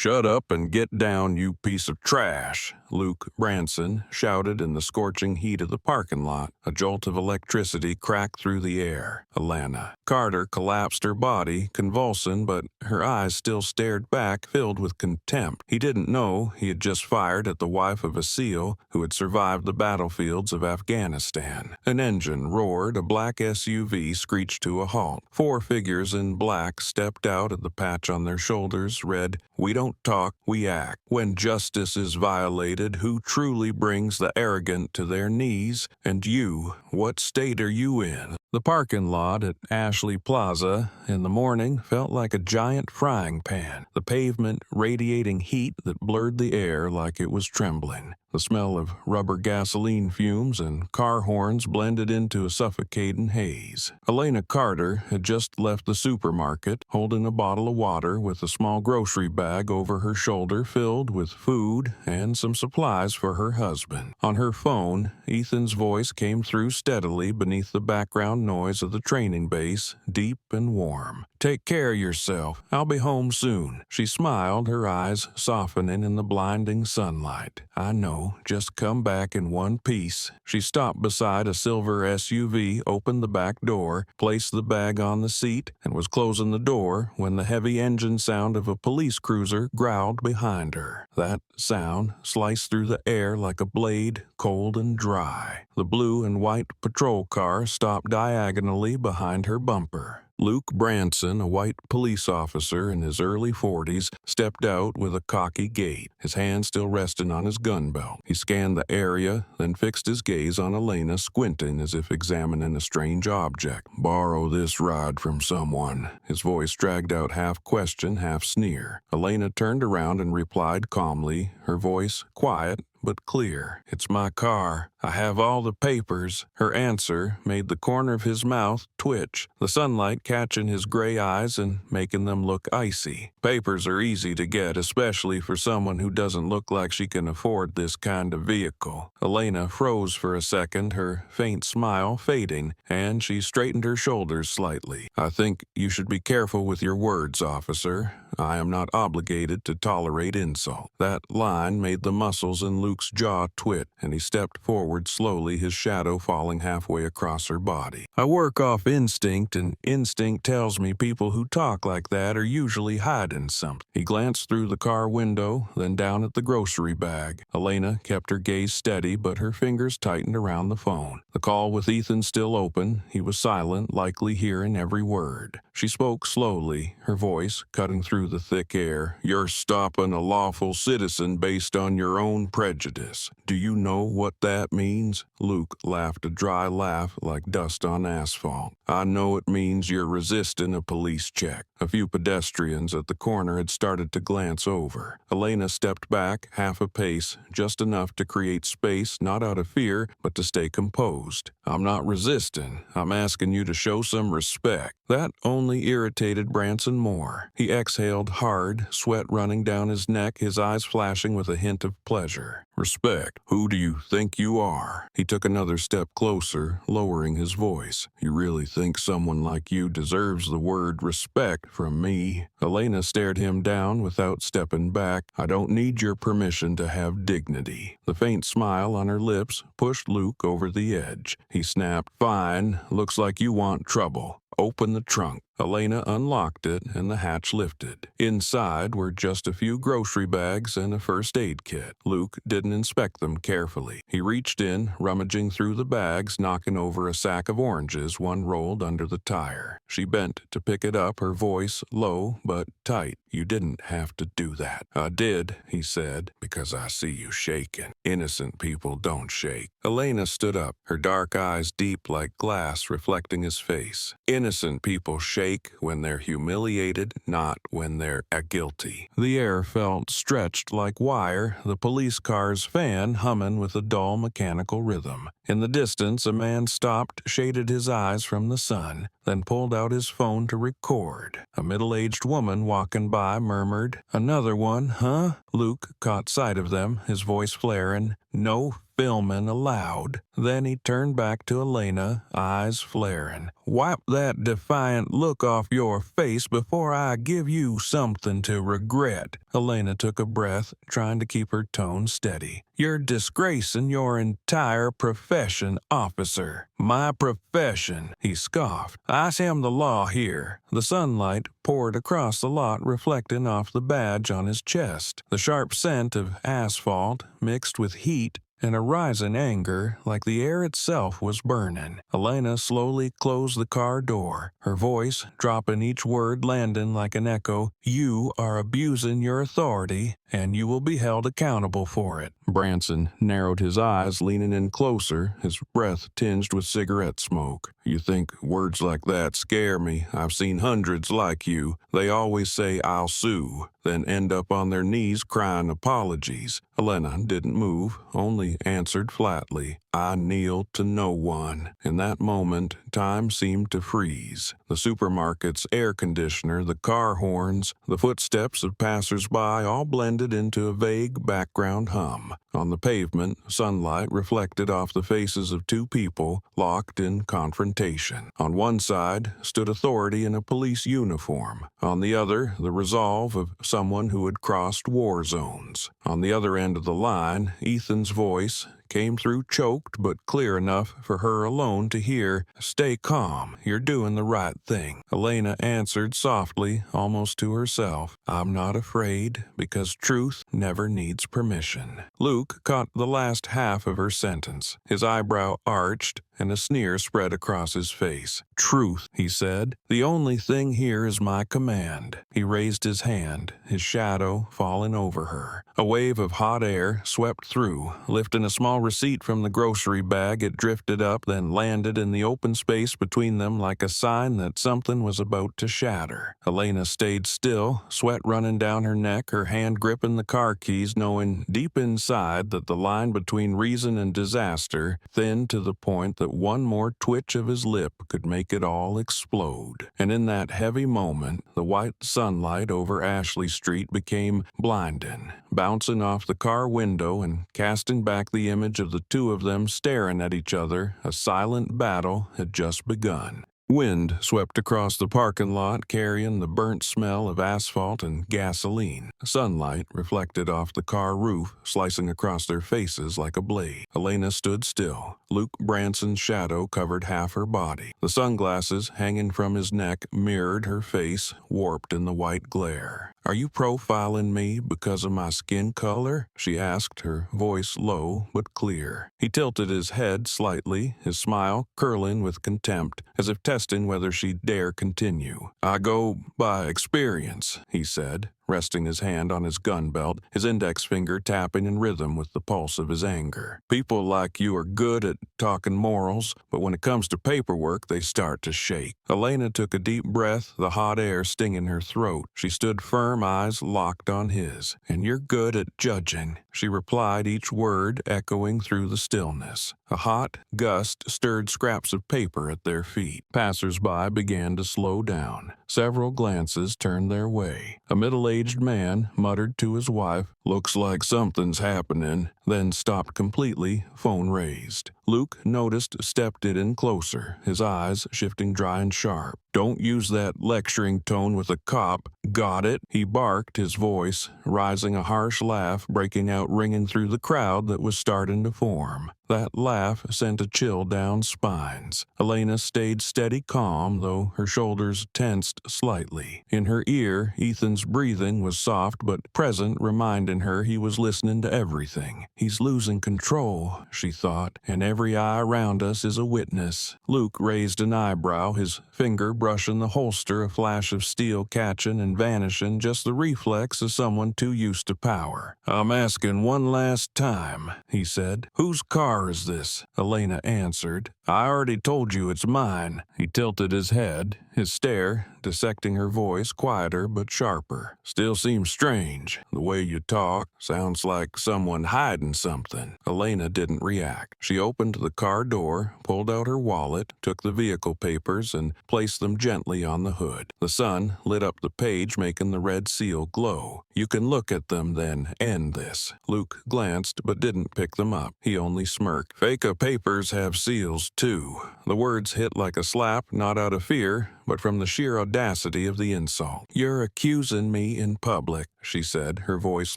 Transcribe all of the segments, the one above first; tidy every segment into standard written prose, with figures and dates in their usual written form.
"Shut up and get down, you piece of trash," Luke Branson shouted in the scorching heat of the parking lot. A jolt of electricity cracked through the air. Elena Carter collapsed her body, convulsing, but her eyes still stared back, filled with contempt. He didn't know he had just fired at the wife of a SEAL who had survived the battlefields of Afghanistan. An engine roared, a black SUV screeched to a halt. Four figures in black stepped out of the patch on their shoulders, read, "We don't talk, we act. When justice is violated, who truly brings the arrogant to their knees? And you, what state are you in?" The parking lot at Ashley Plaza in the morning felt like a giant frying pan, the pavement radiating heat that blurred the air like it was trembling. The smell of rubber gasoline fumes and car horns blended into a suffocating haze. Elena Carter had just left the supermarket, holding a bottle of water with a small grocery bag over her shoulder filled with food and some supplies for her husband. On her phone, Ethan's voice came through steadily beneath the background noise of the training base, deep and warm. "Take care of yourself. I'll be home soon." She smiled, her eyes softening in the blinding sunlight. "I know. Just come back in one piece." She stopped beside a silver SUV, opened the back door, placed the bag on the seat, and was closing the door when the heavy engine sound of a police cruiser growled behind her. That sound sliced through the air like a blade, cold and dry. The blue and white patrol car stopped diagonally behind her bumper. Luke Branson, a white police officer in his early 40s, stepped out with a cocky gait, his hand still resting on his gun belt. He scanned the area, then fixed his gaze on Elena, squinting as if examining a strange object. "Borrow this rod from someone." His voice dragged out half question, half sneer. Elena turned around and replied calmly, her voice quiet but clear. "It's my car. I have all the papers." Her answer made the corner of his mouth twitch, the sunlight catching his gray eyes and making them look icy. "Papers are easy to get, especially for someone who doesn't look like she can afford this kind of vehicle." Elena froze for a second, her faint smile fading, and she straightened her shoulders slightly. "I think you should be careful with your words, officer. I am not obligated to tolerate insult." That line made the muscles in Luke's jaw twit, and he stepped forward slowly, his shadow falling halfway across her body. "I work off instinct, and instinct tells me people who talk like that are usually hiding something." He glanced through the car window, then down at the grocery bag. Elena kept her gaze steady, but her fingers tightened around the phone. The call with Ethan still open, he was silent, likely hearing every word. She spoke slowly, her voice cutting through the thick air. "You're stopping a lawful citizen based on your own prejudice. Do you know what that means?" Luke laughed a dry laugh like dust on asphalt. "I know it means you're resisting a police check." A few pedestrians at the corner had started to glance over. Elena stepped back half a pace, just enough to create space, not out of fear, but to stay composed. "I'm not resisting. I'm asking you to show some respect." That only irritated Branson more. He exhaled hard, sweat running down his neck, his eyes flashing with a hint of pleasure. "Respect? Who do you think you are?" He took another step closer, lowering his voice. "You really think someone like you deserves the word respect from me?" Elena stared him down without stepping back. "I don't need your permission to have dignity." The faint smile on her lips pushed Luke over the edge. He snapped, "Fine, looks like you want trouble. Open the trunk." Elena unlocked it, and the hatch lifted. Inside were just a few grocery bags and a first aid kit. Luke didn't inspect them carefully. He reached in, rummaging through the bags, knocking over a sack of oranges, one rolled under the tire. She bent to pick it up, her voice low but tight. "You didn't have to do that." "I did," he said, "because I see you shaking. Innocent people don't shake." Elena stood up, her dark eyes deep like glass reflecting his face. "Innocent people shake when they're humiliated, not when they're guilty." The air felt stretched like wire, the police car's fan humming with a dull mechanical rhythm. In the distance, a man stopped, shaded his eyes from the sun, then pulled out his phone to record. A middle-aged woman walking by murmured, "Another one, huh?" Luke caught sight of them, his voice flaring. No filming allowed. Then he turned back to Elena, eyes flaring. Wipe that defiant look off your face before I give you something to regret. Elena took a breath, trying to keep her tone steady. You're disgracing your entire profession, officer. My profession, he scoffed. I am the law here. The sunlight poured across the lot, reflecting off the badge on his chest. The sharp scent of asphalt mixed with heat and a rising anger like the air itself was burning. Elena slowly closed the car door, her voice dropping each word landing like an echo. You are abusing your authority, and you will be held accountable for it. Branson narrowed his eyes, leaning in closer, his breath tinged with cigarette smoke. You think words like that scare me? I've seen hundreds like you. They always say, I'll sue, then end up on their knees crying apologies. Elena didn't move, only answered flatly, I kneel to no one. In that moment, time seemed to freeze. The supermarket's air conditioner, the car horns, the footsteps of passers-by all blended into a vague background hum. On the pavement, sunlight reflected off the faces of two people locked in confrontation. On one side stood authority in a police uniform. On the other, the resolve of someone who had crossed war zones. On the other end of the line, Ethan's voice came through choked but clear enough for her alone to hear, Stay calm, you're doing the right thing. Elena answered softly, almost to herself, I'm not afraid, because truth never needs permission. Luke caught the last half of her sentence. His eyebrow arched, and a sneer spread across his face. Truth, he said. The only thing here is my command. He raised his hand, his shadow falling over her. A wave of hot air swept through, lifting a small receipt from the grocery bag. It drifted up, then landed in the open space between them like a sign that something was about to shatter. Elena stayed still, sweat running down her neck, her hand gripping the car keys, knowing deep inside that the line between reason and disaster thinned to the point that one more twitch of his lip could make it all explode. And in that heavy moment, the white sunlight over Ashley Street became blinding, bouncing off the car window and casting back the image of the two of them staring at each other. A silent battle had just begun. Wind swept across the parking lot, carrying the burnt smell of asphalt and gasoline. Sunlight reflected off the car roof, slicing across their faces like a blade. Elena stood still. Luke Branson's shadow covered half her body. The sunglasses hanging from his neck mirrored her face, warped in the white glare. Are you profiling me because of my skin color? She asked, her voice low but clear. He tilted his head slightly, his smile curling with contempt, as if testing whether she'd dare continue. I go by experience, he said, resting his hand on his gun belt, his index finger tapping in rhythm with the pulse of his anger. People like you are good at talking morals, but when it comes to paperwork, they start to shake. Elena took a deep breath, the hot air stinging her throat. She stood firm, eyes locked on his. And you're good at judging, she replied, each word echoing through the stillness. A hot gust stirred scraps of paper at their feet. Passers-by began to slow down. Several glances turned their way. A middle-aged man muttered to his wife, looks like something's happening, then stopped completely, phone raised. Luke noticed, stepped it in closer, his eyes shifting dry and sharp. Don't use that lecturing tone with a cop. Got it? He barked, his voice rising, a harsh laugh breaking out, ringing through the crowd that was starting to form. That laugh sent a chill down spines. Elena stayed steady calm, though her shoulders tensed slightly. In her ear, Ethan's breathing was soft but present, reminding her he was listening to everything. He's losing control, she thought, and every eye around us is a witness. Luke raised an eyebrow, his finger brushing the holster, a flash of steel catching and vanishing, just the reflex of someone too used to power. I'm asking one last time, he said. Whose car is this? Elena answered. I already told you it's mine. He tilted his head, his stare dissecting her voice, quieter but sharper. Still seems strange. The way you talk sounds like someone hiding something. Elena didn't react. She opened opened the car door, pulled out her wallet, took the vehicle papers, and placed them gently on the hood. The sun lit up the page, making the red seal glow. "You can look at them, then end this." Luke glanced, but didn't pick them up. He only smirked. "Fake papers have seals, too." The words hit like a slap, not out of fear, but from the sheer audacity of the insult. "You're accusing me in public," she said, her voice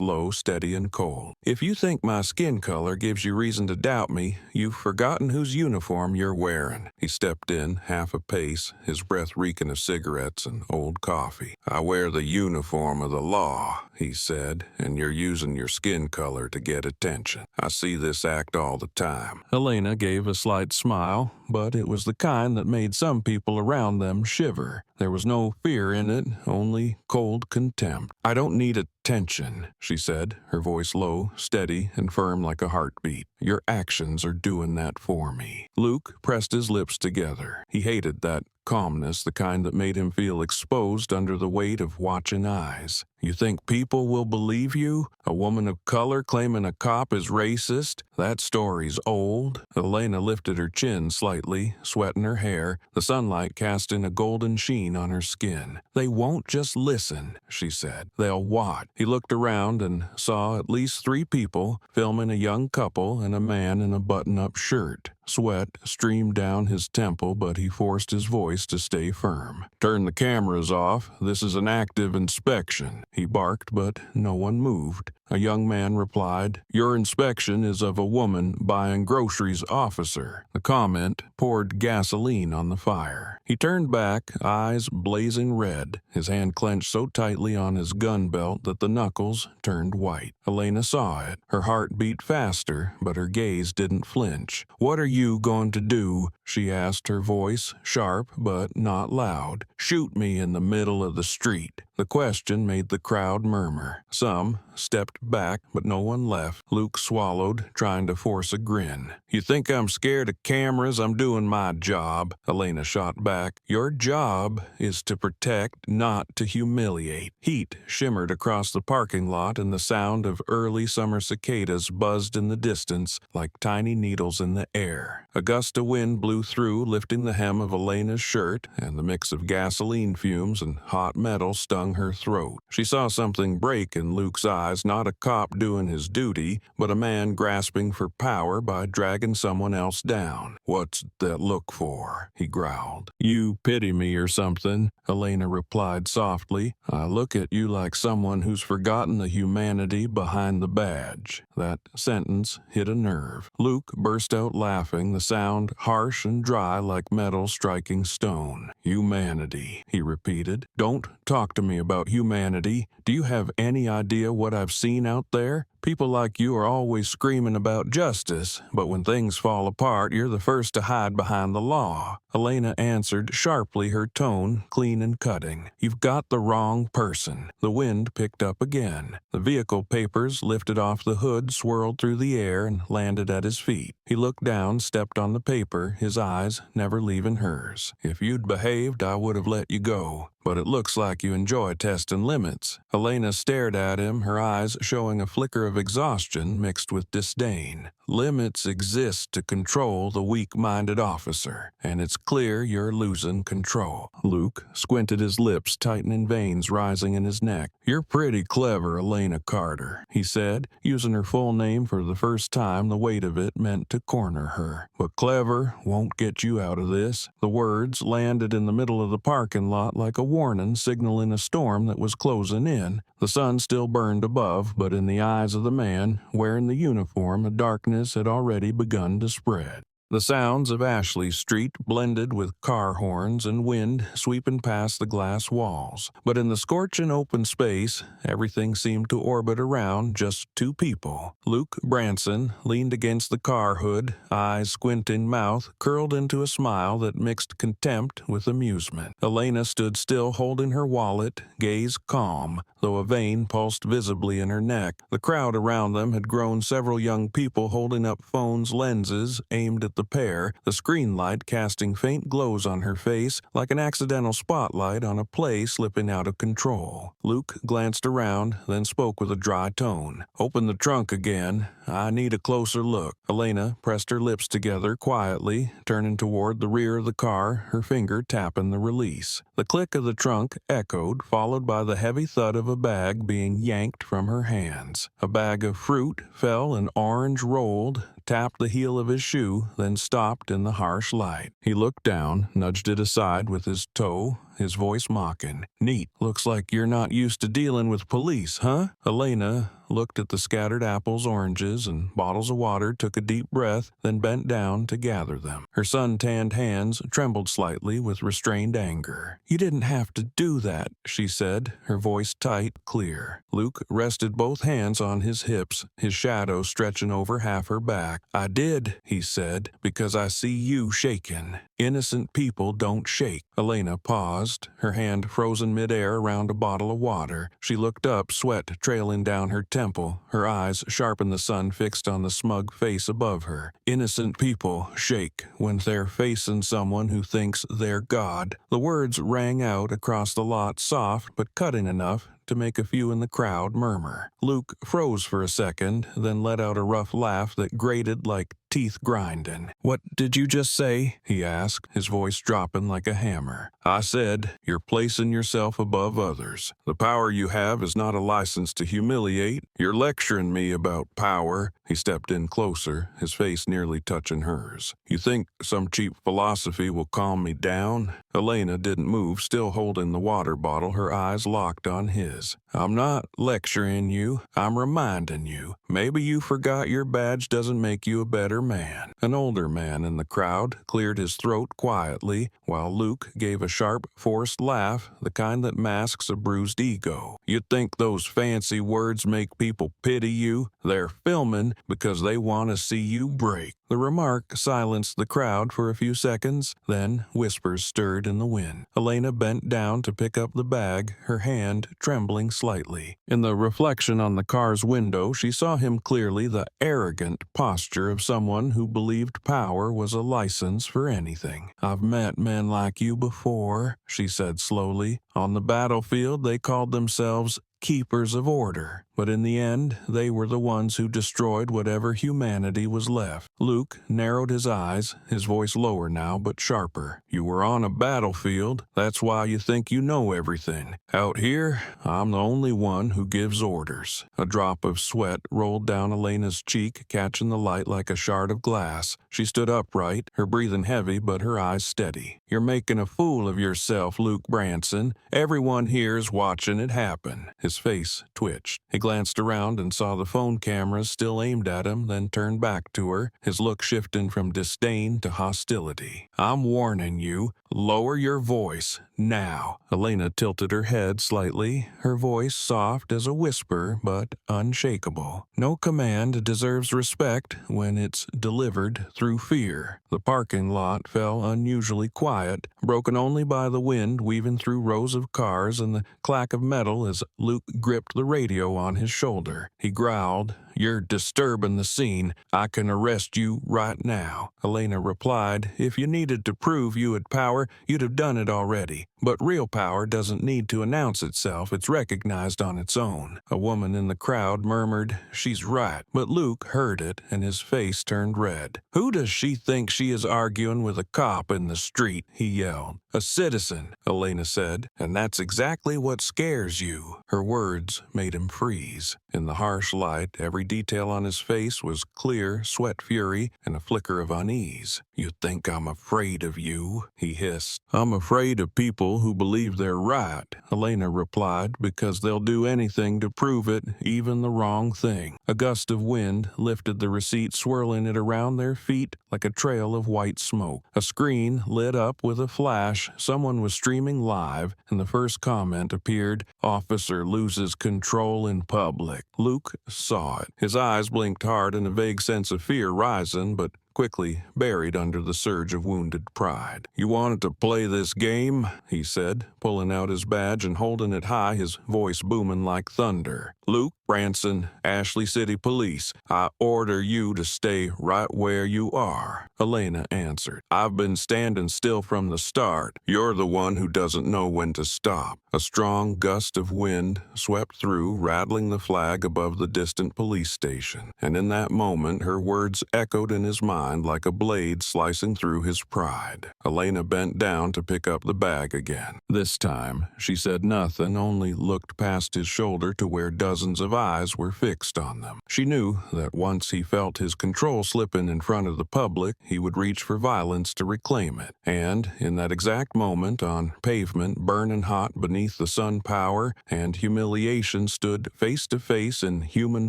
low, steady, and cold. "If you think my skin color gives you reason to doubt me, you've forgotten whose uniform you're wearing." He stepped in, half a pace, his breath reeking of cigarettes and old coffee. "I wear the uniform of the law," he said, "and you're using your skin color to get attention. I see this act all the time." Elena gave a slight smile, but it was the kind that made some people around them shiver. There was no fear in it, only cold contempt. "I don't need attention," she said, her voice low, steady, and firm like a heartbeat. "Your actions are doing that for me." Luke pressed his lips together. He hated that calmness, the kind that made him feel exposed under the weight of watching eyes. "You think people will believe you? A woman of color claiming a cop is racist? That story's old." Elena lifted her chin slightly, sweat in her hair, the sunlight casting a golden sheen on her skin. "They won't just listen," she said. "They'll watch." He looked around and saw at least 3 people, filming a young couple and a man in a button-up shirt. Sweat streamed down his temple, but he forced his voice to stay firm. "Turn the cameras off. This is an active inspection." He barked, but no one moved. A young man replied, "Your inspection is of a woman buying groceries, officer." The comment poured gasoline on the fire. He turned back, eyes blazing red, his hand clenched so tightly on his gun belt that the knuckles turned white. Elena saw it. Her heart beat faster, but her gaze didn't flinch. "What are you going to do?" she asked, her voice sharp but not loud. "Shoot me in the middle of the street." The question made the crowd murmur. Some stepped back, but no one left. Luke swallowed, trying to force a grin. "You think I'm scared of cameras? I'm doing my job," Elena shot back. "Your job is to protect, not to humiliate." Heat shimmered across the parking lot, and the sound of early summer cicadas buzzed in the distance like tiny needles in the air. A gust of wind blew through, lifting the hem of Elena's shirt, and the mix of gasoline fumes and hot metal stung her throat. She saw something break in Luke's eyes, not a cop doing his duty, but a man grasping for power by dragging someone else down. "What's that look for?" he growled. "You pity me or something," Elena replied softly. "I look at you like someone who's forgotten the humanity behind the badge." That sentence hit a nerve. Luke burst out laughing, the sound harsh and dry like metal striking stone. "Humanity," he repeated. "Don't talk to me about humanity. Do you have any idea what I've seen out there? People like you are always screaming about justice, but when things fall apart, you're the first to hide behind the law." Elena answered sharply, her tone clean and cutting. "You've got the wrong person." The wind picked up again. The vehicle papers lifted off the hood, swirled through the air, and landed at his feet. He looked down, stepped on the paper, his eyes never leaving hers. "If you'd behaved, I would have let you go. But it looks like you enjoy testing limits." Elena stared at him, her eyes showing a flicker of exhaustion mixed with disdain. "Limits exist to control the weak-minded officer, and it's clear you're losing control." Luke squinted his lips, tightening veins rising in his neck. "You're pretty clever, Elena Carter," he said, using her full name for the first time. The weight of it meant to corner her. "But clever won't get you out of this." The words landed in the middle of the parking lot like a warning signaling a storm that was closing in. The sun still burned above, but in the eyes of the man wearing the uniform, a darkness had already begun to spread. The sounds of Ashley Street blended with car horns and wind sweeping past the glass walls. But in the scorching open space, everything seemed to orbit around just 2 people. Luke Branson leaned against the car hood, eyes squinting, mouth curled into a smile that mixed contempt with amusement. Elena stood still, holding her wallet, gaze calm, though a vein pulsed visibly in her neck. The crowd around them had grown several young people holding up phones' lenses aimed at the pair, the screen light casting faint glows on her face like an accidental spotlight on a play slipping out of control. Luke glanced around, then spoke with a dry tone. "Open the trunk again. I need a closer look." Elena pressed her lips together quietly, turning toward the rear of the car, her finger tapping the release. The click of the trunk echoed, followed by the heavy thud of a bag being yanked from her hands. A bag of fruit fell and orange rolled, tapped the heel of his shoe, then stopped in the harsh light. He looked down, nudged it aside with his toe, his voice mocking. "Neat. Looks like you're not used to dealing with police, huh?" Elena looked at the scattered apples, oranges, and bottles of water, took a deep breath, then bent down to gather them. Her sun-tanned hands trembled slightly with restrained anger. "You didn't have to do that," she said, her voice tight, clear. Luke rested both hands on his hips, his shadow stretching over half her back. "I did," he said, "because I see you shaking. Innocent people don't shake." Elena paused, her hand frozen midair around a bottle of water. She looked up, sweat trailing down her temple, her eyes sharp in the sun fixed on the smug face above her. "Innocent people shake when they're facing someone who thinks they're God." The words rang out across the lot, soft but cutting enough to make a few in the crowd murmur. Luke froze for a second, then let out a rough laugh that grated like teeth grinding. "What did you just say?" he asked, his voice dropping like a hammer. "I said, you're placing yourself above others. The power you have is not a license to humiliate. You're lecturing me about power." He stepped in closer, his face nearly touching hers. "You think some cheap philosophy will calm me down?" Elena didn't move, still holding the water bottle, her eyes locked on his. "I'm not lecturing you. I'm reminding you. Maybe you forgot your badge doesn't make you a better man." An older man in the crowd cleared his throat quietly, while Luke gave a sharp, forced laugh, the kind that masks a bruised ego. "You think those fancy words make people pity you? They're filming because they want to see you break." The remark silenced the crowd for a few seconds, then whispers stirred in the wind. Elena bent down to pick up the bag, her hand trembling slightly. In the reflection on the car's window, she saw him clearly, the arrogant posture of someone who believed power was a license for anything. "I've met men like you before," she said slowly. "On the battlefield, they called themselves keepers of order, but in the end, they were the ones who destroyed whatever humanity was left." Luke narrowed his eyes, his voice lower now but sharper. "You were on a battlefield. That's why you think you know everything. Out here, I'm the only one who gives orders." A drop of sweat rolled down Elena's cheek, catching the light like a shard of glass. She stood upright, her breathing heavy but her eyes steady. "You're making a fool of yourself, Luke Branson. Everyone here's watching it happen." His face twitched. He glanced around and saw the phone cameras still aimed at him, then turned back to her, his look shifting from disdain to hostility. "I'm warning you. Lower your voice, now." Elena tilted her head slightly, her voice soft as a whisper but unshakable. "No command deserves respect when it's delivered through fear." The parking lot fell unusually quiet, broken only by the wind weaving through rows of cars and the clack of metal as Luke gripped the radio on his shoulder. He growled, "You're disturbing the scene. I can arrest you right now." Elena replied, "If you needed to prove you had power, you'd have done it already. But real power doesn't need to announce itself. It's recognized on its own." A woman in the crowd murmured, "She's right." But Luke heard it, and his face turned red. "Who does she think she is arguing with a cop in the street?" he yelled. "A citizen," Elena said, "and that's exactly what scares you." Her words made him freeze. In the harsh light, every detail on his face was clear sweat fury and a flicker of unease. "You think I'm afraid of you?" he hissed. "I'm afraid of people who believe they're right," Elena replied, "because they'll do anything to prove it, even the wrong thing." A gust of wind lifted the receipt, swirling it around their feet like a trail of white smoke. A screen lit up with a flash. Someone was streaming live, and the first comment appeared, "Officer loses control in public." Luke saw it. His eyes blinked hard and a vague sense of fear rising, but quickly buried under the surge of wounded pride. "You wanted to play this game?" he said, pulling out his badge and holding it high, his voice booming like thunder. "Luke Branson, Ashley City Police. I order you to stay right where you are," Elena answered. "I've been standing still from the start. You're the one who doesn't know when to stop." A strong gust of wind swept through, rattling the flag above the distant police station, and in that moment her words echoed in his mind like a blade slicing through his pride. Elena bent down to pick up the bag again. This time, she said nothing, only looked past his shoulder to where dozens of eyes were fixed on them. She knew that once he felt his control slipping in front of the public, he would reach for violence to reclaim it. And in that exact moment, on pavement burning hot beneath the sun power, and humiliation stood face to face in human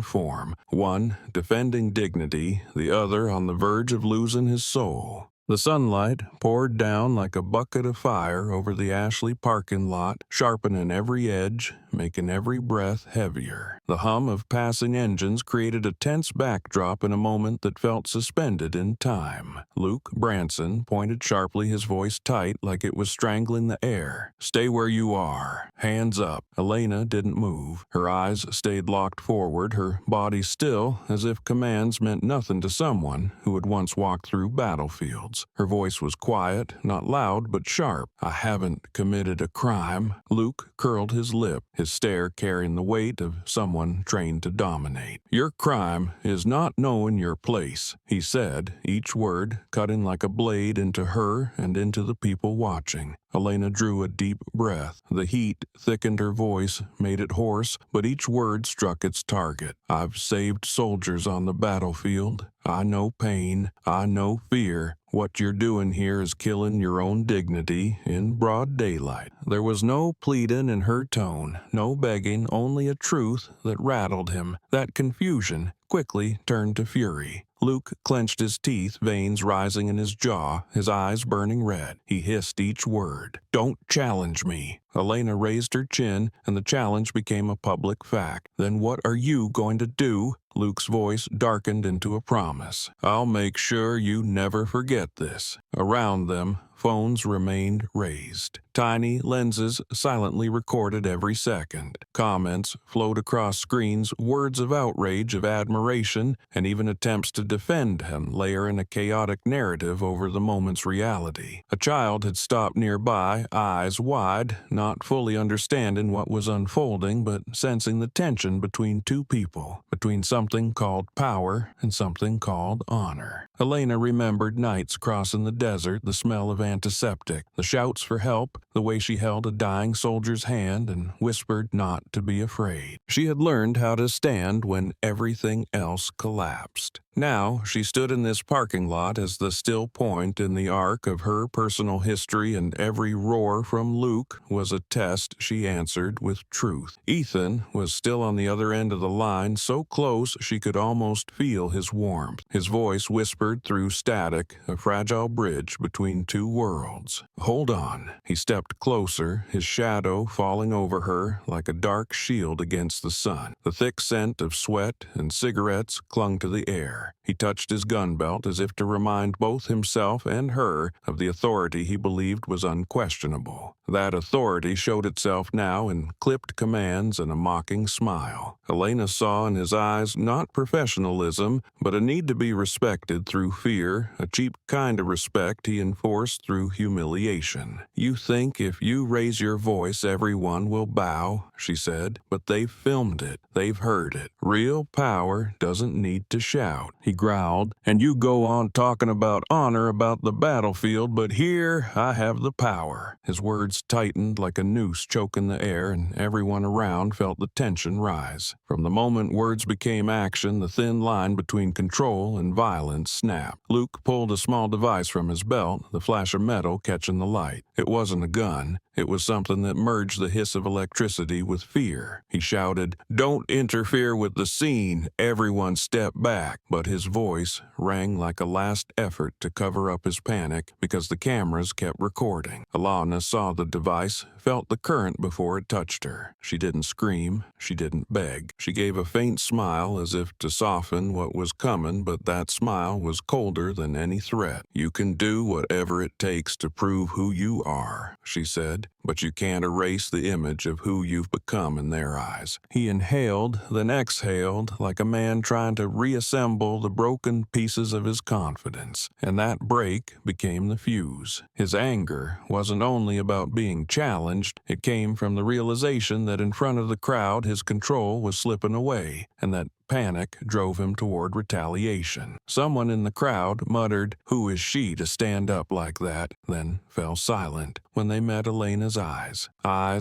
form, one defending dignity, the other on the verge of losing his soul. The sunlight poured down like a bucket of fire over the Ashley parking lot, sharpening every edge, making every breath heavier. The hum of passing engines created a tense backdrop in a moment that felt suspended in time. Luke Branson pointed sharply, his voice tight like it was strangling the air. "Stay where you are. Hands up." Elena didn't move. Her eyes stayed locked forward, her body still, as if commands meant nothing to someone who had once walked through battlefields. Her voice was quiet, not loud, but sharp. "I haven't committed a crime." Luke curled his lip, his stare carrying the weight of someone trained to dominate. "Your crime is not knowing your place," he said, each word cutting like a blade into her and into the people watching. Elena drew a deep breath. The heat thickened her voice, made it hoarse, but each word struck its target. "I've saved soldiers on the battlefield. I know pain. I know fear. What you're doing here is killing your own dignity in broad daylight." There was no pleading in her tone, no begging, only a truth that rattled him. That confusion quickly turned to fury. Luke clenched his teeth, veins rising in his jaw, his eyes burning red. He hissed each word. "Don't challenge me." Elena raised her chin, and the challenge became a public fact. "Then what are you going to do?" Luke's voice darkened into a promise. "I'll make sure you never forget this." Around them, phones remained raised. Tiny lenses silently recorded every second. Comments flowed across screens, words of outrage, of admiration, and even attempts to defend him, layering a chaotic narrative over the moment's reality. A child had stopped nearby, eyes wide, not fully understanding what was unfolding, but sensing the tension between two people, between something called power and something called honor. Elena remembered nights crossing the desert, the smell of antiseptic, the shouts for help, the way she held a dying soldier's hand and whispered not to be afraid. She had learned how to stand when everything else collapsed. Now she stood in this parking lot as the still point in the arc of her personal history, and every roar from Luke was a test she answered with truth. Ethan was still on the other end of the line, so close she could almost feel his warmth. His voice whispered through static, a fragile bridge between two worlds. "Hold on." He stepped closer, his shadow falling over her like a dark shield against the sun. The thick scent of sweat and cigarettes clung to the air. He touched his gun belt as if to remind both himself and her of the authority he believed was unquestionable. That authority showed itself now in clipped commands and a mocking smile. Elena saw in his eyes not professionalism, but a need to be respected through fear, a cheap kind of respect he enforced through humiliation. "You think if you raise your voice everyone will bow," she said, "but they've filmed it. They've heard it. Real power doesn't need to shout." He growled, "And you go on talking about honor about the battlefield, but here I have the power." His words tightened like a noose choking the air, and everyone around felt the tension rise. From the moment words became action, the thin line between control and violence snapped. Luke pulled a small device from his belt, the flash of metal catching the light. It wasn't a gun. It was something that merged the hiss of electricity with fear. He shouted, "Don't interfere with the scene. Everyone step back." But his voice rang like a last effort to cover up his panic because the cameras kept recording. Alana saw the device felt the current before it touched her. She didn't scream. She didn't beg. She gave a faint smile as if to soften what was coming, but that smile was colder than any threat. "You can do whatever it takes to prove who you are," she said, "but you can't erase the image of who you've become in their eyes." He inhaled, then exhaled, like a man trying to reassemble the broken pieces of his confidence, and that break became the fuse. His anger wasn't only about being challenged, it came from the realization that in front of the crowd his control was slipping away, and that panic drove him toward retaliation. Someone in the crowd muttered, "Who is she to stand up like that?" then fell silent when they met Elena's eyes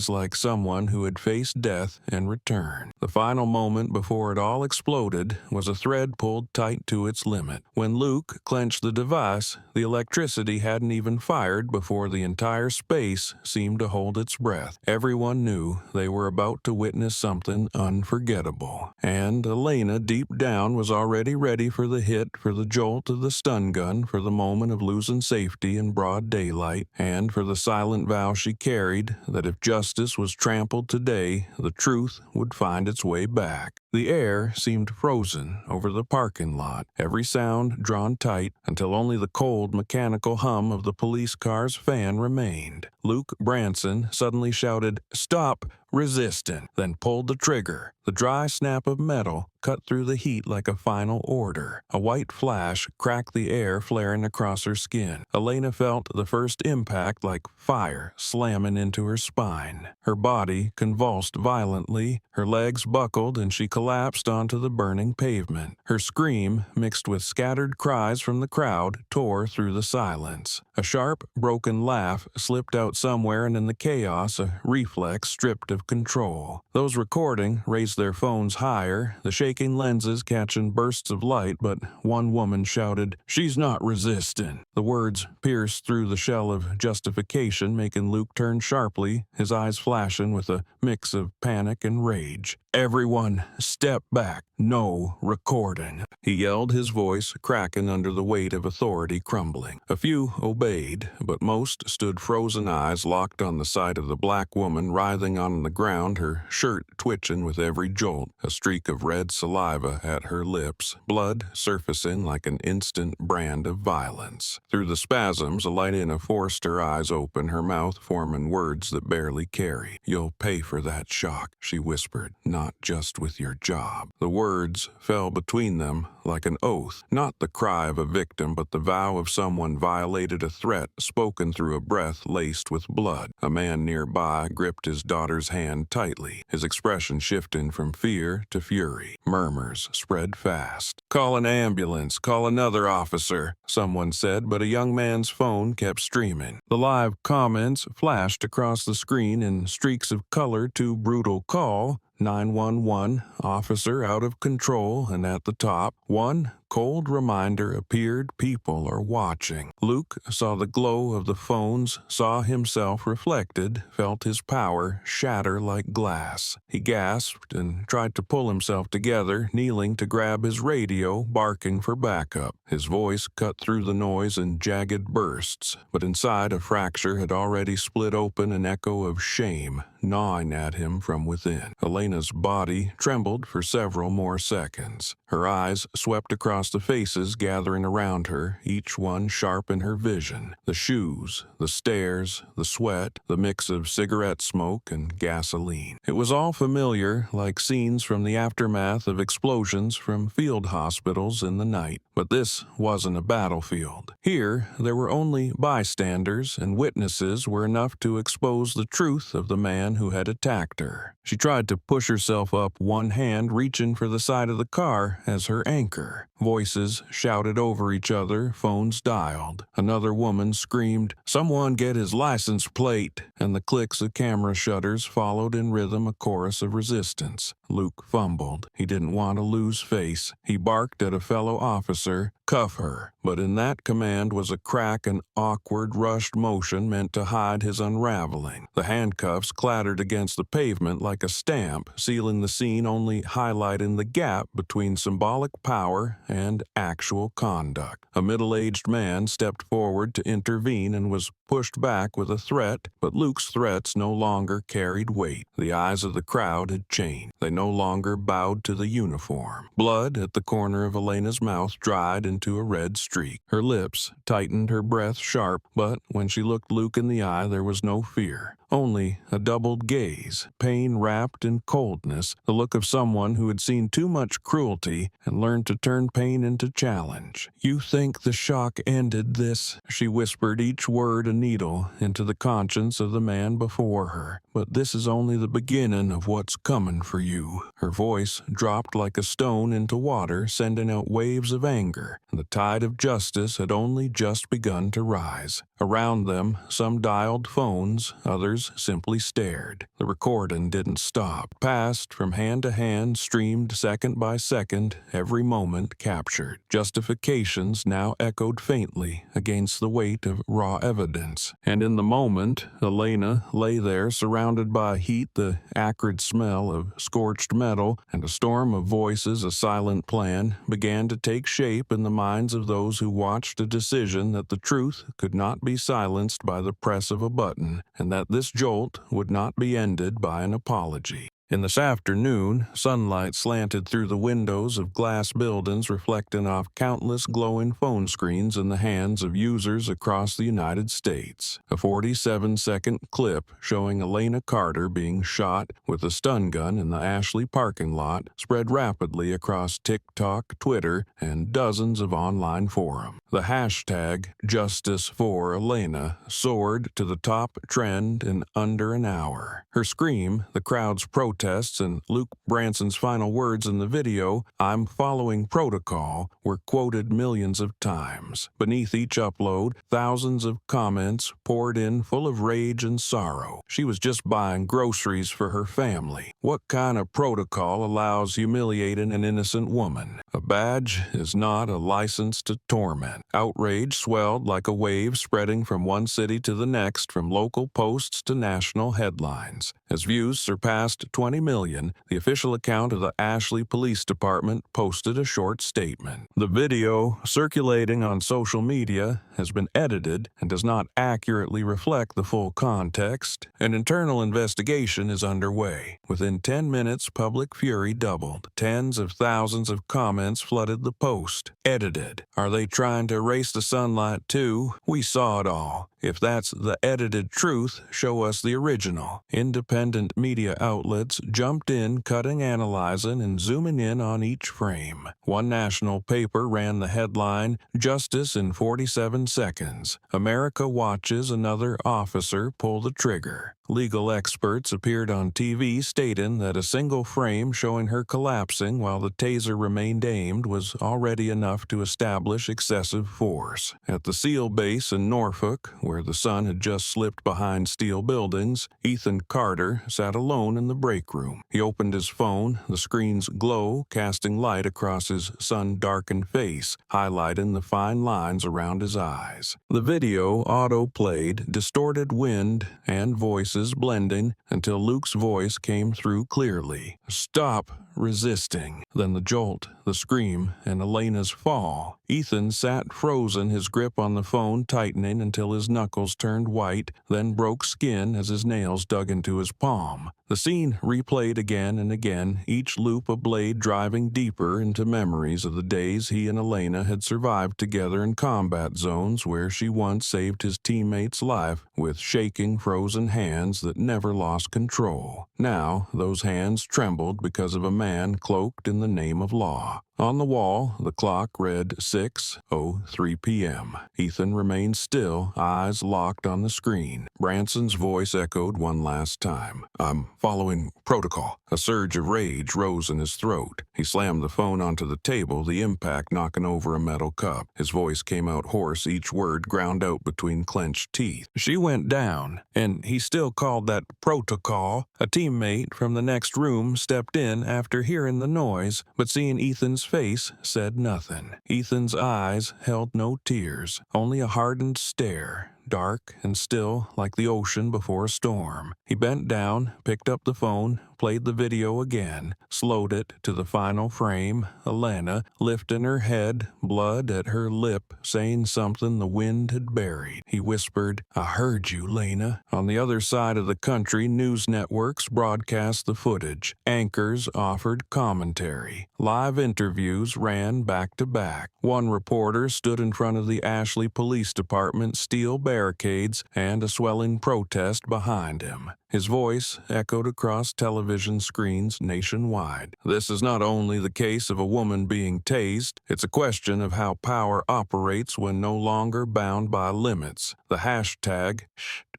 like someone who had faced death and returned. The final moment before it all exploded was a thread pulled tight to its limit. When Luke clenched the device, the electricity hadn't even fired before the entire space seemed to hold its breath. Everyone knew they were about to witness something unforgettable, and Elena, deep down, was already ready for the hit, for the jolt of the stun gun, for the moment of losing safety in broad daylight, and for the silent vow she carried that if justice was trampled today, the truth would find its way back. The air seemed frozen over the parking lot, every sound drawn tight until only the cold mechanical hum of the police car's fan remained. Luke Branson suddenly shouted, "Stop resisting," then pulled the trigger. The dry snap of metal cut through the heat like a final order. A white flash cracked the air flaring across her skin. Elena felt the first impact like fire slamming into her spine. Her body convulsed violently, her legs buckled, and she collapsed onto the burning pavement. Her scream, mixed with scattered cries from the crowd, tore through the silence. A sharp, broken laugh slipped out somewhere, and in the chaos, a reflex stripped of control. Those recording raised their phones higher, the shaking lenses catching bursts of light, but one woman shouted, "She's not resisting." The words pierced through the shell of justification, making Luke turn sharply, his eyes flashing with a mix of panic and rage. "Everyone, step back. No recording," he yelled, his voice cracking under the weight of authority crumbling. A few obeyed, but most stood frozen, eyes locked on the sight of the black woman writhing on the ground, her shirt twitching with every jolt, a streak of red saliva at her lips, blood surfacing like an instant brand of violence. Through the spasms, Elena forced her eyes open, her mouth forming words that barely carried. "You'll pay for that shock," she whispered, "not just with your job." The words fell between them like an oath, not the cry of a victim, but the vow of someone violated a threat spoken through a breath laced with blood. A man nearby gripped his daughter's hand tightly, his expression shifting from fear to fury. Murmurs spread fast. "Call an ambulance, call another officer," someone said, but a young man's phone kept streaming. The live comments flashed across the screen in streaks of color to brutal call, 911, officer out of control, and at the top, one cold reminder appeared: people are watching. Luke saw the glow of the phones, saw himself reflected, felt his power shatter like glass. He gasped and tried to pull himself together, kneeling to grab his radio, barking for backup. His voice cut through the noise in jagged bursts, but inside a fracture had already split open, an echo of shame gnawing at him from within. Elena's body trembled for several more seconds. Her eyes swept across the faces gathering around her, each one sharp in her vision. The shoes, the stares, the sweat, the mix of cigarette smoke and gasoline. It was all familiar, like scenes from the aftermath of explosions from field hospitals in the night. But this wasn't a battlefield. Here, there were only bystanders, and witnesses were enough to expose the truth of the man who had attacked her. She tried to push herself up, one hand reaching for the side of the car as her anchor. Voices shouted over each other, phones dialed. Another woman screamed, "Someone get his license plate!" And the clicks of camera shutters followed in rhythm, a chorus of resistance. Luke fumbled. He didn't want to lose face. He barked at a fellow officer, "Cuff her." But in that command was a crack, an awkward, rushed motion meant to hide his unraveling. The handcuffs clattered against the pavement like like a stamp, sealing the scene, only highlighting the gap between symbolic power and actual conduct. A middle-aged man stepped forward to intervene and was pushed back with a threat, but Luke's threats no longer carried weight. The eyes of the crowd had changed. They no longer bowed to the uniform. Blood at the corner of Elena's mouth dried into a red streak. Her lips tightened, her breath sharp, but when she looked Luke in the eye, there was no fear. Only a doubled gaze, pain wrapped in coldness, the look of someone who had seen too much cruelty and learned to turn pain into challenge. "You think the shock ended this?" She whispered, each word a needle into the conscience of the man before her. "But this is only the beginning of what's coming for you." Her voice dropped like a stone into water, sending out waves of anger. The tide of justice had only just begun to rise. Around them, some dialed phones, others simply stared. The recording didn't stop. Passed from hand to hand, streamed second by second, every moment captured. Justifications now echoed faintly against the weight of raw evidence. And in the moment, Elena lay there surrounded by heat, the acrid smell of scorched metal, and a storm of voices. A silent plan began to take shape in the minds of those who watched, a decision that the truth could not be silenced by the press of a button, and that this jolt would not be ended by an apology. In this afternoon, sunlight slanted through the windows of glass buildings, reflecting off countless glowing phone screens in the hands of users across the United States. A 47-second clip showing Elena Carter being shot with a stun gun in the Ashley parking lot spread rapidly across TikTok, Twitter, and dozens of online forums. The hashtag #JusticeForElena soared to the top trend in under an hour. Her scream, the crowd's protests, and Luke Branson's final words in the video, "I'm following protocol," were quoted millions of times. Beneath each upload, thousands of comments poured in, full of rage and sorrow. She was just buying groceries for her family. What kind of protocol allows humiliating an innocent woman? A badge is not a license to torment. Outrage swelled like a wave, spreading from one city to the next, from local posts to national headlines. As views surpassed 20 million, the official account of the Ashley Police Department posted a short statement. The video, circulating on social media, has been edited and does not accurately reflect the full context. An internal investigation is underway. Within 10 minutes, public fury doubled. Tens of thousands of comments flooded the post. Edited. Are they trying to erase the sunlight too? We saw it all. If that's the edited truth, show us the original. Independent media outlets jumped in, cutting, analyzing, and zooming in on each frame. One national paper ran the headline, "Justice in 47 seconds. America watches another officer pull the trigger." Legal experts appeared on TV stating that a single frame showing her collapsing while the taser remained aimed was already enough to establish excessive force. At the SEAL base in Norfolk, where the sun had just slipped behind steel buildings, Ethan Carter sat alone in the break room. He opened his phone, the screen's glow casting light across his sun-darkened face, highlighting the fine lines around his eyes. The video auto-played, distorted wind and voices blending until Luke's voice came through clearly. "Stop resisting." Then the jolt, the scream, and Elena's fall. Ethan sat frozen, his grip on the phone tightening until his knuckles turned white, then broke skin as his nails dug into his palm. The scene replayed again and again, each loop a blade driving deeper into memories of the days he and Elena had survived together in combat zones where she once saved his teammate's life with shaking, frozen hands that never lost control. Now, those hands trembled because of a man cloaked in the name of law. On the wall, the clock read 6:03 p.m. Ethan remained still, eyes locked on the screen. Branson's voice echoed one last time. "I'm following protocol." A surge of rage rose in his throat. He slammed the phone onto the table, the impact knocking over a metal cup. His voice came out hoarse, each word ground out between clenched teeth. "She went down, and he still called that protocol." A teammate from the next room stepped in after hearing the noise, but seeing Ethan's face, said nothing. Ethan's eyes held no tears, only a hardened stare, dark and still like the ocean before a storm. He bent down, picked up the phone, played the video again, slowed it to the final frame, Elena lifting her head, blood at her lip, saying something the wind had buried. He whispered, "I heard you, Lena." On the other side of the country, news networks broadcast the footage. Anchors offered commentary. Live interviews ran back to back. One reporter stood in front of the Ashley Police Department steel barricades and a swelling protest behind him. His voice echoed across television screens nationwide. This is not only the case of a woman being tased, it's a question of how power operates when no longer bound by limits. The hashtag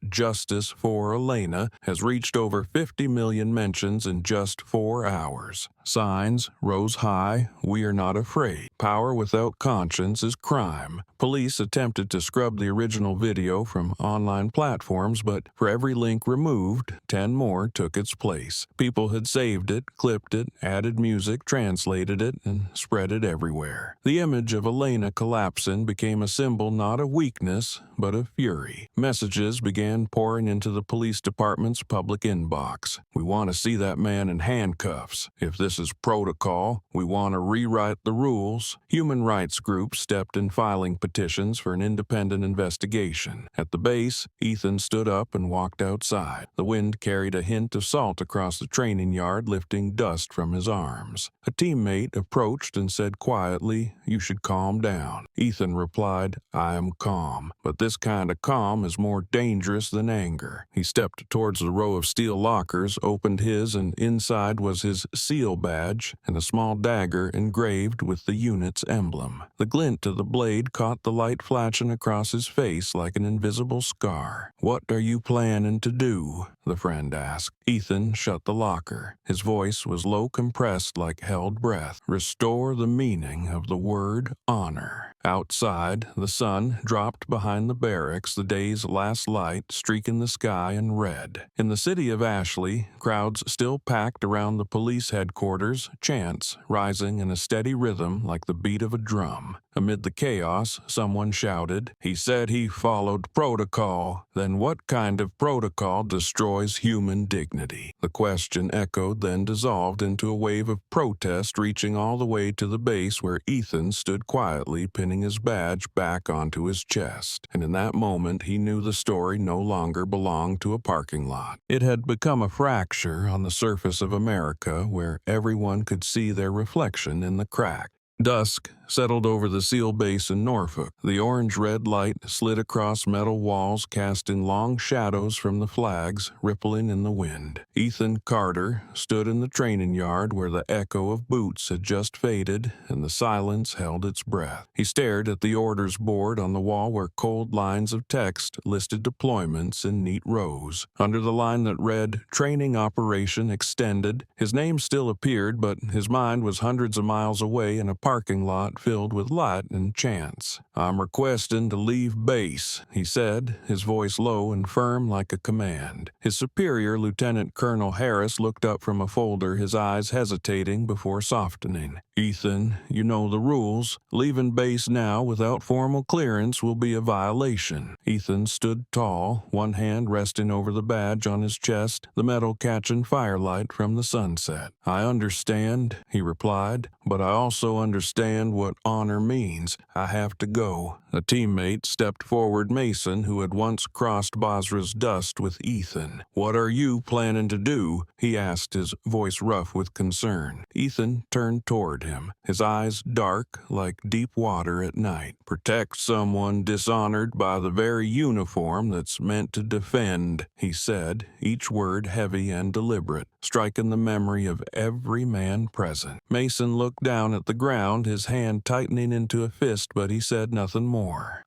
Justice for Elena has reached over 50 million mentions in just 4 hours. Signs rose high, "We are not afraid. Power without conscience is crime." Police attempted to scrub the original video from online platforms, but for every link removed, 10 more took its place. People had saved it, clipped it, added music, translated it, and spread it everywhere. The image of Elena collapsing became a symbol not of weakness, but of fury. Messages began pouring into the police department's public inbox. "We want to see that man in handcuffs. If this is protocol, we want to rewrite the rules." Human rights groups stepped in, filing petitions for an independent investigation. At the base, Ethan stood up and walked outside. The wind carried a hint of salt across the training yard, lifting dust from his arms. A teammate approached and said quietly, "You should calm down." Ethan replied, "I am calm, but this kind of calm is more dangerous than anger." He stepped towards the row of steel lockers, opened his, and inside was his SEAL badge and a small dagger engraved with the unit's emblem. The glint of the blade caught the light flashing across his face like an invisible scar. "What are you planning to do?" the friend asked. Ethan shut the locker. His voice was low, compressed like held breath. "Restore the meaning of the word honor." Outside, the sun dropped behind the barracks, the day's last light streaking the sky in red. In the city of Ashley, crowds still packed around the police headquarters, chants rising in a steady rhythm like the beat of a drum. Amid the chaos, someone shouted, "He said he followed protocol." Then what kind of protocol destroys human dignity? The question echoed, then dissolved into a wave of protest reaching all the way to the base where Ethan stood quietly, pinning his badge back onto his chest. And in that moment, he knew the story no longer belonged to a parking lot. It had become a fracture on the surface of America where everyone could see their reflection in the crack. Dusk settled over the SEAL base in Norfolk. The orange-red light slid across metal walls, casting long shadows from the flags, rippling in the wind. Ethan Carter stood in the training yard where the echo of boots had just faded and the silence held its breath. He stared at the orders board on the wall where cold lines of text listed deployments in neat rows. Under the line that read, "Training Operation Extended," his name still appeared, but his mind was hundreds of miles away in a parking lot filled with light and chance. "I'm requesting to leave base," he said, his voice low and firm like a command. His superior, Lieutenant Colonel Harris, looked up from a folder, his eyes hesitating before softening. "Ethan, you know the rules. Leaving base now without formal clearance will be a violation." Ethan stood tall, one hand resting over the badge on his chest, the metal catching firelight from the sunset. "I understand," he replied, "but I also understand what honor means. I have to go." A teammate stepped forward, Mason, who had once crossed Basra's dust with Ethan. "What are you planning to do?" he asked, his voice rough with concern. Ethan turned toward him, his eyes dark like deep water at night. "Protect someone dishonored by the very uniform that's meant to defend," he said, each word heavy and deliberate, striking the memory of every man present. Mason looked down at the ground, his hand tightening into a fist, but he said nothing more.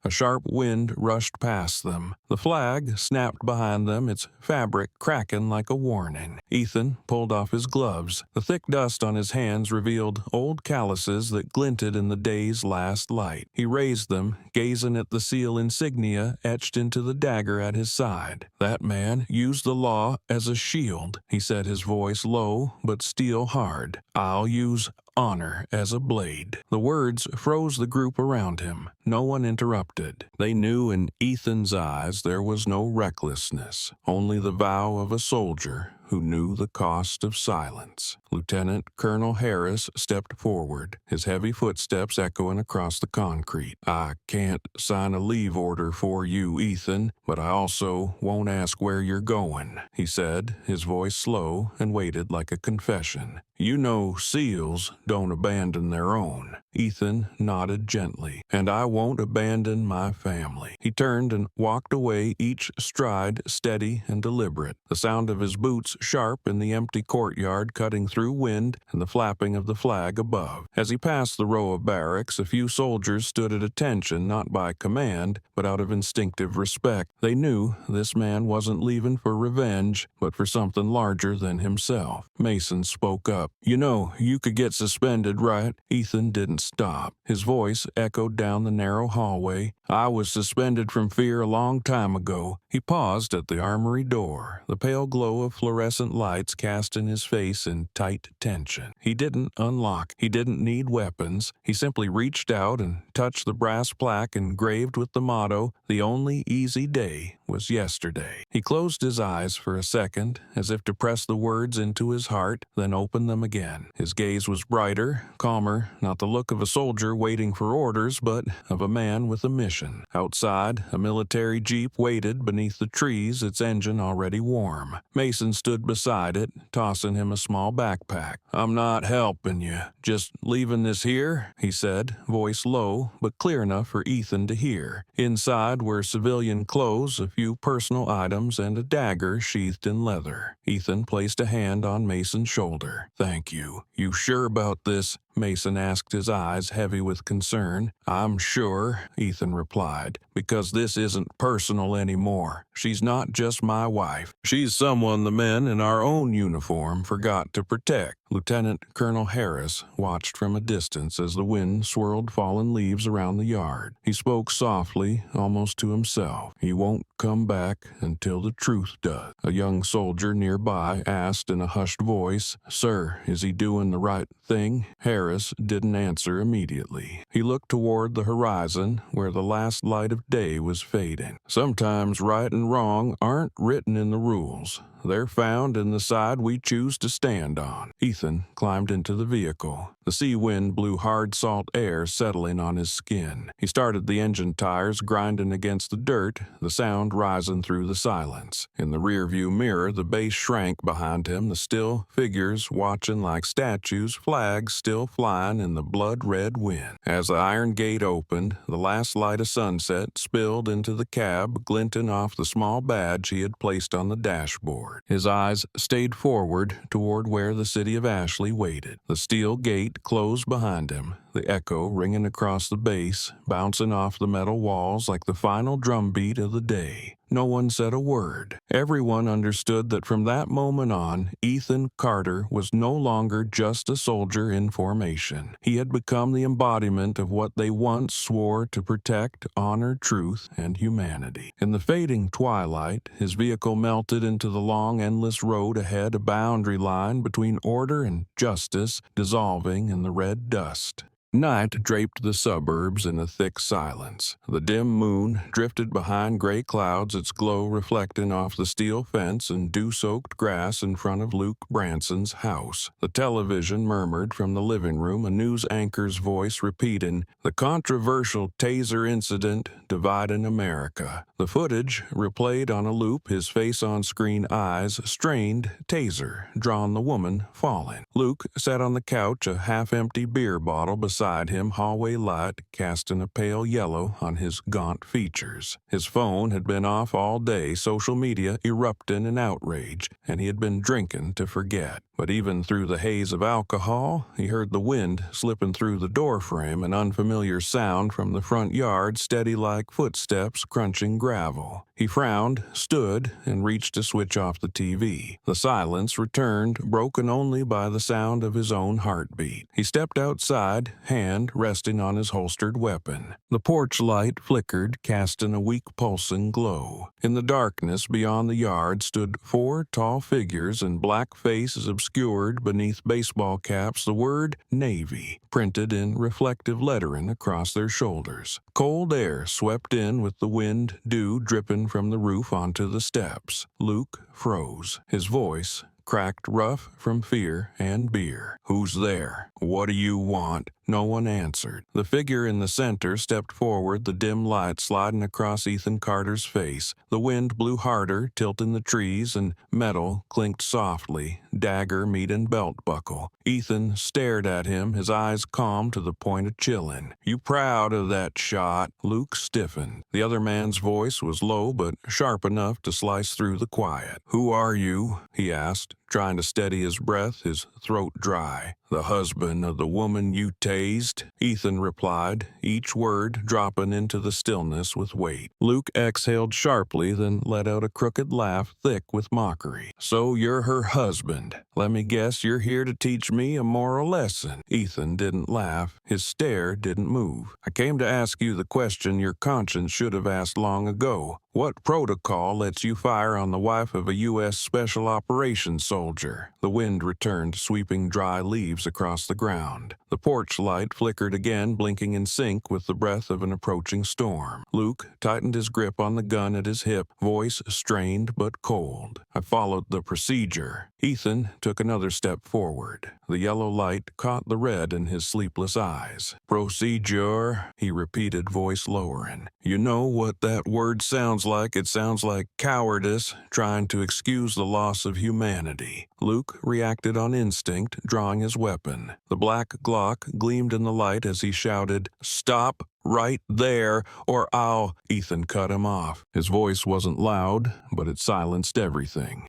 A sharp wind rushed past them. The flag snapped behind them, its fabric cracking like a warning. Ethan pulled off his gloves. The thick dust on his hands revealed old calluses that glinted in the day's last light. He raised them, gazing at the SEAL insignia etched into the dagger at his side. "That man used the law as a shield," he said, his voice low but steel hard. "I'll use honor as a blade." The words froze the group around him. No one interrupted. They knew in Ethan's eyes there was no recklessness, only the vow of a soldier who knew the cost of silence. Lieutenant Colonel Harris stepped forward, his heavy footsteps echoing across the concrete. "I can't sign a leave order for you, Ethan, but I also won't ask where you're going," he said, his voice slow and weighted like a confession. "You know SEALs don't abandon their own." Ethan nodded gently. "And I won't abandon my family." He turned and walked away, each stride steady and deliberate, the sound of his boots sharp in the empty courtyard cutting through wind and the flapping of the flag above. As he passed the row of barracks, a few soldiers stood at attention, not by command, but out of instinctive respect. They knew this man wasn't leaving for revenge, but for something larger than himself. Mason spoke up. "You know, you could get suspended, right?" Ethan didn't stop. His voice echoed down the narrow hallway. "I was suspended from fear a long time ago." He paused at the armory door, the pale glow of fluorescent lights cast in his face in tight tension. He didn't unlock. He didn't need weapons. He simply reached out and touched the brass plaque engraved with the motto, "The only easy day was yesterday." He closed his eyes for a second, as if to press the words into his heart, then opened them again. His gaze was brighter, calmer, not the look of a soldier waiting for orders, but of a man with a mission. Outside, a military jeep waited beneath the trees, its engine already warm. Mason stood beside it, tossing him a small backpack. "I'm not helping you. Just leaving this here," he said, voice low, but clear enough for Ethan to hear. Inside were civilian clothes, a few personal items, and a dagger sheathed in leather. Ethan placed a hand on Mason's shoulder. "Thank you. You sure about this?" Mason asked, his eyes heavy with concern. "I'm sure," Ethan replied, "because this isn't personal anymore. She's not just my wife. She's someone the men in our own uniform forgot to protect." Lieutenant Colonel Harris watched from a distance as the wind swirled fallen leaves around the yard. He spoke softly, almost to himself. "He won't come back until the truth does." A young soldier nearby asked in a hushed voice, "Sir, is he doing the right thing?" Harris didn't answer immediately. He looked toward the horizon, where the last light of day was fading. "Sometimes right and wrong aren't written in the rules. They're found in the side we choose to stand on." Ethan climbed into the vehicle. The sea wind blew hard salt air settling on his skin. He started the engine tires grinding against the dirt, the sound rising through the silence. In the rearview mirror, the base shrank behind him, the still figures watching like statues, flags still flying in the blood-red wind. As the iron gate opened, the last light of sunset spilled into the cab, glinting off the small badge he had placed on the dashboard. His eyes stayed forward toward where the city of Ashley waited. The steel gate closed behind him, the echo ringing across the base, bouncing off the metal walls like the final drumbeat of the day. No one said a word. Everyone understood that from that moment on, Ethan Carter was no longer just a soldier in formation. He had become the embodiment of what they once swore to protect: honor, truth, and humanity. In the fading twilight, his vehicle melted into the long, endless road ahead, a boundary line between order and justice, dissolving in the red dust. Night draped the suburbs in a thick silence. The dim moon drifted behind gray clouds, its glow reflecting off the steel fence and dew-soaked grass in front of Luke Branson's house. The television murmured from the living room, a news anchor's voice repeating, "The controversial Taser incident dividing America." The footage replayed on a loop, his face on screen, eyes strained. Taser drawn, the woman falling. Luke sat on the couch, a half-empty beer bottle beside him, hallway light casting a pale yellow on his gaunt features. His phone had been off all day, social media erupting in outrage, and he had been drinking to forget. But even through the haze of alcohol, he heard the wind slipping through the doorframe, an unfamiliar sound from the front yard, steady like footsteps crunching gravel. He frowned, stood, and reached to switch off the TV. The silence returned, broken only by the sound of his own heartbeat. He stepped outside, hand resting on his holstered weapon. The porch light flickered, casting a weak pulsing glow. In the darkness beyond the yard stood 4 tall figures, and black faces obscured beneath baseball caps the word Navy, printed in reflective lettering across their shoulders. Cold air swept in with the wind, dew dripping from the roof onto the steps. Luke froze, his voice cracked rough from fear and beer. "Who's there? What do you want?" No one answered. The figure in the center stepped forward, the dim light sliding across Ethan Carter's face. The wind blew harder, tilting the trees, and metal clinked softly, dagger meeting belt buckle. Ethan stared at him, his eyes calm to the point of chilling. "You proud of that shot?" Luke stiffened. The other man's voice was low but sharp enough to slice through the quiet. "Who are you?" he asked, trying to steady his breath, his throat dry. "The husband of the woman you tased," Ethan replied, each word dropping into the stillness with weight. Luke exhaled sharply, then let out a crooked laugh thick with mockery. "So you're her husband. Let me guess you're here to teach me a moral lesson." Ethan didn't laugh. His stare didn't move. "I came to ask you the question your conscience should have asked long ago. What protocol lets you fire on the wife of a U.S. Special Operations soldier?" The wind returned, sweeping dry leaves across the ground. The porch light flickered again, blinking in sync with the breath of an approaching storm. Luke tightened his grip on the gun at his hip, voice strained but cold. "I followed the procedure." Ethan took another step forward. The yellow light caught the red in his sleepless eyes. "Procedure," he repeated, voice lowering. "You know what that word sounds like? It sounds like cowardice, trying to excuse the loss of humanity." Luke reacted on instinct, drawing his weapon. The black Glock gleamed in the light as he shouted, "Stop right there, or I'll—" Ethan cut him off. His voice wasn't loud, but it silenced everything.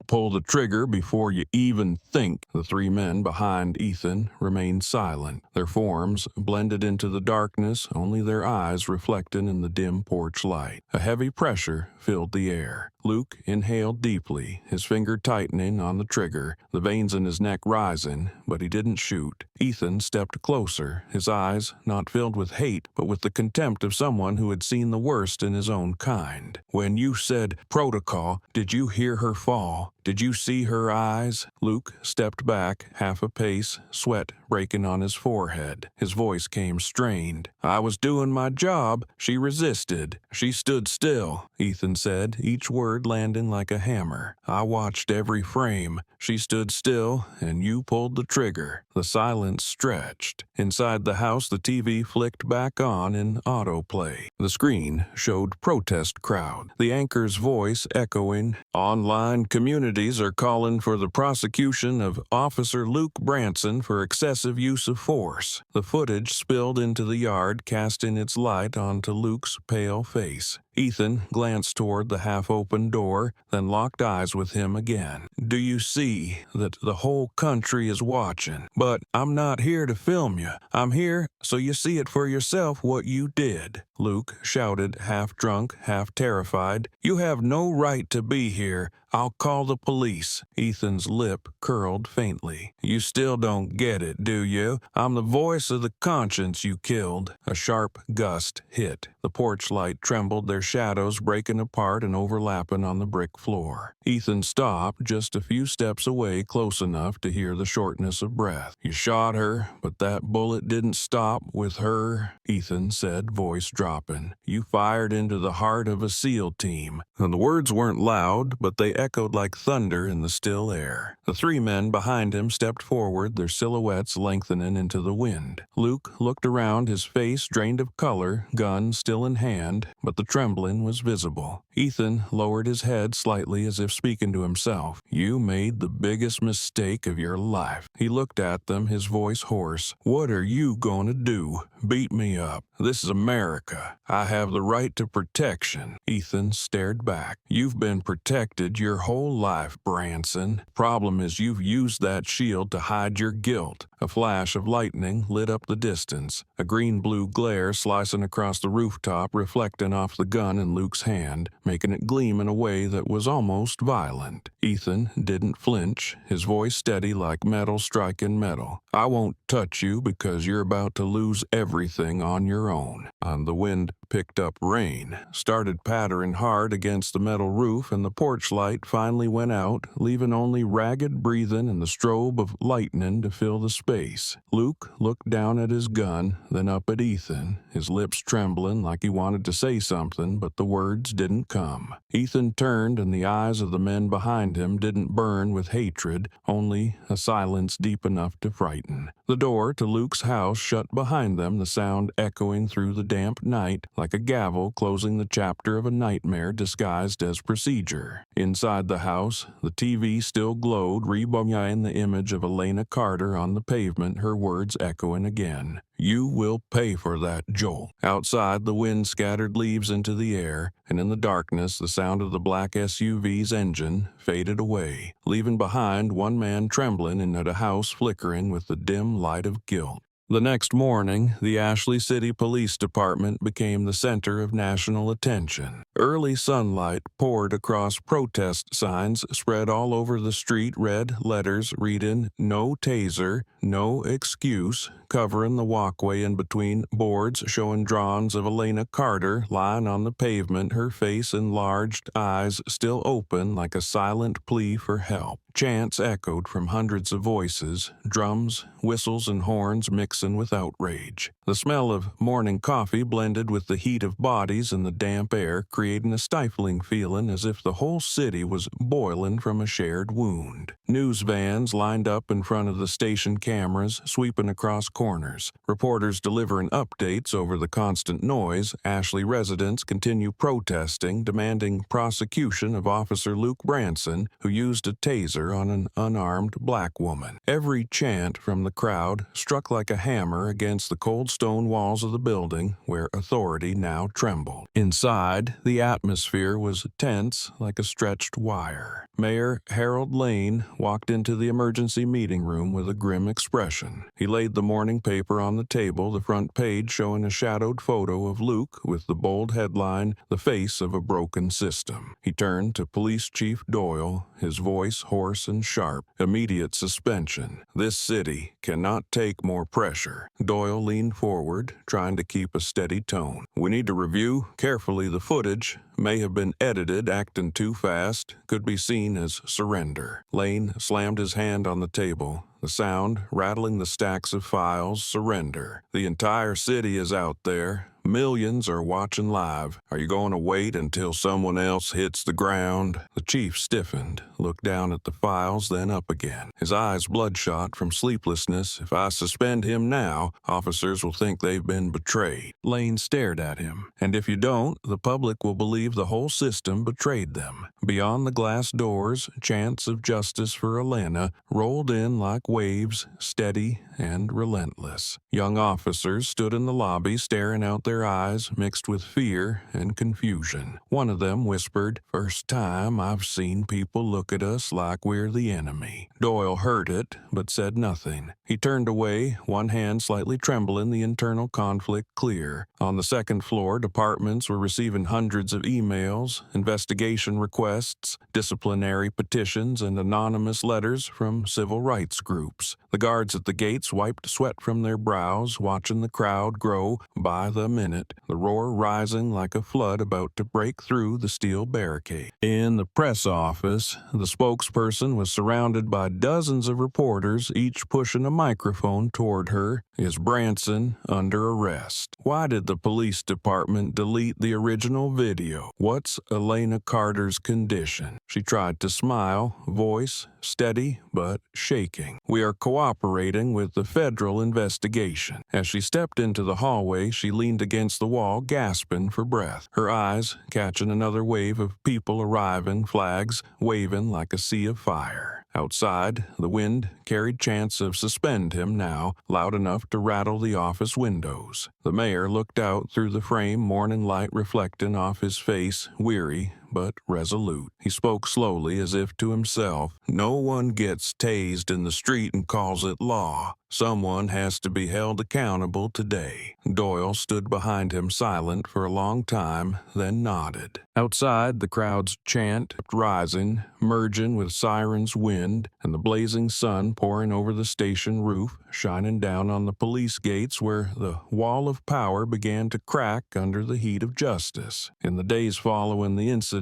Pull the trigger before you even think." The 3 men behind Ethan remained silent. Their forms blended into the darkness, only their eyes reflected in the dim porch light. A heavy pressure filled the air. Luke inhaled deeply, his finger tightening on the trigger, the veins in his neck rising, but he didn't shoot. Ethan stepped closer, his eyes not filled with hate, but with the contempt of someone who had seen the worst in his own kind. "When you said protocol, did you hear her fall? Did you see her eyes?" Luke stepped back half a pace, sweat breaking on his forehead. His voice came strained. "I was doing my job. She resisted. She stood still," Ethan said, each word landing like a hammer. "I watched every frame. She stood still, and you pulled the trigger." The silence stretched. Inside the house, the TV flicked back on in autoplay. The screen showed protest crowd, the anchor's voice echoing, "Online communities are calling for the prosecution of Officer Luke Branson for excessive use of force." The footage spilled into the yard, casting its light onto Luke's pale face. Ethan glanced toward the half-open door, then locked eyes with him again. "Do you see that the whole country is watching? But I'm not here to film you. I'm here so you see it for yourself what you did." Luke shouted, half drunk, half terrified, "You have no right to be here. I'll call the police." Ethan's lip curled faintly. "You still don't get it, do you? I'm the voice of the conscience you killed." A sharp gust hit. The porch light trembled, their shadows breaking apart and overlapping on the brick floor. Ethan stopped just a few steps away, close enough to hear the shortness of breath. "You shot her, but that bullet didn't stop with her," Ethan said, voice dropping. "You fired into the heart of a SEAL team." And the words weren't loud, but they echoed like thunder in the still air. The 3 men behind him stepped forward, their silhouettes lengthening into the wind. Luke looked around, his face drained of color, gun still in hand, but the trembling was visible. Ethan lowered his head slightly as if speaking to himself. "You made the biggest mistake of your life." He looked at them, his voice hoarse. "What are you gonna do?" Beat me up. This is America. I have the right to protection." Ethan stared back. "You've been protected your whole life, Branson. Problem is you've used that shield to hide your guilt." A flash of lightning lit up the distance, a green-blue glare slicing across the rooftop, reflecting off the gun in Luke's hand, making it gleam in a way that was almost violent. Ethan didn't flinch, his voice steady like metal striking metal. "I won't touch you because you're about to lose everything on your own." And the wind picked up rain, started pattering hard against the metal roof, and the porch light finally went out, leaving only ragged breathing and the strobe of lightning to fill the space. Luke looked down at his gun, then up at Ethan, his lips trembling like he wanted to say something, but the words didn't come. Ethan turned, and the eyes of the men behind him didn't burn with hatred, only a silence deep enough to frighten. The door to Luke's house shut behind them, the sound echoing through the damp night like a gavel closing the chapter of a nightmare disguised as procedure. Inside the house, the TV still glowed, rebooking the image of Elena Carter on the pavement, her words echoing again. "You will pay for that, Joel." Outside, the wind scattered leaves into the air, and in the darkness, the sound of the black SUV's engine faded away, leaving behind one man trembling and a house flickering with the dim light of guilt. The next morning, the Ashley City Police Department became the center of national attention. Early sunlight poured across protest signs spread all over the street, red letters reading, "No taser, no excuse," covering the walkway in between boards showing drawings of Elena Carter lying on the pavement, her face enlarged, eyes still open like a silent plea for help. Chants echoed from hundreds of voices, drums, whistles, and horns mixing with outrage. The smell of morning coffee blended with the heat of bodies in the damp air, creating a stifling feeling as if the whole city was boiling from a shared wound. News vans lined up in front of the station cameras, sweeping across corners. Reporters delivering updates over the constant noise. Ashley residents continue protesting, demanding prosecution of Officer Luke Branson, who used a taser on an unarmed black woman. Every chant from the crowd struck like a hammer against the cold stone walls of the building, where authority now trembled. Inside, the atmosphere was tense like a stretched wire. Mayor Harold Lane walked into the emergency meeting room with a grim expression. He laid the morning paper on the table, the front page showing a shadowed photo of Luke with the bold headline, "The Face of a Broken System." He turned to Police Chief Doyle, his voice hoarse and sharp. "Immediate suspension. This city cannot take more pressure." Doyle leaned forward, trying to keep a steady tone. "We need to review carefully the footage. May have been edited, acting too fast. Could be seen as surrender." Lane slammed his hand on the table, the sound rattling the stacks of files. "Surrender. The entire city is out there. Millions are watching live. Are you going to wait until someone else hits the ground?" The chief stiffened, looked down at the files, then up again, his eyes bloodshot from sleeplessness. "If I suspend him now, officers will think they've been betrayed." Lane stared at him. "And if you don't, the public will believe the whole system betrayed them." Beyond the glass doors, chants of justice for Elena rolled in like waves, steady and relentless. Young officers stood in the lobby, staring out their eyes mixed with fear and confusion. One of them whispered, "First time I've seen people look at us like we're the enemy." Doyle heard it, but said nothing. He turned away, one hand slightly trembling, the internal conflict clear. On the second floor, departments were receiving hundreds of emails, investigation requests, disciplinary petitions, and anonymous letters from civil rights groups. The guards at the gates wiped sweat from their brows, watching the crowd grow by the minute, the roar rising like a flood about to break through the steel barricade. In the press office, the spokesperson was surrounded by dozens of reporters, each pushing a microphone toward her. "Is Branson under arrest? Why did the police department delete the original video? What's Elena Carter's condition?" She tried to smile, voice steady but shaking. "We are cooperating with the federal investigation." As she stepped into the hallway, she leaned against the wall, gasping for breath, her eyes catching another wave of people arriving, flags waving like a sea of fire. Outside, the wind carried chants of "suspend him now" loud enough to rattle the office windows. The mayor looked out through the frame morning light reflecting off his face, weary but resolute. He spoke slowly as if to himself. "No one gets tased in the street and calls it law. Someone has to be held accountable today." Doyle stood behind him silent for a long time, then nodded. Outside, the crowd's chant kept rising, merging with sirens' wind and the blazing sun pouring over the station roof, shining down on the police gates where the wall of power began to crack under the heat of justice. In the days following the incident,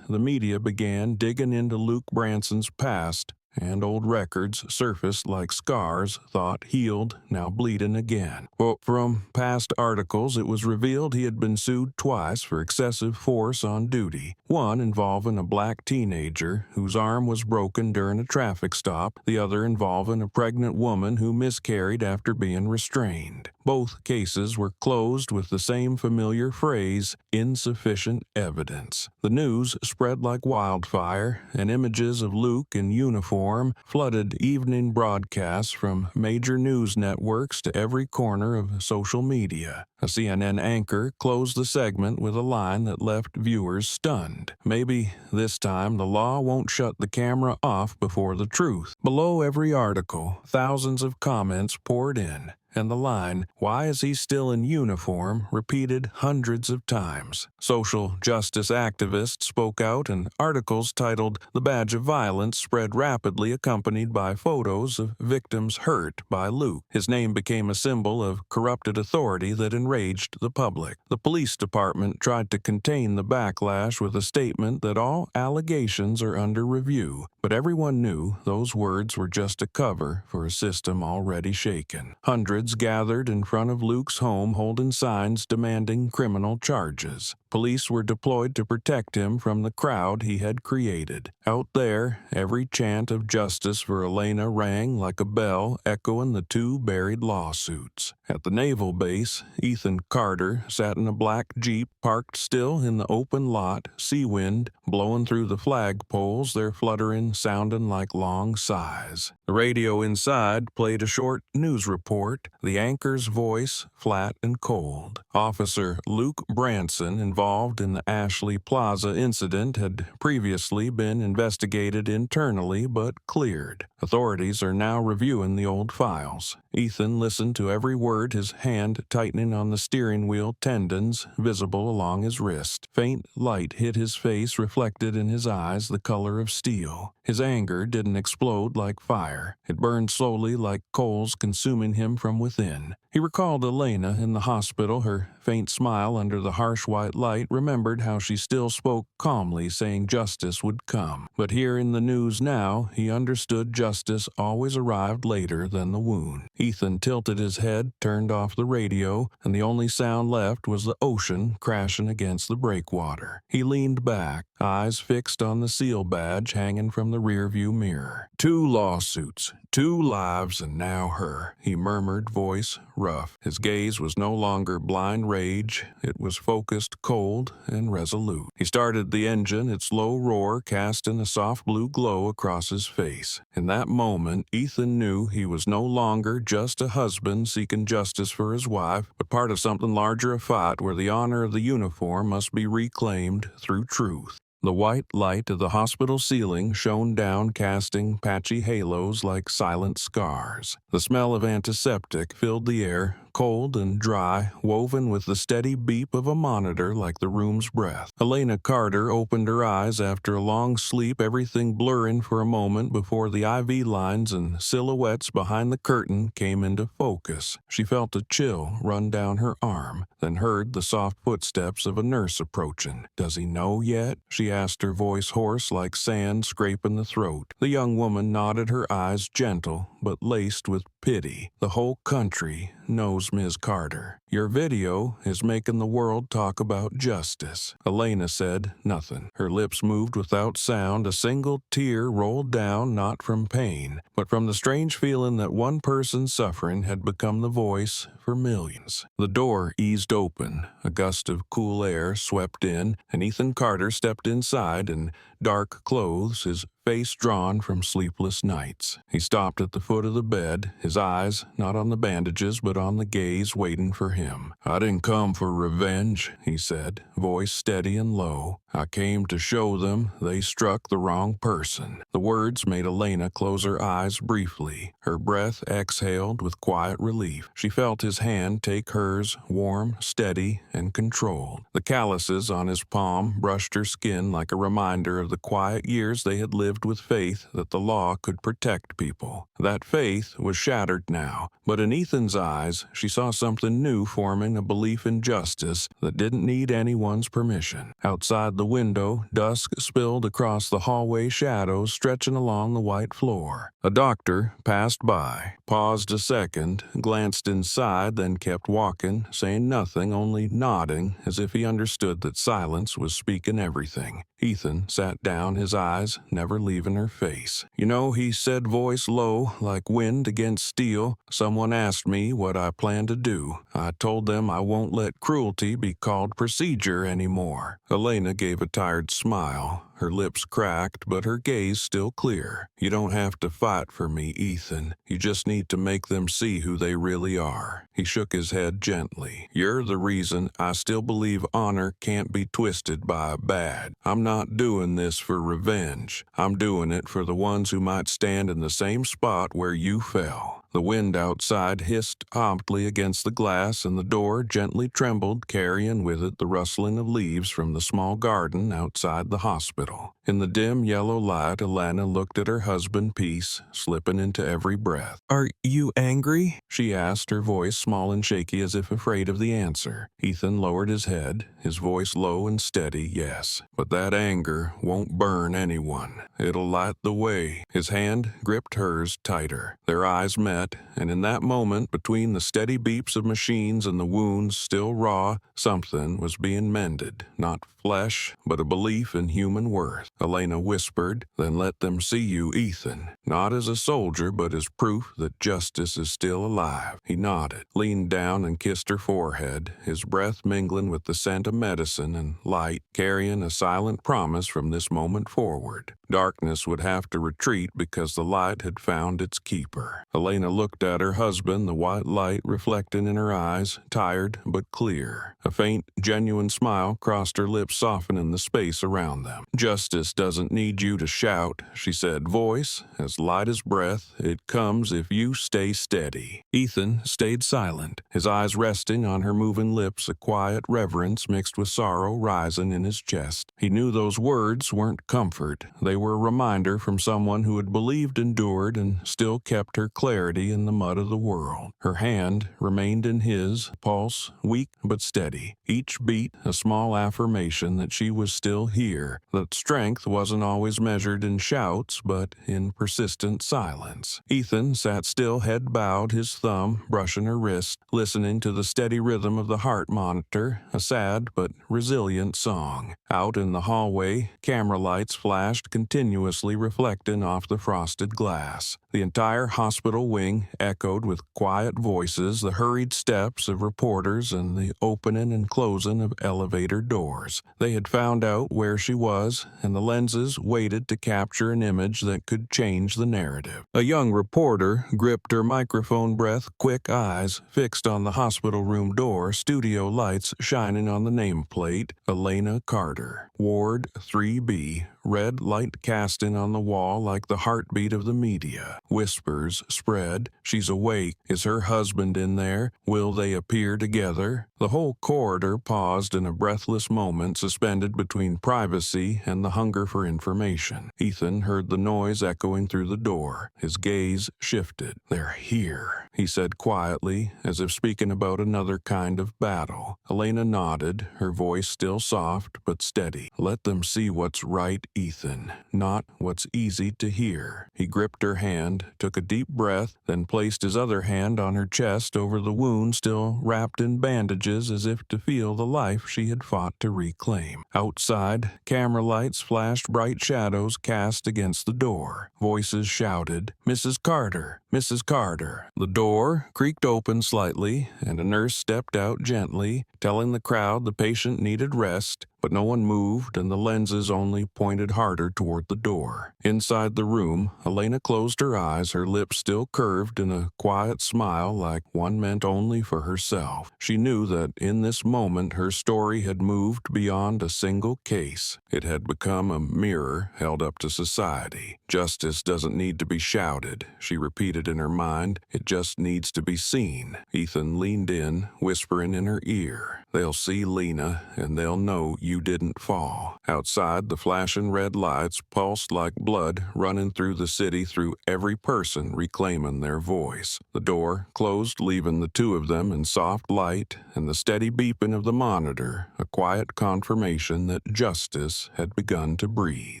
the media began digging into Luke Branson's past, and old records surfaced like scars, thought healed, now bleeding again. But from past articles, it was revealed he had been sued twice for excessive force on duty, one involving a black teenager whose arm was broken during a traffic stop, the other involving a pregnant woman who miscarried after being restrained. Both cases were closed with the same familiar phrase, insufficient evidence. The news spread like wildfire, and images of Luke in uniform flooded evening broadcasts from major news networks to every corner of social media. A CNN anchor closed the segment with a line that left viewers stunned. Maybe this time the law won't shut the camera off before the truth. Below every article, thousands of comments poured in, and the line, "Why is he still in uniform?" repeated hundreds of times. Social justice activists spoke out, and articles titled "The Badge of Violence" spread rapidly, accompanied by photos of victims hurt by Luke. His name became a symbol of corrupted authority that enraged the public. The police department tried to contain the backlash with a statement that all allegations are under review, but everyone knew those words were just a cover for a system already shaken. Hundreds gathered in front of Luke's home holding signs demanding criminal charges. Police were deployed to protect him from the crowd he had created. Out there, every chant of justice for Elena rang like a bell echoing the two buried lawsuits. At the naval base, Ethan Carter sat in a black Jeep parked still in the open lot, sea wind blowing through the flagpoles, their fluttering sounding like long sighs. The radio inside played a short news report, the anchor's voice flat and cold. Officer Luke Branson, involved in the Ashley Plaza incident, had previously been investigated internally but cleared. Authorities are now reviewing the old files. Ethan listened to every word, his hand tightening on the steering wheel tendons visible along his wrist. Faint light hit his face, reflected in his eyes the color of steel. His anger didn't explode like fire. It burned slowly like coals consuming him from within. He recalled Elena in the hospital, her faint smile under the harsh white light, remembered how she still spoke calmly, saying justice would come. But here in the news now, he understood justice always arrived later than the wound. Ethan tilted his head, turned off the radio, and the only sound left was the ocean crashing against the breakwater. He leaned back, eyes fixed on the seal badge hanging from the rearview mirror. 2 lawsuits, 2 lives, and now her, he murmured, voice rough. His gaze was no longer blind rage. It was focused, cold, and resolute. He started the engine, its low roar casting a soft blue glow across his face. In that moment, Ethan knew he was no longer just a husband seeking justice for his wife, but part of something larger afoot where the honor of the uniform must be reclaimed through truth. The white light of the hospital ceiling shone down, casting patchy halos like silent scars. The smell of antiseptic filled the air, cold and dry, woven with the steady beep of a monitor like the room's breath. Elena Carter opened her eyes after a long sleep, everything blurring for a moment before the IV lines and silhouettes behind the curtain came into focus. She felt a chill run down her arm, then heard the soft footsteps of a nurse approaching. "Does he know yet?" she asked, her voice hoarse like sand scraping the throat. The young woman nodded, her eyes gentle but laced with pity. "The whole country knows Ms. Carter. Your video is making the world talk about justice." Elena said nothing. Her lips moved without sound. A single tear rolled down, not from pain, but from the strange feeling that one person's suffering had become the voice for millions. The door eased open. A gust of cool air swept in, and Ethan Carter stepped inside in dark clothes, his face drawn from sleepless nights. He stopped at the foot of the bed, his eyes not on the bandages but on the gaze waiting for him. "I didn't come for revenge," he said, voice steady and low. "I came to show them they struck the wrong person." The words made Elena close her eyes briefly. Her breath exhaled with quiet relief. She felt his hand take hers, warm, steady, and controlled. The calluses on his palm brushed her skin like a reminder of the quiet years they had lived with faith that the law could protect people. That faith was shattered now, but in Ethan's eyes, she saw something new forming, a belief in justice that didn't need anyone's permission. Outside the window, dusk spilled across the hallway, shadows stretching along the white floor. A doctor passed by, paused a second, glanced inside, then kept walking, saying nothing, only nodding, as if he understood that silence was speaking everything. Ethan sat down, his eyes never leaving her face. "You know," he said, voice low, like wind against steel, "someone asked me what I plan to do. I told them I won't let cruelty be called procedure anymore." Elena gave a tired smile. Her lips cracked, but her gaze still clear. "You don't have to fight for me, Ethan. You just need to make them see who they really are." He shook his head gently. "You're the reason I still believe honor can't be twisted by a bad. I'm not doing this for revenge. I'm doing it for the ones who might stand in the same spot where you fell." The wind outside hissed softly against the glass, and the door gently trembled, carrying with it the rustling of leaves from the small garden outside the hospital. In the dim yellow light, Elena looked at her husband, peace slipping into every breath. "Are you angry?" she asked, her voice small and shaky as if afraid of the answer. Ethan lowered his head, his voice low and steady. "Yes, but that anger won't burn anyone. It'll light the way." His hand gripped hers tighter. Their eyes met, and in that moment, between the steady beeps of machines and the wounds still raw, something was being mended. Not flesh, but a belief in human worth. Elena whispered, "Then let them see you, Ethan. Not as a soldier, but as proof that justice is still alive." He nodded, leaned down and kissed her forehead, his breath mingling with the scent of medicine and light, carrying a silent promise from this moment forward. Darkness would have to retreat because the light had found its keeper. Elena looked at her husband, the white light reflecting in her eyes, tired but clear. A faint, genuine smile crossed her lips, softening the space around them. "Justice doesn't need you to shout," she said, voice as light as breath. "It comes if you stay steady." Ethan stayed silent, his eyes resting on her moving lips, a quiet reverence mixed with sorrow rising in his chest. He knew those words weren't comfort. They were a reminder from someone who had believed, endured, and still kept her clarity in the mud of the world. Her hand remained in his, pulse weak but steady. Each beat a small affirmation that she was still here, that strength wasn't always measured in shouts but in persistent silence. Ethan sat still, head bowed, his thumb brushing her wrist, listening to the steady rhythm of the heart monitor, a sad but resilient song. Out in the hallway, camera lights flashed continuously, reflecting off the frosted glass. The entire hospital wing echoed with quiet voices, the hurried steps of reporters, and the opening and closing of elevator doors. They had found out where she was, and the lenses waited to capture an image that could change the narrative. A young reporter gripped her microphone, breath, quick eyes fixed on the hospital room door, studio lights shining on the nameplate, Elena Carter, Ward 3B, red light casting on the wall like the heartbeat of the media. Whispers spread. "She's awake. Is her husband in there? Will they appear together?" The whole corridor paused in a breathless moment, suspended between privacy and the hunger for information. Ethan heard the noise echoing through the door. His gaze shifted. "They're here," he said quietly, as if speaking about another kind of battle. Elena nodded, her voice still soft but steady. "Let them see what's right, Ethan, not what's easy to hear." He gripped her hand, took a deep breath, then placed his other hand on her chest over the wound still wrapped in bandages, as if to feel the life she had fought to reclaim. Outside, camera lights flashed, bright shadows cast against the door. Voices shouted, "Mrs. Carter! Mrs. Carter!" The door creaked open slightly, and a nurse stepped out gently, telling the crowd the patient needed rest. but no one moved and the lenses only pointed harder toward the door. Inside the room, Elena closed her eyes, her lips still curved in a quiet smile like one meant only for herself. She knew that in this moment her story had moved beyond a single case. It had become a mirror held up to society. Justice doesn't need to be shouted, she repeated in her mind. It just needs to be seen. Ethan leaned in, whispering in her ear. They'll see Lena, and they'll know you didn't fall. Outside, the flashing red lights pulsed like blood running through the city, through every person reclaiming their voice. The door closed, leaving the two of them in soft light, and the steady beeping of the monitor, a quiet confirmation that justice had begun to breathe.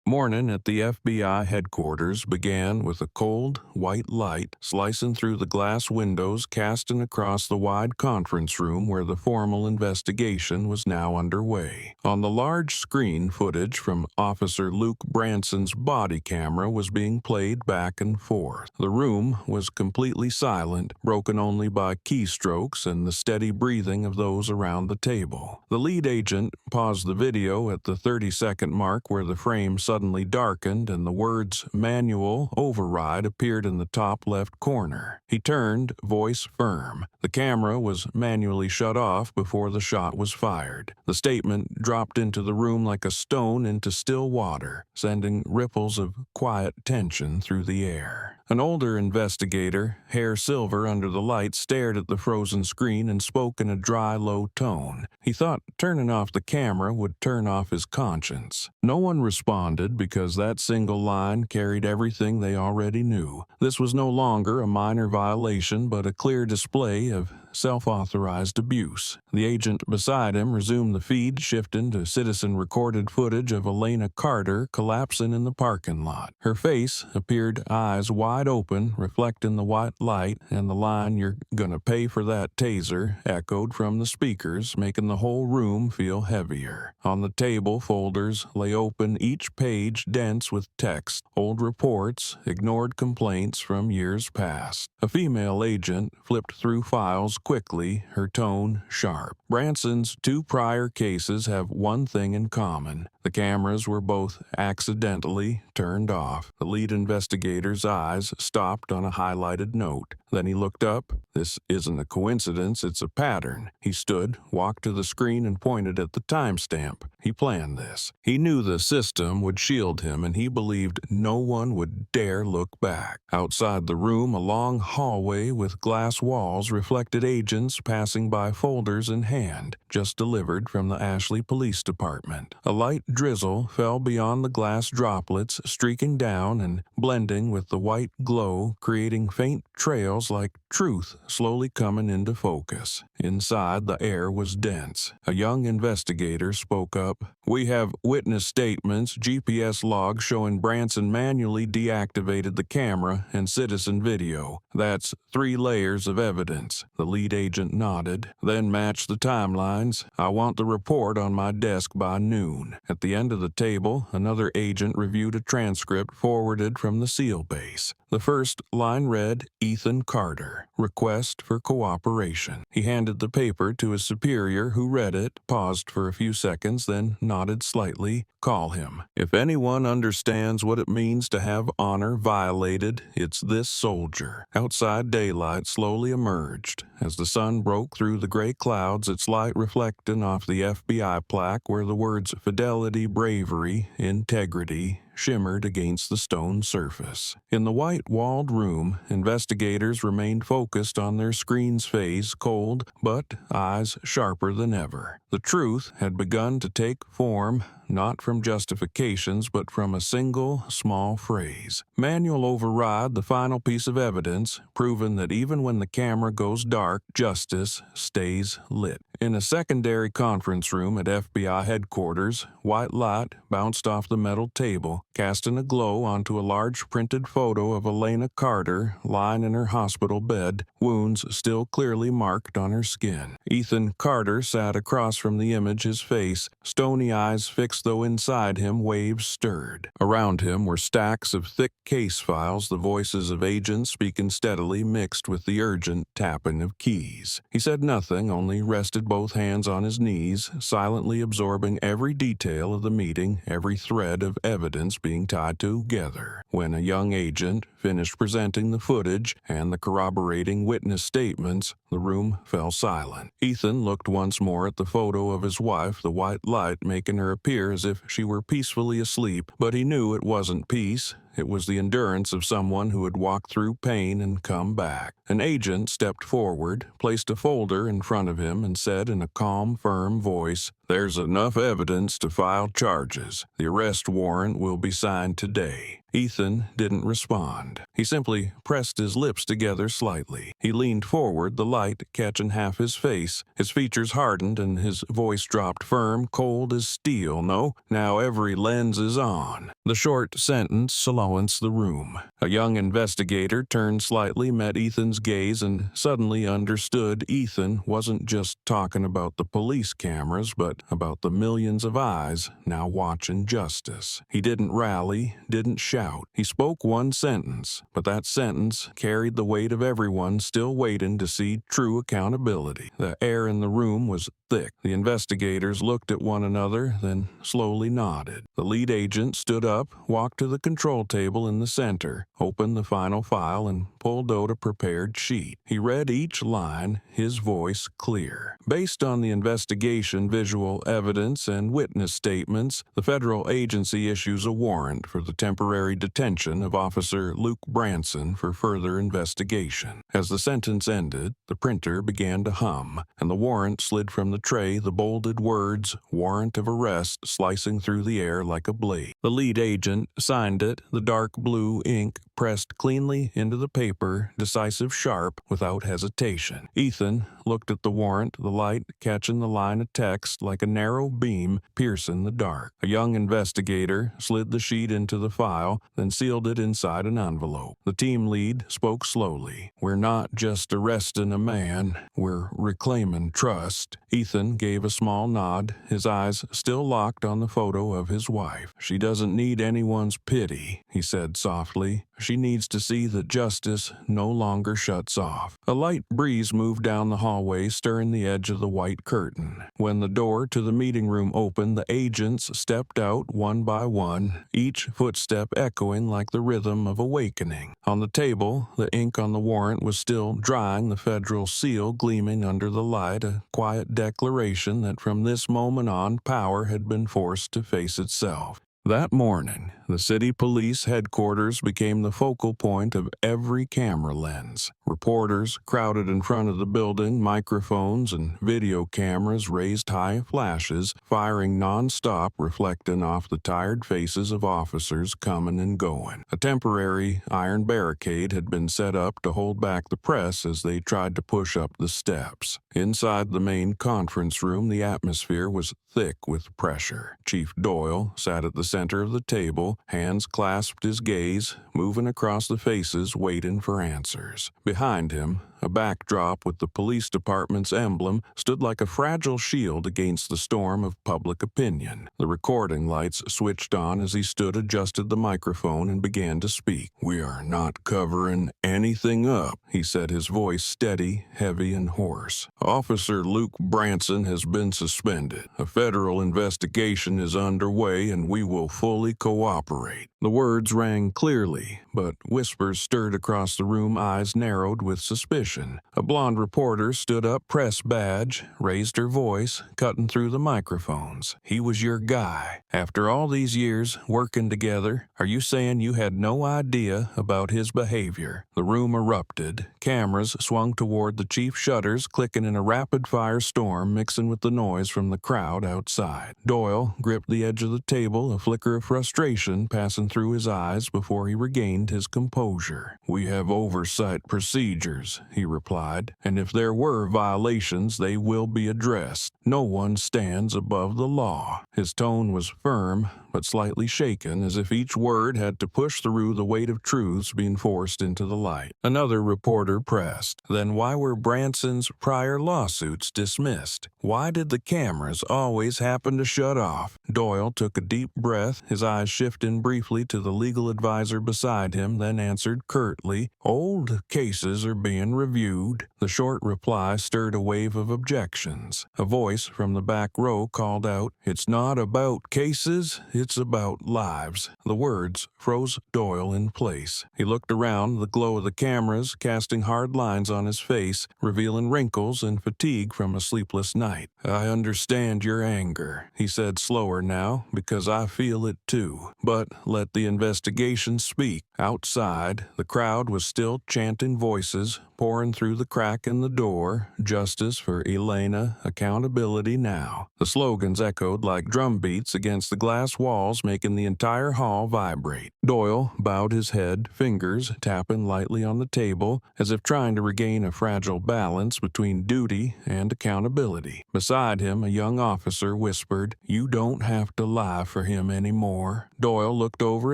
Morning at the FBI headquarters began with a cold, white light slicing through the glass windows, casting across the wide conference room where the formal investigation was now underway. On the large screen, footage from Officer Luke Branson's body camera was being played back and forth. The room was completely silent, broken only by keystrokes and the steady breathing of those around the table. The lead agent paused the video at the 30-second mark where the frame suddenly darkened and the words "manual override" appeared in the top left corner. He turned, voice firm. The camera was manually shut off before the shot was fired. The statement dropped into the room like a stone into still water, sending ripples of quiet tension through the air. An older investigator, hair silver under the light, stared at the frozen screen and spoke in a dry, low tone. He thought turning off the camera would turn off his conscience. No one responded because that single line carried everything they already knew. This was no longer a minor violation, but a clear display of self-authorized abuse. The agent beside him resumed the feed, shifting to citizen-recorded footage of Elena Carter collapsing in the parking lot. Her face appeared eyes wide open, reflecting the white light, and the line "You're gonna pay for that taser" echoed from the speakers, making the whole room feel heavier. On the table, folders lay open, each page dense with text, old reports, ignored complaints from years past. A female agent flipped through files quickly, her tone sharp. Branson's two prior cases have one thing in common. The cameras were both accidentally turned off. The lead investigator's eyes stopped on a highlighted note. Then he looked up. This isn't a coincidence, it's a pattern. He stood, walked to the screen, and pointed at the timestamp. He planned this. He knew the system would shield him, and he believed no one would dare look back. Outside the room, a long hallway with glass walls reflected agents passing by, folders in hand, just delivered from the Ashley Police Department. A light drizzle fell beyond the glass droplets, streaking down and blending with the white glow, creating faint trails like truth slowly coming into focus. Inside, the air was dense. A young investigator spoke up. "We have witness statements, GPS logs showing Branson manually deactivated the camera, and citizen video. That's 3 layers of evidence." The lead agent nodded, then matched the timelines. "I want the report on my desk by noon." At the end of the table, another agent reviewed a transcript forwarded from the SEAL base. The first line read, "Ethan Carter, request for cooperation." He handed the paper to his superior, who read it, paused for a few seconds, then nodded slightly. "Call him. If anyone understands what it means to have honor violated, it's this soldier." Outside, daylight slowly emerged. As the sun broke through the gray clouds, its light reflecting off the FBI plaque where the words "Fidelity, Bravery, Integrity" shimmered against the stone surface. In the white-walled room, investigators remained focused on their screens, face cold, but eyes sharper than ever. The truth had begun to take form, not from justifications, but from a single, small phrase. Manual override, the final piece of evidence, proving that even when the camera goes dark, justice stays lit. In a secondary conference room at FBI headquarters, white light bounced off the metal table, casting a glow onto a large printed photo of Elena Carter lying in her hospital bed, wounds still clearly marked on her skin. Ethan Carter sat across from the image, his face, stony eyes fixed though inside him waves stirred. Around him were stacks of thick case files, the voices of agents speaking steadily mixed with the urgent tapping of keys. He said nothing, only rested both hands on his knees, silently absorbing every detail of the meeting, every thread of evidence being tied together. When a young agent finished presenting the footage and the corroborating witness statements, the room fell silent. Ethan looked once more at the photo of his wife, the white light making her appear as if she were peacefully asleep, but he knew it wasn't peace. It was the endurance of someone who had walked through pain and come back. An agent stepped forward, placed a folder in front of him, and said in a calm, firm voice, "There's enough evidence to file charges. The arrest warrant will be signed today." Ethan didn't respond. He simply pressed his lips together slightly. He leaned forward, the light catching half his face. His features hardened and his voice dropped firm, cold as steel. "No, now every lens is on." The short sentence silenced the room. A young investigator turned slightly, met Ethan's gaze, and suddenly understood Ethan wasn't just talking about the police cameras, but about the millions of eyes now watching justice. He didn't rally, didn't shout. He spoke one sentence, but that sentence carried the weight of everyone still waiting to see true accountability. The air in the room was thick. The investigators looked at one another, then slowly nodded. The lead agent stood up, walked to the control table in the center, opened the final file, and pulled out a prepared sheet. He read each line, his voice clear. Based on the investigation, visual evidence, and witness statements, the federal agency issues a warrant for the temporary detention of Officer Luke Branson for further investigation. As the sentence ended, the printer began to hum, and the warrant slid from the tray, the bolded words, "Warrant of arrest," slicing through the air like a blade. The lead agent signed it, the dark blue ink pressed cleanly into the paper, decisive, sharp, without hesitation. Ethan looked at the warrant, the light catching the line of text like a narrow beam piercing the dark. A young investigator slid the sheet into the file, then sealed it inside an envelope. The team lead spoke slowly. "We're not just arresting a man, we're reclaiming trust." Ethan gave a small nod, his eyes still locked on the photo of his wife. "She doesn't need anyone's pity," he said softly. "She needs to see that justice no longer shuts off." A light breeze moved down the hallway, stirring the edge of the white curtain. When the door to the meeting room opened, the agents stepped out one by one, each footstep echoing like the rhythm of awakening. On the table, the ink on the warrant was still drying, the federal seal gleaming under the light, a quiet declaration that from this moment on, power had been forced to face itself. That morning, the city police headquarters became the focal point of every camera lens. Reporters crowded in front of the building, microphones and video cameras raised high flashes, firing non-stop, reflecting off the tired faces of officers coming and going. A temporary iron barricade had been set up to hold back the press as they tried to push up the steps. Inside the main conference room, the atmosphere was thick with pressure. Chief Doyle sat at the center of the table, hands clasped his gaze, moving across the faces, waiting for answers. Behind him, a backdrop with the police department's emblem stood like a fragile shield against the storm of public opinion. The recording lights switched on as he stood, adjusted the microphone, and began to speak. "We are not covering anything up," he said, his voice steady, heavy, and hoarse. "Officer Luke Branson has been suspended. A federal investigation is underway, and we will fully cooperate." The words rang clearly, but whispers stirred across the room, eyes narrowed with suspicion. A blonde reporter stood up, press badge, raised her voice, cutting through the microphones. "He was your guy. After all these years working together, are you saying you had no idea about his behavior?" The room erupted. Cameras swung toward the chief, shutters clicking in a rapid-fire storm, mixing with the noise from the crowd outside. Doyle gripped the edge of the table, a flicker of frustration passing through his eyes before he regained his composure. "We have oversight procedures," he replied, "and if there were violations, they will be addressed. No one stands above the law." His tone was firm, but slightly shaken, as if each word had to push through the weight of truths being forced into the light. Another reporter pressed, "Then why were Branson's prior lawsuits dismissed? Why did the cameras always happen to shut off?" Doyle took a deep breath, his eyes shifting briefly to the legal advisor beside him, then answered curtly, "Old cases are being reviewed." The short reply stirred a wave of objections. A voice from the back row called out, "It's not about cases, it's about lives." The words froze Doyle in place. He looked around, the glow of the cameras casting hard lines on his face, revealing wrinkles and fatigue from a sleepless night. "I understand your anger," he said slower now, "because I feel it too. But let the investigation speak." Outside, the crowd was still chanting voices, pouring through the crack in the door, "Justice for Elena, accountability now." The slogans echoed like drum beats against the glass walls, making the entire hall vibrate. Doyle bowed his head, fingers tapping lightly on the table, as if trying to regain a fragile balance between duty and accountability. Beside him, a young officer whispered, "You don't have to lie for him anymore." Doyle looked over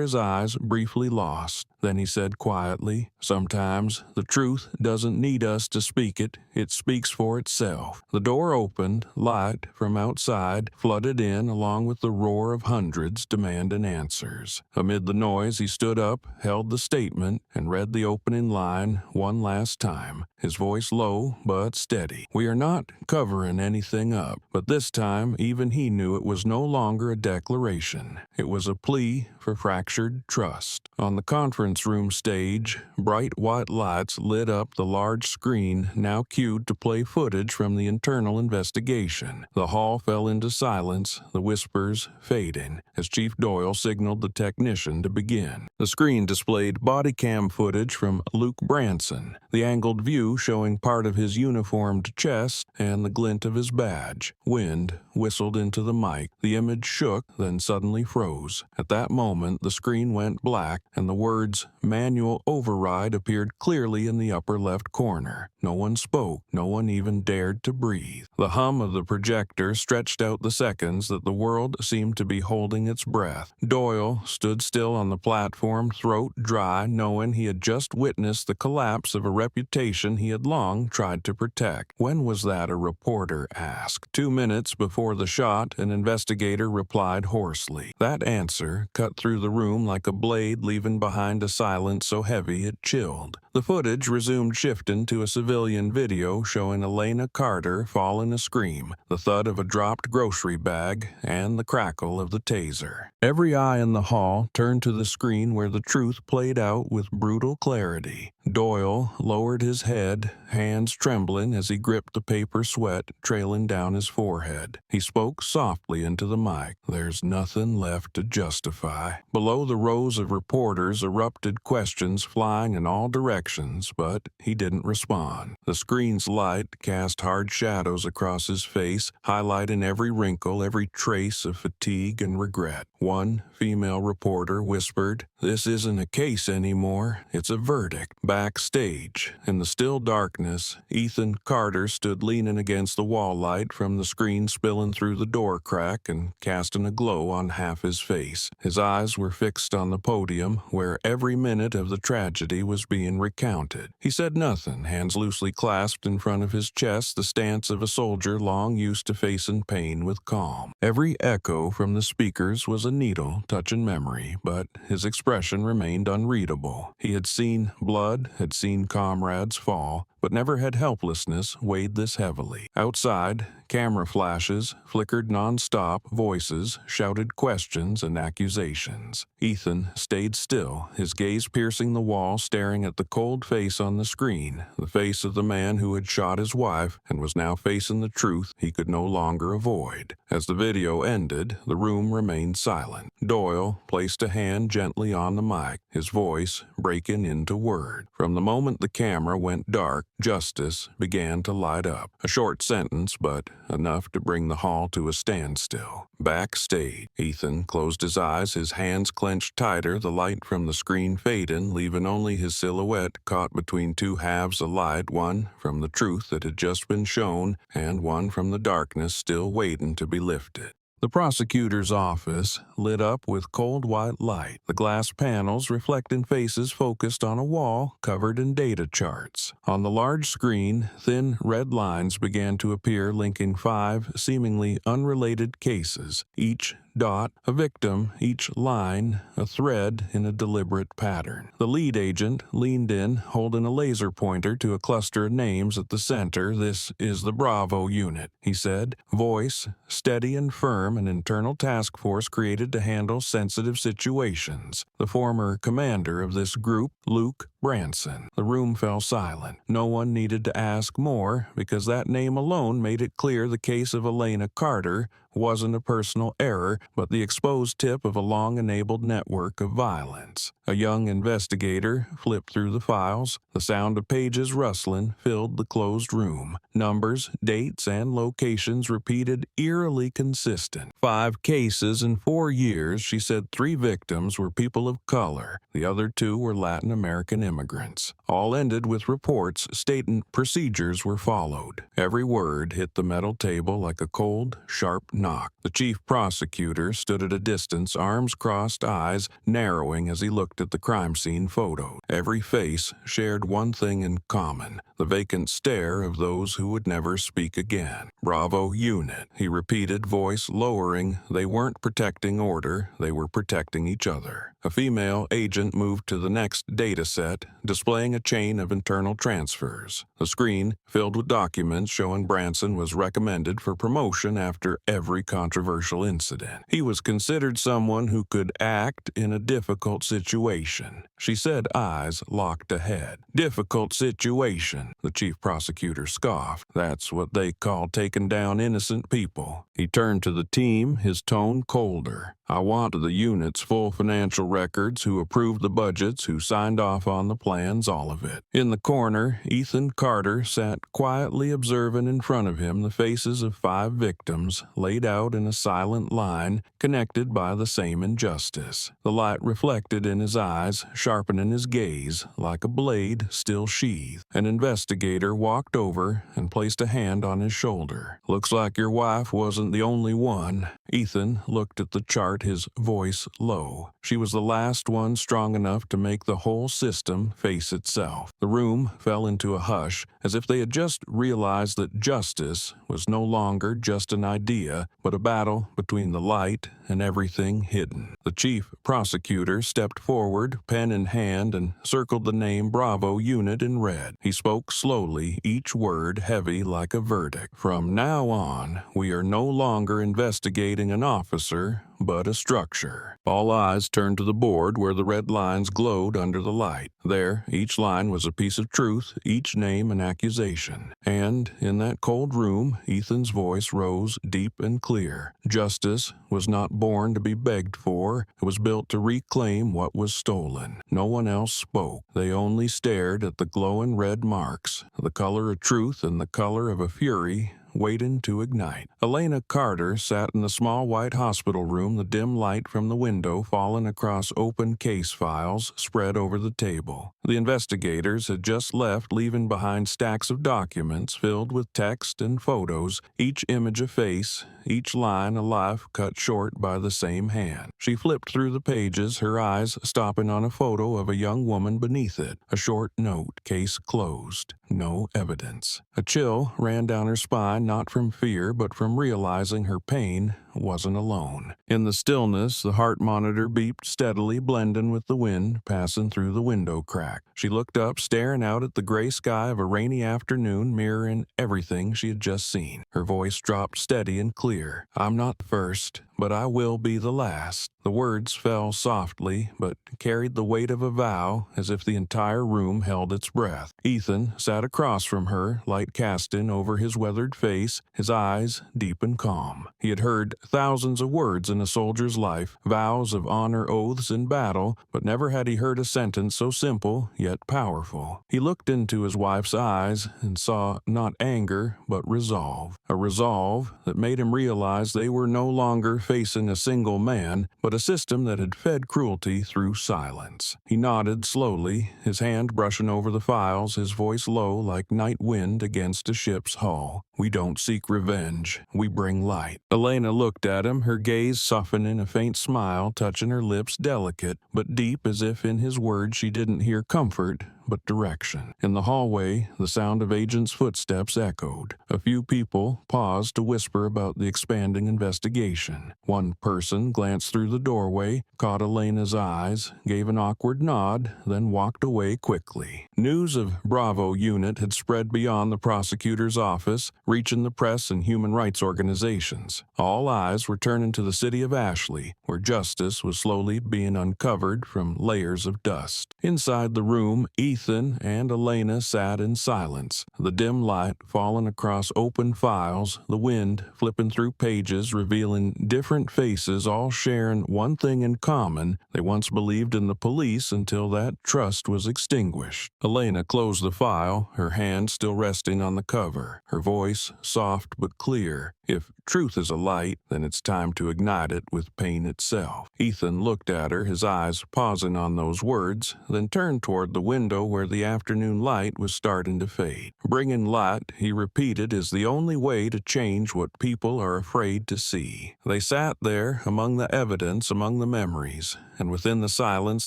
his eyes, briefly lost. Then he said quietly, "Sometimes the truth doesn't need us to speak it. It speaks for itself." The door opened, light from outside flooded in along with the roar of hundreds demanding answers. Amid the noise, he stood up, held the statement, and read the opening line one last time, his voice low but steady. "We are not covering anything up." But this time, even he knew it was no longer a declaration. It was a plea for fractured trust. On the conference room stage, bright white lights lit up the large screen now cued to play footage from the internal investigation. The hall fell into silence, the whispers fading, as Chief Doyle signaled the technician to begin. The screen displayed body cam footage from Luke Branson, the angled view showing part of his uniformed chest and the glint of his badge. Wind whistled into the mic. The image shook, then suddenly froze. At that moment, the screen went black, and the words "manual override" appeared clearly in the upper left corner. No one spoke. No one even dared to breathe. The hum of the projector stretched out the seconds that the world seemed to be holding its breath. Doyle stood still on the platform, throat dry, knowing he had just witnessed the collapse of a reputation he had long tried to protect. "When was that?" a reporter asked. 2 minutes before the shot, an investigator replied hoarsely. That answer cut through the room like a blade, leaving behind a silence so heavy it chilled. The footage resumed shifting to a civilian video showing Elena Carter fall in a scream, the thud of a dropped grocery bag, and the crackle of the taser. Every eye in the hall turned to the screen where the truth played out with brutal clarity. Doyle lowered his head, hands trembling as he gripped the paper sweat trailing down his forehead. He spoke softly into the mic. "There's nothing left to justify." Below the rows of reporters erupted questions flying in all directions, but he didn't respond. The screen's light cast hard shadows across his face, highlighting every wrinkle, every trace of fatigue and regret. One female reporter whispered, "This isn't a case anymore, it's a verdict." Backstage, in the still darkness, Ethan Carter stood leaning against the wall light from the screen spilling through the door crack and casting a glow on half his face. His eyes were fixed on the podium, where every minute of the tragedy was being recounted. He said nothing, hands loosely clasped in front of his chest, the stance of a soldier long used to facing pain with calm. Every echo from the speakers was a needle touching memory, but his expression remained unreadable. He had seen blood, had seen comrades fall, but never had helplessness weighed this heavily. Outside, camera flashes flickered non-stop, voices shouted questions and accusations. Ethan stayed still, his gaze piercing the wall, staring at the cold face on the screen, the face of the man who had shot his wife and was now facing the truth he could no longer avoid. As the video ended, the room remained silent. Doyle placed a hand gently on the mic, his voice breaking into word. From the moment the camera went dark, justice began to light up. A short sentence, but enough to bring the hall to a standstill. Backstage, Ethan closed his eyes, his hands clenched tighter, the light from the screen fading, leaving only his silhouette caught between two halves of light, one from the truth that had just been shown, and one from the darkness still waiting to be lifted. The prosecutor's office lit up with cold white light, the glass panels reflecting faces focused on a wall covered in data charts. On the large screen, thin red lines began to appear linking 5 seemingly unrelated cases, each dot a victim, each line a thread in a deliberate pattern. The lead agent leaned in, holding a laser pointer to a cluster of names at the center. "This is the Bravo unit," he said, voice steady and firm, an internal task force created to handle sensitive situations. The former commander of this group, Luke Branson. The room fell silent. No one needed to ask more, because that name alone made it clear the case of Elena Carter wasn't a personal error, but the exposed tip of a long-enabled network of violence. A young investigator flipped through the files. The sound of pages rustling filled the closed room. Numbers, dates, and locations repeated, eerily consistent. 5 cases in 4 years. She said 3 victims were people of color. The other 2 were Latin American immigrants. All ended with reports stating procedures were followed. Every word hit the metal table like a cold, sharp knock. The chief prosecutor stood at a distance, arms crossed, eyes narrowing as he looked at the crime scene photo. Every face shared one thing in common: the vacant stare of those who would never speak again. "Bravo unit," he repeated, voice lowering. They weren't protecting order, they were protecting each other. A female agent moved to the next data set, displaying a chain of internal transfers. The screen filled with documents showing Branson was recommended for promotion after every controversial incident. He was considered someone who could act in a difficult situation. She said, eyes locked ahead. "Difficult situation," the chief prosecutor scoffed. "That's what they call taking down innocent people." He turned to the team, his tone colder. "I want the unit's full financial records, who approved the budgets, who signed off on the plans, all of it." In the corner, Ethan Carter sat quietly observing in front of him the faces of 5 victims laid out in a silent line, connected by the same injustice. The light reflected in his eyes, sharpening his gaze like a blade still sheathed. An investigator walked over and placed a hand on his shoulder. "Looks like your wife wasn't the only one." Ethan looked at the chart, his voice low. She was the last one strong enough to make the whole system face itself. The room fell into a hush, as if they had just realized that justice was no longer just an idea, but a battle between the light and everything hidden. The chief prosecutor stepped forward, pen in hand, and circled the name Bravo unit in red. He spoke slowly, each word heavy like a verdict. "From now on, we are no longer investigating an officer, but a structure." All eyes turned to the board where the red lines glowed under the light. There, each line was a piece of truth, each name an accusation. And in that cold room, Ethan's voice rose deep and clear. Justice was not born to be begged for. It was built to reclaim what was stolen. No one else spoke. They only stared at the glowing red marks, the color of truth and the color of a fury waiting to ignite. Elena Carter sat in the small white hospital room, the dim light from the window falling across open case files spread over the table. The investigators had just left, leaving behind stacks of documents filled with text and photos, each image a face, each line a life cut short by the same hand. She flipped through the pages, her eyes stopping on a photo of a young woman beneath it. A short note, case closed. No evidence. A chill ran down her spine, not from fear, but from realizing her pain wasn't alone. In the stillness, the heart monitor beeped steadily, blending with the wind passing through the window crack. She looked up, staring out at the gray sky of a rainy afternoon, mirroring everything she had just seen. Her voice dropped steady and clear. "I'm not the first, but I will be the last." The words fell softly, but carried the weight of a vow, as if the entire room held its breath. Ethan sat across from her, light casting over his weathered face, his eyes deep and calm. He had heard thousands of words in a soldier's life, vows of honor, oaths in battle, but never had he heard a sentence so simple yet powerful. He looked into his wife's eyes and saw not anger, but resolve. A resolve that made him realize they were no longer facing a single man, but a system that had fed cruelty through silence. He nodded slowly, his hand brushing over the files, his voice low like night wind against a ship's hull. "We don't seek revenge, we bring light." Elena looked at him, her gaze softening, a faint smile touching her lips, delicate but deep, as if in his words she didn't hear comfort but direction. In the hallway, the sound of agents' footsteps echoed. A few people paused to whisper about the expanding investigation. One person glanced through the doorway, caught Elena's eyes, gave an awkward nod, then walked away quickly. News of Bravo Unit had spread beyond the prosecutor's office, reaching the press and human rights organizations. All eyes were turning to the city of Ashley, where justice was slowly being uncovered from layers of dust. Inside the room, Ethan and Elena sat in silence, the dim light falling across open files, the wind flipping through pages revealing different faces, all sharing one thing in common: they once believed in the police until that trust was extinguished. Elena closed the file, her hand still resting on the cover, her voice soft but clear. "If truth is a light, then it's time to ignite it with pain itself." Ethan looked at her, his eyes pausing on those words, then turned toward the window where the afternoon light was starting to fade. "Bringing light," he repeated, "is the only way to change what people are afraid to see." They sat there, among the evidence, among the memories, and within the silence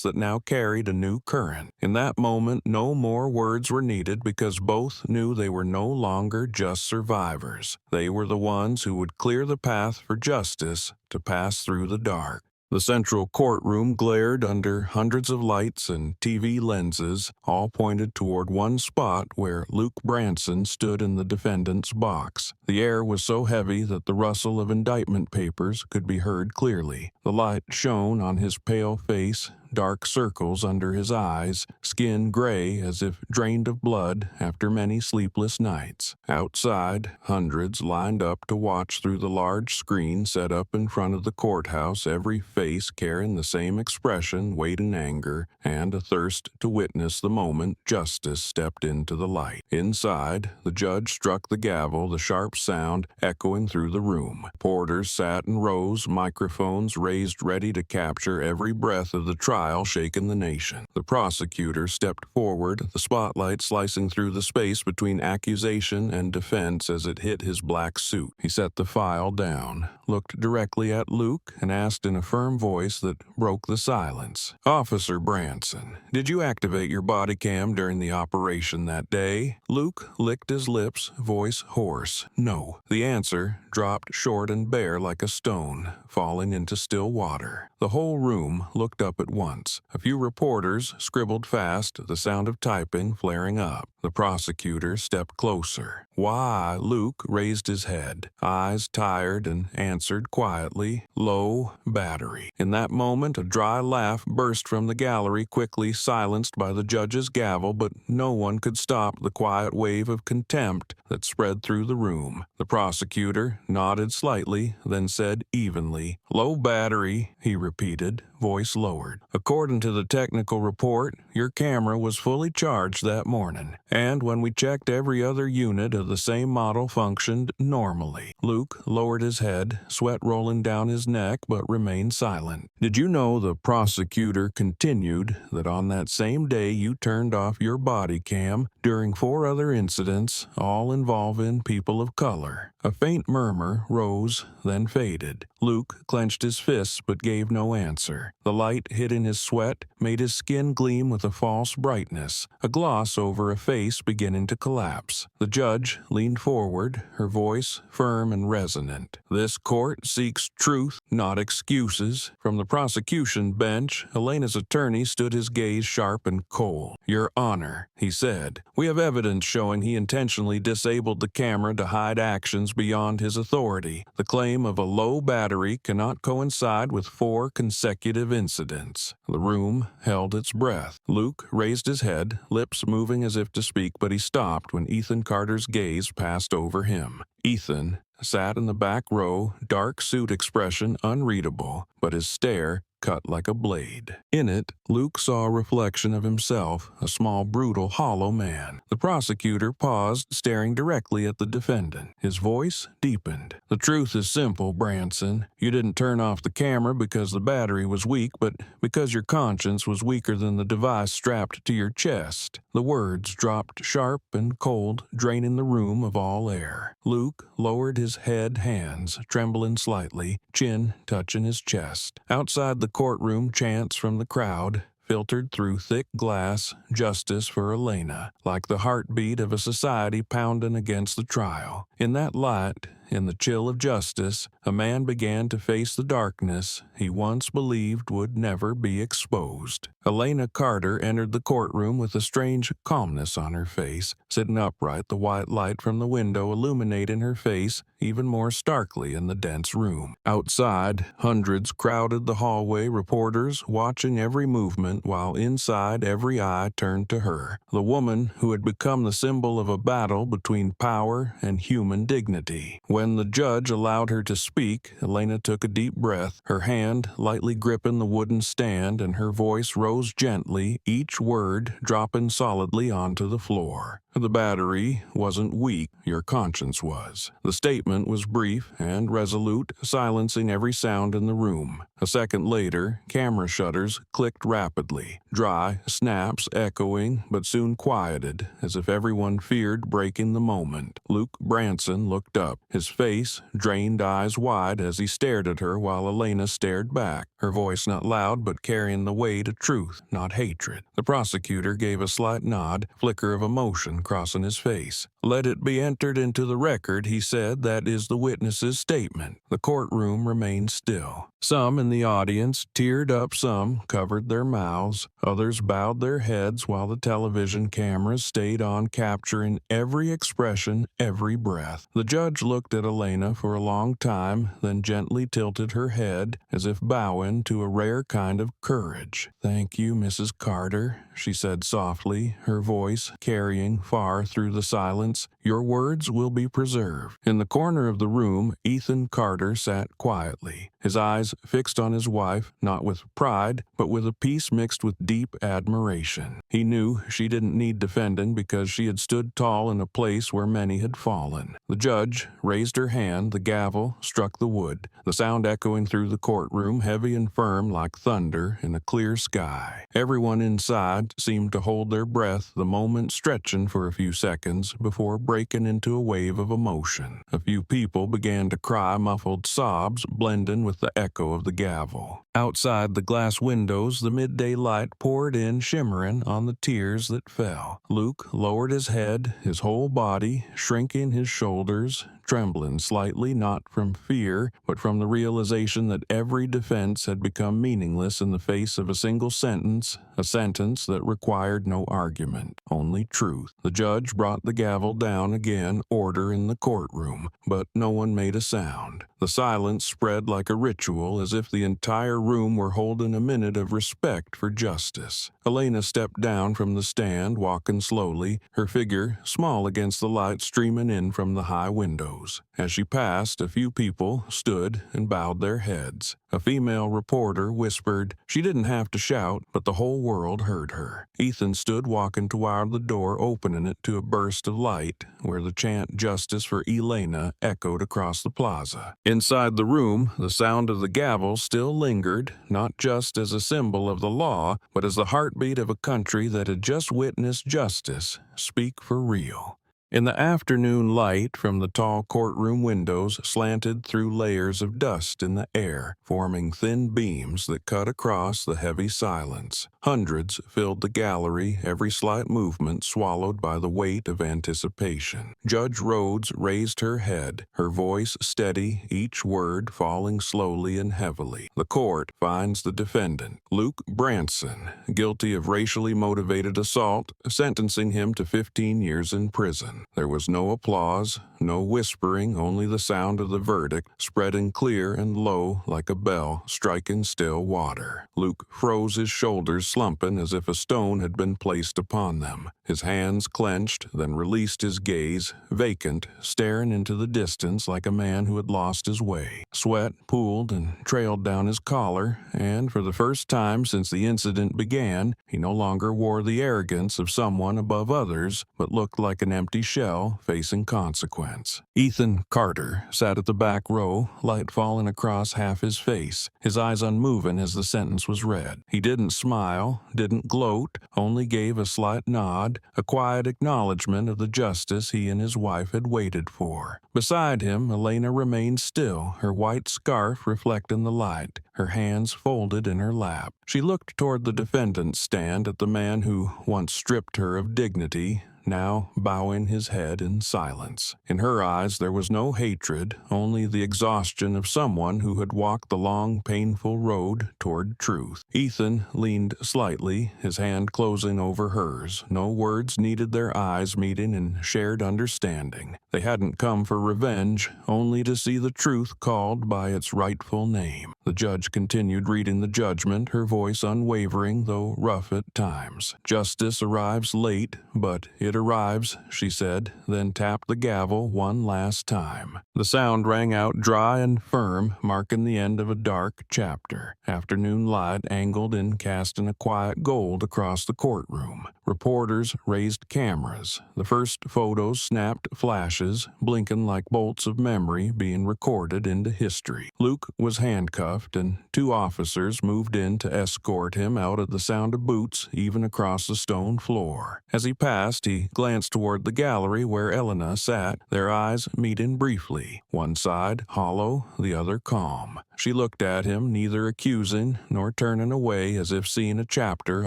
that now carried a new current. In that moment, no more words were needed, because both knew they were no longer just survivors. They were the ones who would clear the path for justice to pass through the dark. The central courtroom glared under hundreds of lights and TV lenses, all pointed toward one spot where Luke Branson stood in the defendant's box. The air was so heavy that the rustle of indictment papers could be heard clearly. The light shone on his pale face, dark circles under his eyes, skin gray as if drained of blood after many sleepless nights. Outside, hundreds lined up to watch through the large screen set up in front of the courthouse, every face carrying the same expression, weight and anger, and a thirst to witness the moment justice stepped into the light. Inside, the judge struck the gavel, the sharp sound echoing through the room. Porters sat in rows, microphones raised ready to capture every breath of the trial shaking the nation. The prosecutor stepped forward, the spotlight slicing through the space between accusation and defense as it hit his black suit. He set the file down, looked directly at Luke, and asked in a firm voice that broke the silence, "Officer Branson, did you activate your body cam during the operation that day?" Luke licked his lips, voice hoarse. "No." The answer dropped short and bare like a stone falling into still water. The whole room looked up at once. A few reporters scribbled fast, the sound of typing flaring up. The prosecutor stepped closer. "Why?" Luke raised his head, eyes tired, and answered quietly, "Low battery." In that moment, a dry laugh burst from the gallery, quickly silenced by the judge's gavel, but no one could stop the quiet wave of contempt that spread through the room. The prosecutor nodded slightly, then said evenly, "Low battery," he repeated, voice lowered. "According to the technical report, your camera was fully charged that morning, and when we checked, every other unit of the same model functioned normally." Luke lowered his head, sweat rolling down his neck, but remained silent. "Did you know," the prosecutor continued, "that on that same day you turned off your body cam during 4 other incidents, all involving people of color?" A faint murmur rose, then faded. Luke clenched his fists but gave no answer. The light hitting his sweat made his skin gleam with a false brightness, a gloss over a face beginning to collapse. The judge leaned forward, her voice firm and resonant. "This court seeks truth, not excuses." From the prosecution bench, Elena's attorney stood, his gaze sharp and cold. "Your Honor," he said, "we have evidence showing he intentionally disabled the camera to hide actions beyond his authority. The claim of a low battery cannot coincide with 4 consecutive incidents." The room held its breath. Luke raised his head, lips moving as if to speak, but he stopped when Ethan Carter's gaze passed over him. Ethan sat in the back row, dark suit expression unreadable, but his stare cut like a blade. In it, Luke saw a reflection of himself, a small, brutal, hollow man. The prosecutor paused, staring directly at the defendant. His voice deepened. "The truth is simple, Branson. You didn't turn off the camera because the battery was weak, but because your conscience was weaker than the device strapped to your chest." The words dropped sharp and cold, draining the room of all air. Luke lowered his head, hands trembling slightly, chin touching his chest. Outside the courtroom, chants from the crowd filtered through thick glass, "Justice for Elena," like the heartbeat of a society pounding against the trial. In that light, in the chill of justice, a man began to face the darkness he once believed would never be exposed. Elena Carter entered the courtroom with a strange calmness on her face, sitting upright, the white light from the window illuminating her face even more starkly in the dense room. Outside, hundreds crowded the hallway, reporters watching every movement, while inside every eye turned to her, the woman who had become the symbol of a battle between power and human dignity. When the judge allowed her to speak, Elena took a deep breath, her hand lightly gripping the wooden stand, and her voice rose gently, each word dropping solidly onto the floor. "The battery wasn't weak, your conscience was." The statement was brief and resolute, silencing every sound in the room. A second later, camera shutters clicked rapidly, dry snaps echoing, but soon quieted, as if everyone feared breaking the moment. Luke Branson looked up, his face, drained eyes wide as he stared at her while Elena stared back, her voice not loud but carrying the weight of truth, not hatred. The prosecutor gave a slight nod, flicker of emotion crossing his face. "Let it be entered into the record," he said, "that is the witness's statement." The courtroom remained still. Some in the audience teared up, some covered their mouths, others bowed their heads while the television cameras stayed on, capturing every expression, every breath. The judge looked at Elena for a long time, then gently tilted her head, as if bowing to a rare kind of courage. "Thank you, Mrs. Carter," she said softly, her voice carrying far through the silence. "Your words will be preserved." In the corner of the room, Ethan Carter sat quietly, his eyes fixed on his wife, not with pride, but with a peace mixed with deep admiration. He knew she didn't need defending because she had stood tall in a place where many had fallen. The judge raised her hand, the gavel struck the wood, the sound echoing through the courtroom, heavy and firm like thunder in a clear sky. Everyone inside seemed to hold their breath, the moment stretching for a few seconds before breaking into a wave of emotion. A few people began to cry, muffled sobs blending with the echo of the gavel. Outside the glass windows, the midday light poured in, shimmering on the tears that fell. Luke lowered his head, his whole body shrinking, his shoulders trembling slightly, not from fear, but from the realization that every defense had become meaningless in the face of a single sentence, a sentence that required no argument, only truth. The judge brought the gavel down again, order in the courtroom, but no one made a sound. The silence spread like a ritual, as if the entire room were holding a minute of respect for justice. Elena stepped down from the stand, walking slowly, her figure small against the light streaming in from the high windows. As she passed, a few people stood and bowed their heads. A female reporter whispered. She didn't have to shout, but the whole world heard her. Ethan stood walking toward the door, opening it to a burst of light, where the chant "Justice for Elena" echoed across the plaza. Inside the room, the sound of the gavel still lingered, not just as a symbol of the law, but as the heartbeat of a country that had just witnessed justice speak for real. In the afternoon light from the tall courtroom windows slanted through layers of dust in the air, forming thin beams that cut across the heavy silence. Hundreds filled the gallery, every slight movement swallowed by the weight of anticipation. Judge Rhodes raised her head, her voice steady, each word falling slowly and heavily. The court finds the defendant, Luke Branson, guilty of racially motivated assault, sentencing him to 15 years in prison. began. There was no applause, no whispering, only the sound of the verdict, spreading clear and low like a bell striking still water. Luke froze, his shoulders slumping as if a stone had been placed upon them. His hands clenched, then released his gaze, vacant, staring into the distance like a man who had lost his way. Sweat pooled and trailed down his collar, and for the first time since the incident began, he no longer wore the arrogance of someone above others, but looked like an empty shell facing consequence. Ethan Carter sat at the back row, light falling across half his face, his eyes unmoving as the sentence was read. He didn't smile, didn't gloat, only gave a slight nod, a quiet acknowledgement of the justice he and his wife had waited for. Beside him, Elena remained still, her white scarf reflecting the light, her hands folded in her lap. She looked toward the defendant's stand at the man who once stripped her of dignity, now bowing his head in silence. In her eyes there was no hatred, only the exhaustion of someone who had walked the long, painful road toward truth. Ethan leaned slightly, his hand closing over hers. No words needed, their eyes meeting in shared understanding. They hadn't come for revenge, only to see the truth called by its rightful name. The judge continued reading the judgment, her voice unwavering, though rough at times. Justice arrives late, but it arrives, she said, then tapped the gavel one last time. The sound rang out dry and firm, marking the end of a dark chapter. Afternoon light angled in, casting a quiet gold across the courtroom. Reporters raised cameras. The first photos snapped flashes, blinking like bolts of memory being recorded into history. Luke was handcuffed, and two officers moved in to escort him out of the sound of boots even across the stone floor. As he passed, he glanced toward the gallery where Elena sat, their eyes meeting briefly, one side hollow, the other calm. She looked at him, neither accusing nor turning away, as if seeing a chapter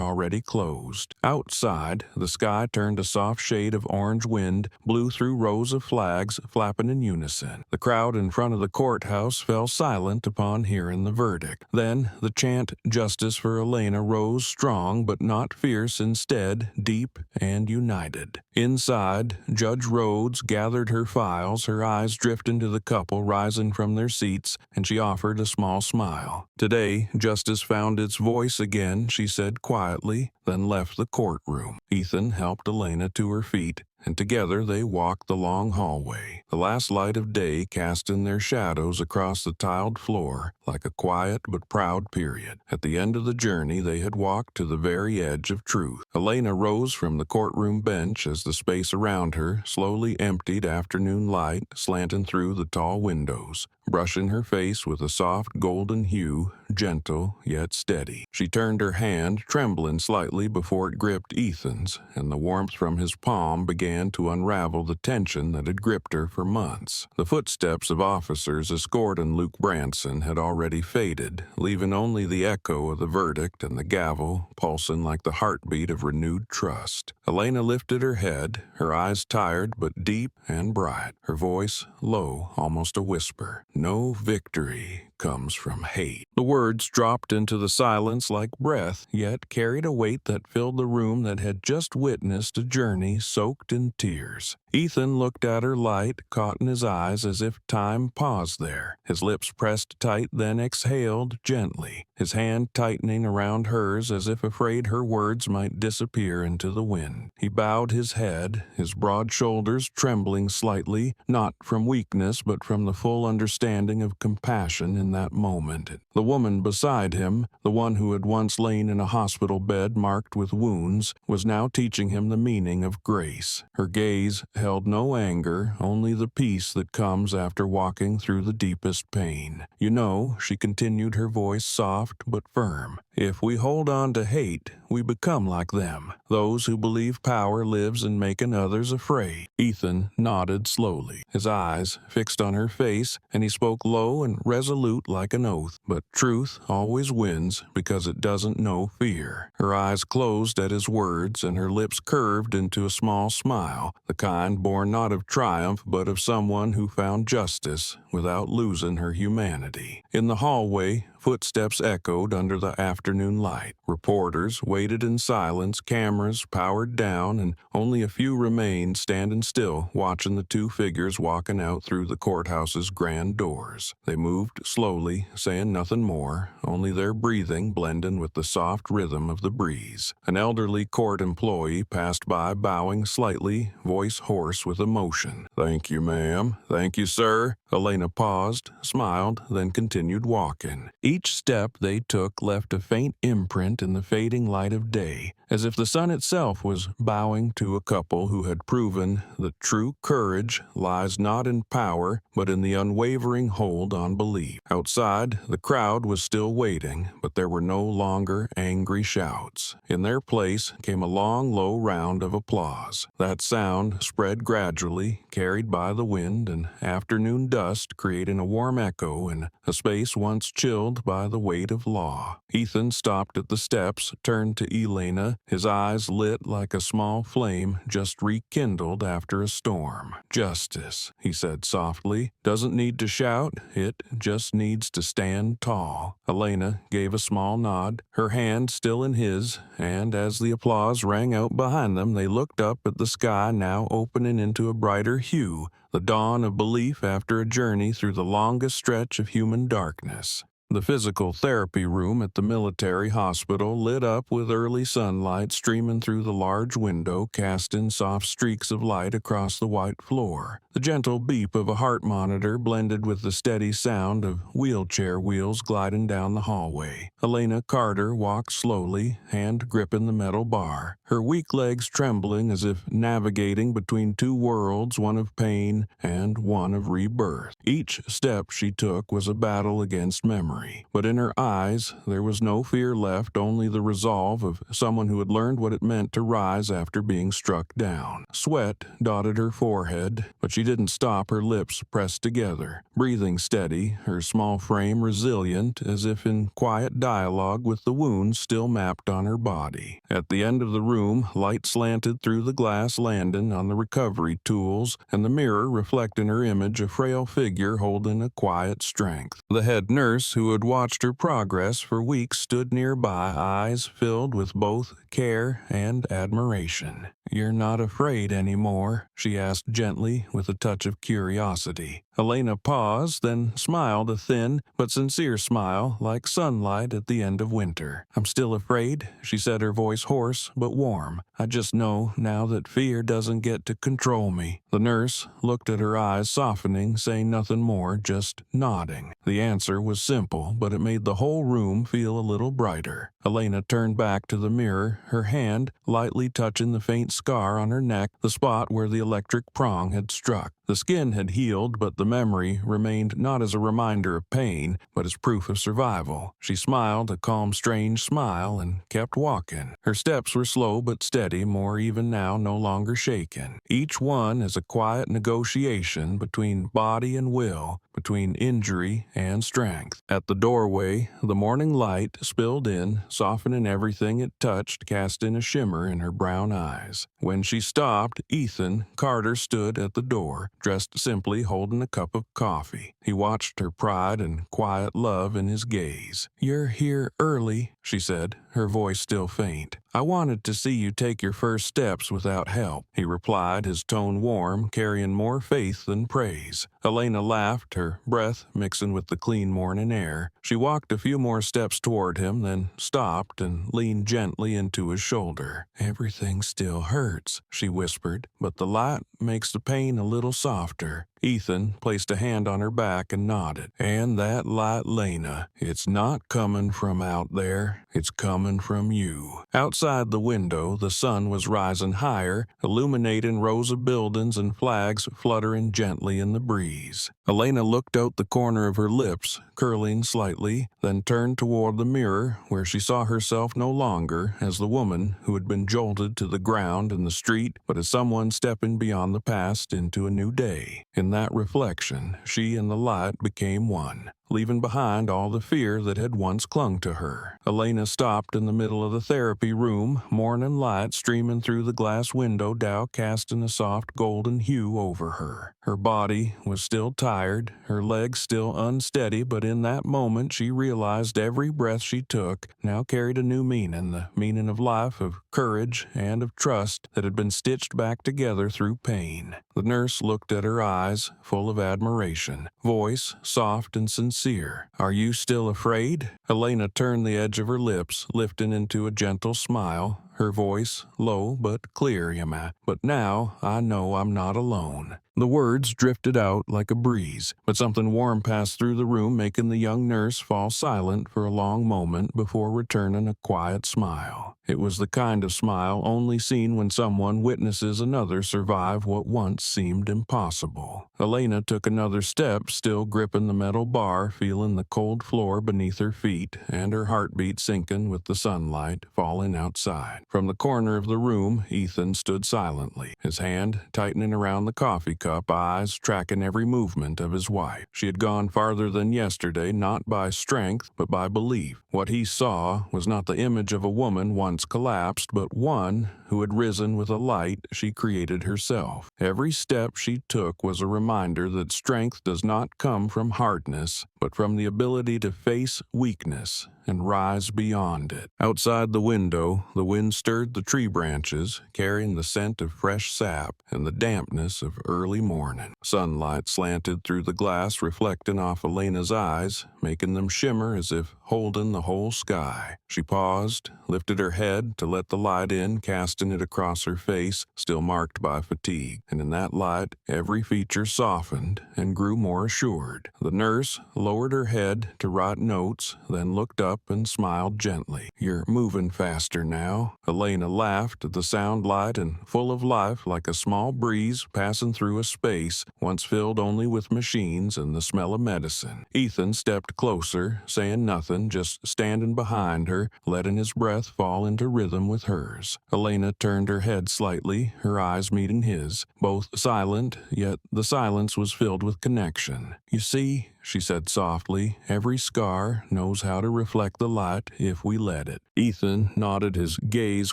already closed. Outside, the sky turned a soft shade of orange wind, blew through rows of flags flapping in unison. The crowd in front of the courthouse fell silent upon hearing the verdict. Then the chant, "Justice for Elena," rose strong but not fierce, instead deep and united. Inside, Judge Rhodes gathered her files, her eyes drifting to the couple rising from their seats, and she offered a small smile. Today, justice found its voice again, she said quietly, then left the courtroom. Ethan helped Elena to her feet, and together they walked the long hallway, the last light of day casting their shadows across the tiled floor like a quiet but proud period. At the end of the journey, they had walked to the very edge of truth. Elena rose from the courtroom bench as the space around her slowly emptied, afternoon light slanting through the tall windows, brushing her face with a soft golden hue, gentle yet steady. She turned her hand, trembling slightly before it gripped Ethan's, and the warmth from his palm began to unravel the tension that had gripped her for months. The footsteps of officers escorting Luke Branson had already faded, leaving only the echo of the verdict and the gavel pulsing like the heartbeat of renewed trust. Elena lifted her head, her eyes tired but deep and bright, her voice low, almost a whisper. No victory comes from hate. The words dropped into the silence like breath, yet carried a weight that filled the room that had just witnessed a journey soaked in tears. Ethan looked at her, light caught in his eyes as if time paused there. His lips pressed tight, then exhaled gently, his hand tightening around hers as if afraid her words might disappear into the wind. He bowed his head, his broad shoulders trembling slightly, not from weakness but from the full understanding of compassion in that moment. The woman beside him, the one who had once lain in a hospital bed marked with wounds, was now teaching him the meaning of grace. Her gaze held no anger, only the peace that comes after walking through the deepest pain. "You know," she continued, her voice soft but firm, "if we hold on to hate, we become like them, those who believe power lives in making others afraid." Ethan nodded slowly, his eyes fixed on her face, and he spoke low and resolute like an oath. But truth always wins because it doesn't know fear. Her eyes closed at his words, and her lips curved into a small smile, the kind born not of triumph but of someone who found justice without losing her humanity. In the hallway, Footsteps echoed under the afternoon light. Reporters waited in silence, cameras powered down, and only a few remained standing still, watching the two figures walking out through the courthouse's grand doors. They moved slowly, saying nothing more, only their breathing blending with the soft rhythm of the breeze. An elderly court employee passed by, bowing slightly, voice hoarse with emotion. "Thank you, ma'am. Thank you, sir." Elena paused, smiled, then continued walking. Each step they took left a faint imprint in the fading light of day, as if the sun itself was bowing to a couple who had proven that true courage lies not in power, but in the unwavering hold on belief. Outside, the crowd was still waiting, but there were no longer angry shouts. In their place came a long, low round of applause. That sound spread gradually, carried by the wind and afternoon dust, creating a warm echo in a space once chilled by the weight of law. Ethan stopped at the steps, turned to Elena, his eyes lit like a small flame just rekindled after a storm. "Justice," he said softly, "doesn't need to shout, it just needs to stand tall." Elena gave a small nod, her hand still in his, and as the applause rang out behind them, they looked up at the sky now opening into a brighter hue, the dawn of belief after a journey through the longest stretch of human darkness. The physical therapy room at the military hospital lit up with early sunlight streaming through the large window, casting soft streaks of light across the white floor. The gentle beep of a heart monitor blended with the steady sound of wheelchair wheels gliding down the hallway. Elena Carter walked slowly, hand gripping the metal bar, her weak legs trembling as if navigating between two worlds, one of pain and one of rebirth. Each step she took was a battle against memory, but in her eyes there was no fear left, only the resolve of someone who had learned what it meant to rise after being struck down. Sweat dotted her forehead, but she didn't stop, her lips pressed together, breathing steady, her small frame resilient, as if in quiet dialogue with the wounds still mapped on her body. At the end of the room, light slanted through the glass landing on the recovery tools, and the mirror reflecting her image, a frail figure holding a quiet strength. The head nurse, who had watched her progress for weeks, stood nearby, eyes filled with both care and admiration. "You're not afraid anymore?" she asked gently, with a touch of curiosity. Elena paused, then smiled, a thin but sincere smile, like sunlight at the end of winter. "I'm still afraid," she said, her voice hoarse but warm. "I just know now that fear doesn't get to control me." The nurse looked at her eyes softening, saying nothing more, just nodding. The answer was simple, but it made the whole room feel a little brighter. Elena turned back to the mirror, her hand lightly touching the faint scar on her neck, the spot where the electric prong had struck. The skin had healed, but the memory remained not as a reminder of pain, but as proof of survival. She smiled, a calm, strange smile, and kept walking. Her steps were slow but steady, more even now, no longer shaken. Each one as a quiet negotiation between body and will, between injury and strength. At the doorway, the morning light spilled in, softening everything it touched, casting a shimmer in her brown eyes. When she stopped, Ethan Carter stood at the door, dressed simply, holding a cup of coffee. He watched her pride and quiet love in his gaze. "You're here early," she said, her voice still faint. "I wanted to see you take your first steps without help," he replied, his tone warm, carrying more faith than praise. Elena laughed, her breath mixing with the clean morning air. She walked a few more steps toward him, then stopped and leaned gently into his shoulder. "Everything still hurts," she whispered, "but the light makes the pain a little softer." Ethan placed a hand on her back and nodded. "And that light, Lena, it's not coming from out there, it's coming from you." Outside the window, the sun was rising higher, illuminating rows of buildings and flags fluttering gently in the breeze. Elena looked out the corner of her lips, curling slightly, then turned toward the mirror, where she saw herself no longer as the woman who had been jolted to the ground in the street, but as someone stepping beyond the past into a new day. In that reflection, she and the light became one. leaving behind all the fear that had once clung to her. Elena stopped in the middle of the therapy room, morning light streaming through the glass window dow casting a soft golden hue over her. Her body was still tired, her legs still unsteady, but in that moment she realized every breath she took now carried a new meaning, the meaning of life, of courage, and of trust that had been stitched back together through pain. The nurse looked at her eyes, full of admiration, voice soft and sincere. "Are you still afraid?" Elena turned the edge of her lips, lifting into a gentle smile, her voice low but clear, Yama. "But now I know I'm not alone." The words drifted out like a breeze, but something warm passed through the room, making the young nurse fall silent for a long moment before returning a quiet smile. It was the kind of smile only seen when someone witnesses another survive what once seemed impossible. Elena took another step, still gripping the metal bar, feeling the cold floor beneath her feet, and her heartbeat sinking with the sunlight falling outside. From the corner of the room, Ethan stood silently, his hand tightening around the coffee cup, eyes tracking every movement of his wife. She had gone farther than yesterday, not by strength, but by belief. What he saw was not the image of a woman once collapsed, but one who had risen with a light she created herself. Every step she took was a reminder that strength does not come from hardness, but from the ability to face weakness and rise beyond it. Outside the window, the wind stirred the tree branches, carrying the scent of fresh sap and the dampness of early morning. Sunlight slanted through the glass, reflecting off Elena's eyes, making them shimmer as if holding the whole sky. She paused, lifted her head to let the light in, casting it across her face, still marked by fatigue. And in that light, every feature softened and grew more assured. The nurse lowered her head to write notes, then looked up and smiled gently. "You're moving faster now." Elena laughed at the sound, light and full of life, like a small breeze passing through a space once filled only with machines and the smell of medicine. Ethan stepped closer, saying nothing, just standing behind her, letting his breath fall into rhythm with hers. Elena turned her head slightly, her eyes meeting his, both silent, yet the silence was filled with connection. "You see," she said softly, "every scar knows how to reflect the light if we let it." Ethan nodded, his gaze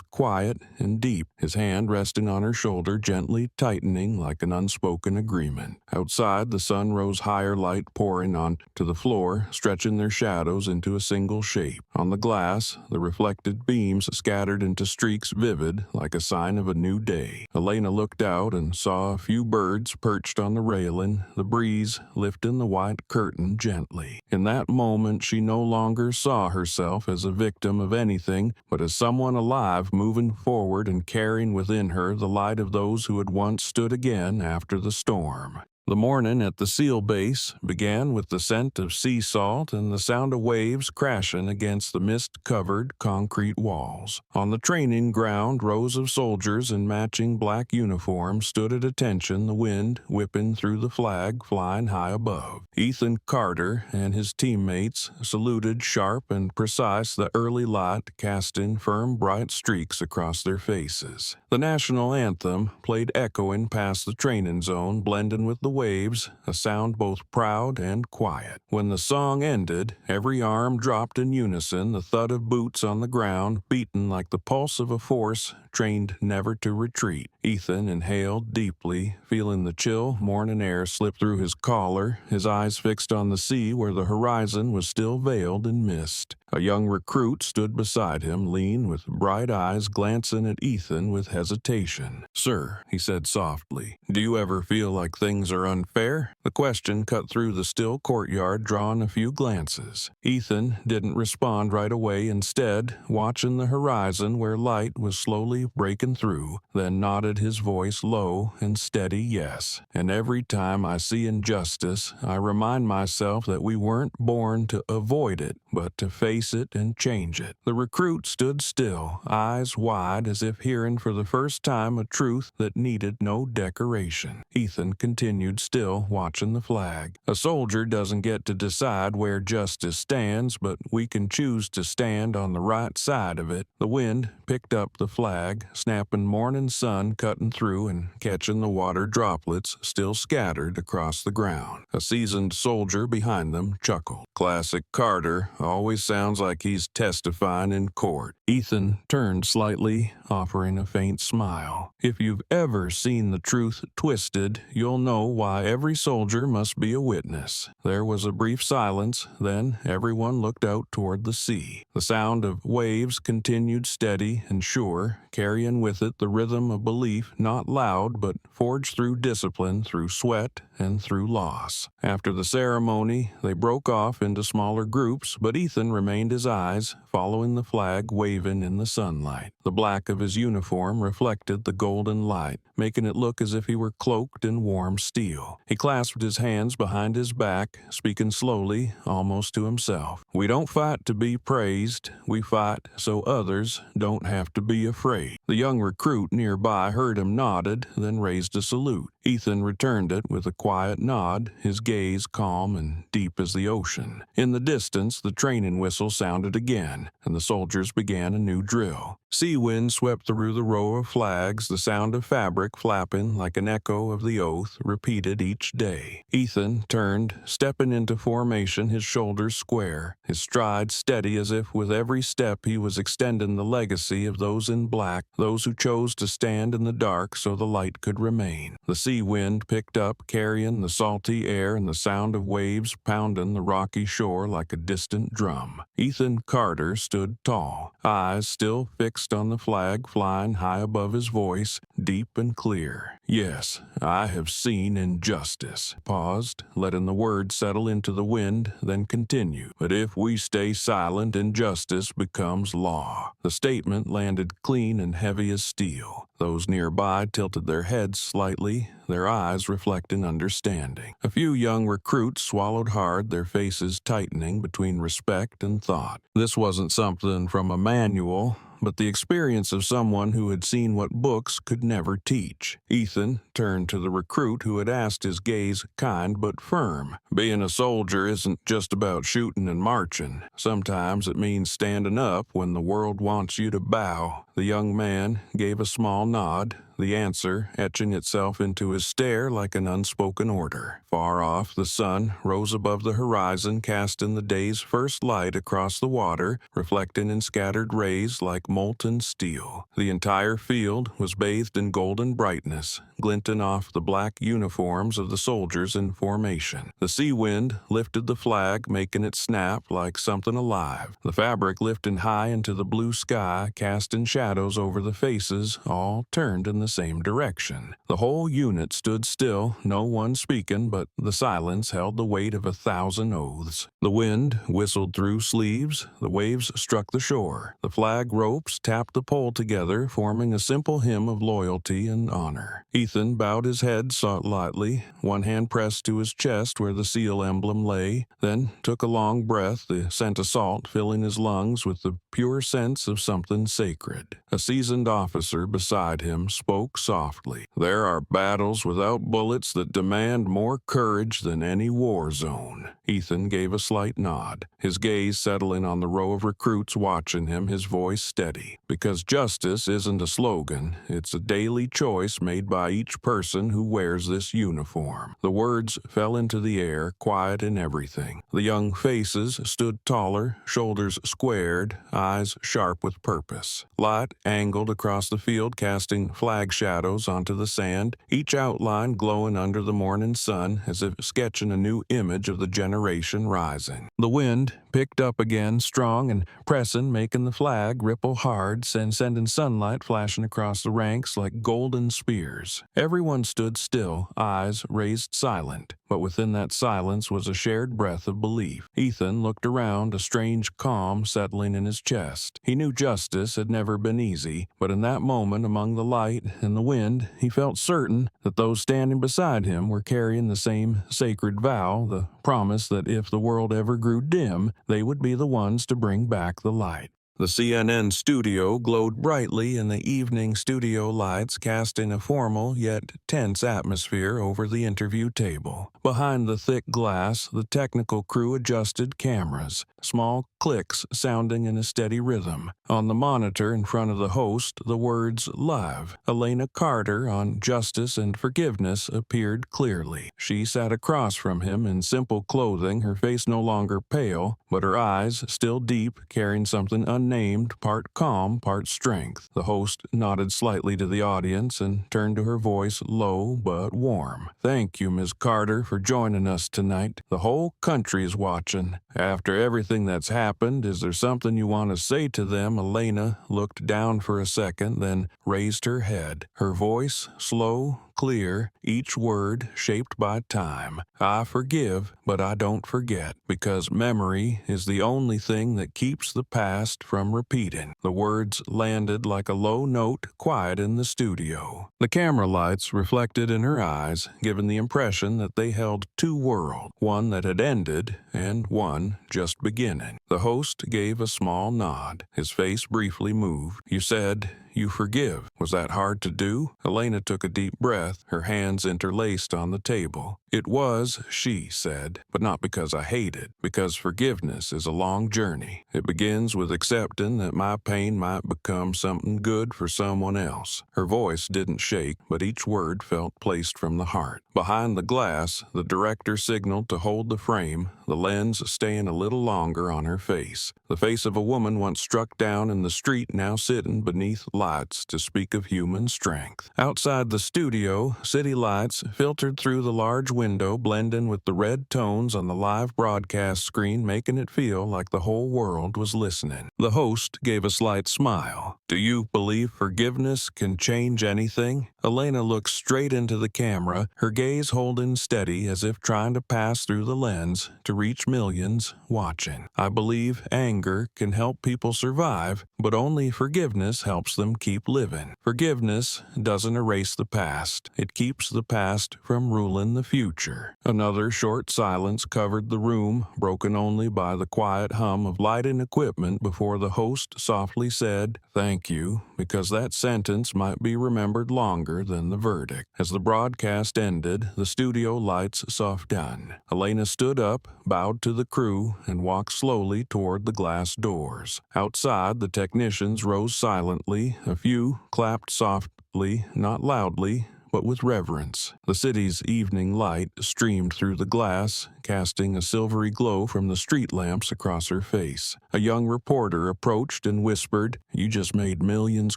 quiet and deep, his hand resting on her shoulder, gently tightening like an unspoken agreement. Outside, the sun rose higher, light pouring onto the floor, stretching their shadows into a single shape. On the glass, the reflected beams scattered into streaks vivid, like a sign of a new day. Elena looked out and saw a few birds perched on the railing, the breeze lifting the white curtain gently. In that moment, she no longer saw herself as a victim of anything, but as someone alive, moving forward and carrying within her the light of those who had once stood again after the storm. The morning at the SEAL base began with the scent of sea salt and the sound of waves crashing against the mist-covered concrete walls. On the training ground, rows of soldiers in matching black uniforms stood at attention, the wind whipping through the flag flying high above. Ethan Carter and his teammates saluted sharp and precise, the early light casting firm bright streaks across their faces. The national anthem played echoing past the training zone, blending with the waves, a sound both proud and quiet. When the song ended, every arm dropped in unison, the thud of boots on the ground beaten like the pulse of a force trained never to retreat. Ethan inhaled deeply, feeling the chill morning air slip through his collar, his eyes fixed on the sea where the horizon was still veiled in mist. A young recruit stood beside him, lean with bright eyes, glancing at Ethan with hesitation. "Sir," he said softly, "do you ever feel like things are unfair?" The question cut through the still courtyard, drawing a few glances. Ethan didn't respond right away, instead watching the horizon where light was slowly breaking through, then nodded, his voice low and steady. "Yes, and every time I see injustice, I remind myself that we weren't born to avoid it, but to face erase it and change it. The recruit stood still, eyes wide as if hearing for the first time a truth that needed no decoration. Ethan continued still watching the flag. A soldier doesn't get to decide where justice stands, but we can choose to stand on the right side of it. The wind picked up the flag, snapping morning sun cutting through and catching the water droplets still scattered across the ground. A seasoned soldier behind them chuckled. Classic Carter, always sounds like he's testifying in court. Ethan turned slightly, offering a faint smile. If you've ever seen the truth twisted, you'll know why every soldier must be a witness. There was a brief silence, then everyone looked out toward the sea. The sound of waves continued steady and sure, carrying with it the rhythm of belief not loud but forged through discipline, through sweat, and through loss. After the ceremony, they broke off into smaller groups, but Ethan remained his eyes following the flag waving in the sunlight. The black of his uniform reflected the golden light, making it look as if he were cloaked in warm steel. He clasped his hands behind his back, speaking slowly, almost to himself. We don't fight to be praised, we fight so others don't have to be afraid. The young recruit nearby heard him nodded, then raised a salute. Ethan returned it with a quiet nod, his gaze calm and deep as the ocean. In the distance, the training whistle sounded again, and the soldiers began a new drill. Sea wind swept through the row of flags, the sound of fabric flapping like an echo of the oath repeated each day. Ethan turned, stepping into formation, his shoulders square, his stride steady as if with every step he was extending the legacy of those in black, those who chose to stand in the dark so the light could remain. The sea wind picked up, carrying the salty air and the sound of waves pounding the rocky shore like a distant drum. Ethan Carter stood tall, eyes still fixed on the flag flying high above his voice, deep and clear. Yes, I have seen injustice. Paused, letting the words settle into the wind, then continued. But if we stay silent, injustice becomes law. The statement landed clean and heavy as steel. Those nearby tilted their heads slightly, their eyes reflecting understanding. A few young recruits swallowed hard, their faces tightening between respect and thought. This wasn't something from a manual, but the experience of someone who had seen what books could never teach. Ethan turned to the recruit who had asked, his gaze kind but firm. Being a soldier isn't just about shooting and marching. Sometimes it means standing up when the world wants you to bow. The young man gave a small nod, the answer etching itself into his stare like an unspoken order. Far off, the sun rose above the horizon, casting the day's first light across the water, reflecting in scattered rays like molten steel. The entire field was bathed in golden brightness, glinting off the black uniforms of the soldiers in formation. The sea wind lifted the flag, making it snap like something alive. The fabric lifting high into the blue sky, casting shadows over the faces, all turned in the same direction. The whole unit stood still, no one speaking, but the silence held the weight of 1,000 oaths. The wind whistled through sleeves, the waves struck the shore. The flag ropes tapped the pole together, forming a simple hymn of loyalty and honor. Ethan bowed his head lightly, one hand pressed to his chest where the seal emblem lay, then took a long breath, the scent of salt filling his lungs with the pure sense of something sacred. A seasoned officer beside him spoke softly. There are battles without bullets that demand more courage than any war zone. Ethan gave a slight nod, his gaze settling on the row of recruits watching him, his voice steady. Because justice isn't a slogan, it's a daily choice made by each person who wears this uniform. The words fell into the air, quiet in everything. The young faces stood taller, shoulders squared, eyes sharp with purpose. Light angled across the field, casting flag shadows onto the sand, each outline glowing under the morning sun as if sketching a new image of the generation rising. The wind picked up again, strong and pressing, making the flag ripple hard, sending sunlight flashing across the ranks like golden spears. Everyone stood still, eyes raised silent. but within that silence was a shared breath of belief. Ethan looked around, a strange calm settling in his chest. He knew justice had never been easy, but in that moment among the light and the wind, he felt certain that those standing beside him were carrying the same sacred vow, the promise that if the world ever grew dim, they would be the ones to bring back the light. The CNN studio glowed brightly in the evening studio lights, casting a formal yet tense atmosphere over the interview table. Behind the thick glass, the technical crew adjusted cameras, small clicks sounding in a steady rhythm. On the monitor in front of the host, the words "Live, Elena Carter on Justice and Forgiveness" appeared clearly. She sat across from him in simple clothing, her face no longer pale, but her eyes still deep, carrying something unnamed, part calm, part strength. The host nodded slightly to the audience and turned to her voice, low but warm. "Thank you, Ms. Carter, for joining us tonight. The whole country is watching. After everything that's happened, is there something you want to say to them?" Elena looked down for a second, then raised her head. Her voice, slow, clear, each word shaped by time. "I forgive, but I don't forget, because memory is the only thing that keeps the past from repeating." The words landed like a low note, quiet in the studio. The camera lights reflected in her eyes, giving the impression that they held two worlds, one that had ended and one just beginning. The host gave a small nod. His face briefly moved. "You said you forgive. Was that hard to do?" Elena took a deep breath, her hands interlaced on the table. "It was," she said, "but not because I hated, because forgiveness is a long journey. It begins with accepting that my pain might become something good for someone else." Her voice didn't shake, but each word felt placed from the heart. Behind the glass, the director signaled to hold the frame, the lens staying a little longer on her face. The face of a woman once struck down in the street, now sitting beneath lights to speak of human strength. Outside the studio, city lights filtered through the large window, blending with the red tones on the live broadcast screen, making it feel like the whole world was listening. The host gave a slight smile. "Do you believe forgiveness can change anything?" Elena looked straight into the camera, her gaze holding steady as if trying to pass through the lens to reach millions watching. "I believe anger can help people survive, but only forgiveness helps them keep living. Forgiveness doesn't erase the past. It keeps the past from ruling the future." Another short silence covered the room, broken only by the quiet hum of lighting equipment before the host softly said, "Thank you," because that sentence might be remembered longer than the verdict. As the broadcast ended, the studio lights softened. Elena stood up, bowed to the crew, and walked slowly toward the glass doors. Outside, the technicians rose silently. A few clapped softly, not loudly, but with reverence. The city's evening light streamed through the glass, casting a silvery glow from the street lamps across her face. A young reporter approached and whispered, "You just made millions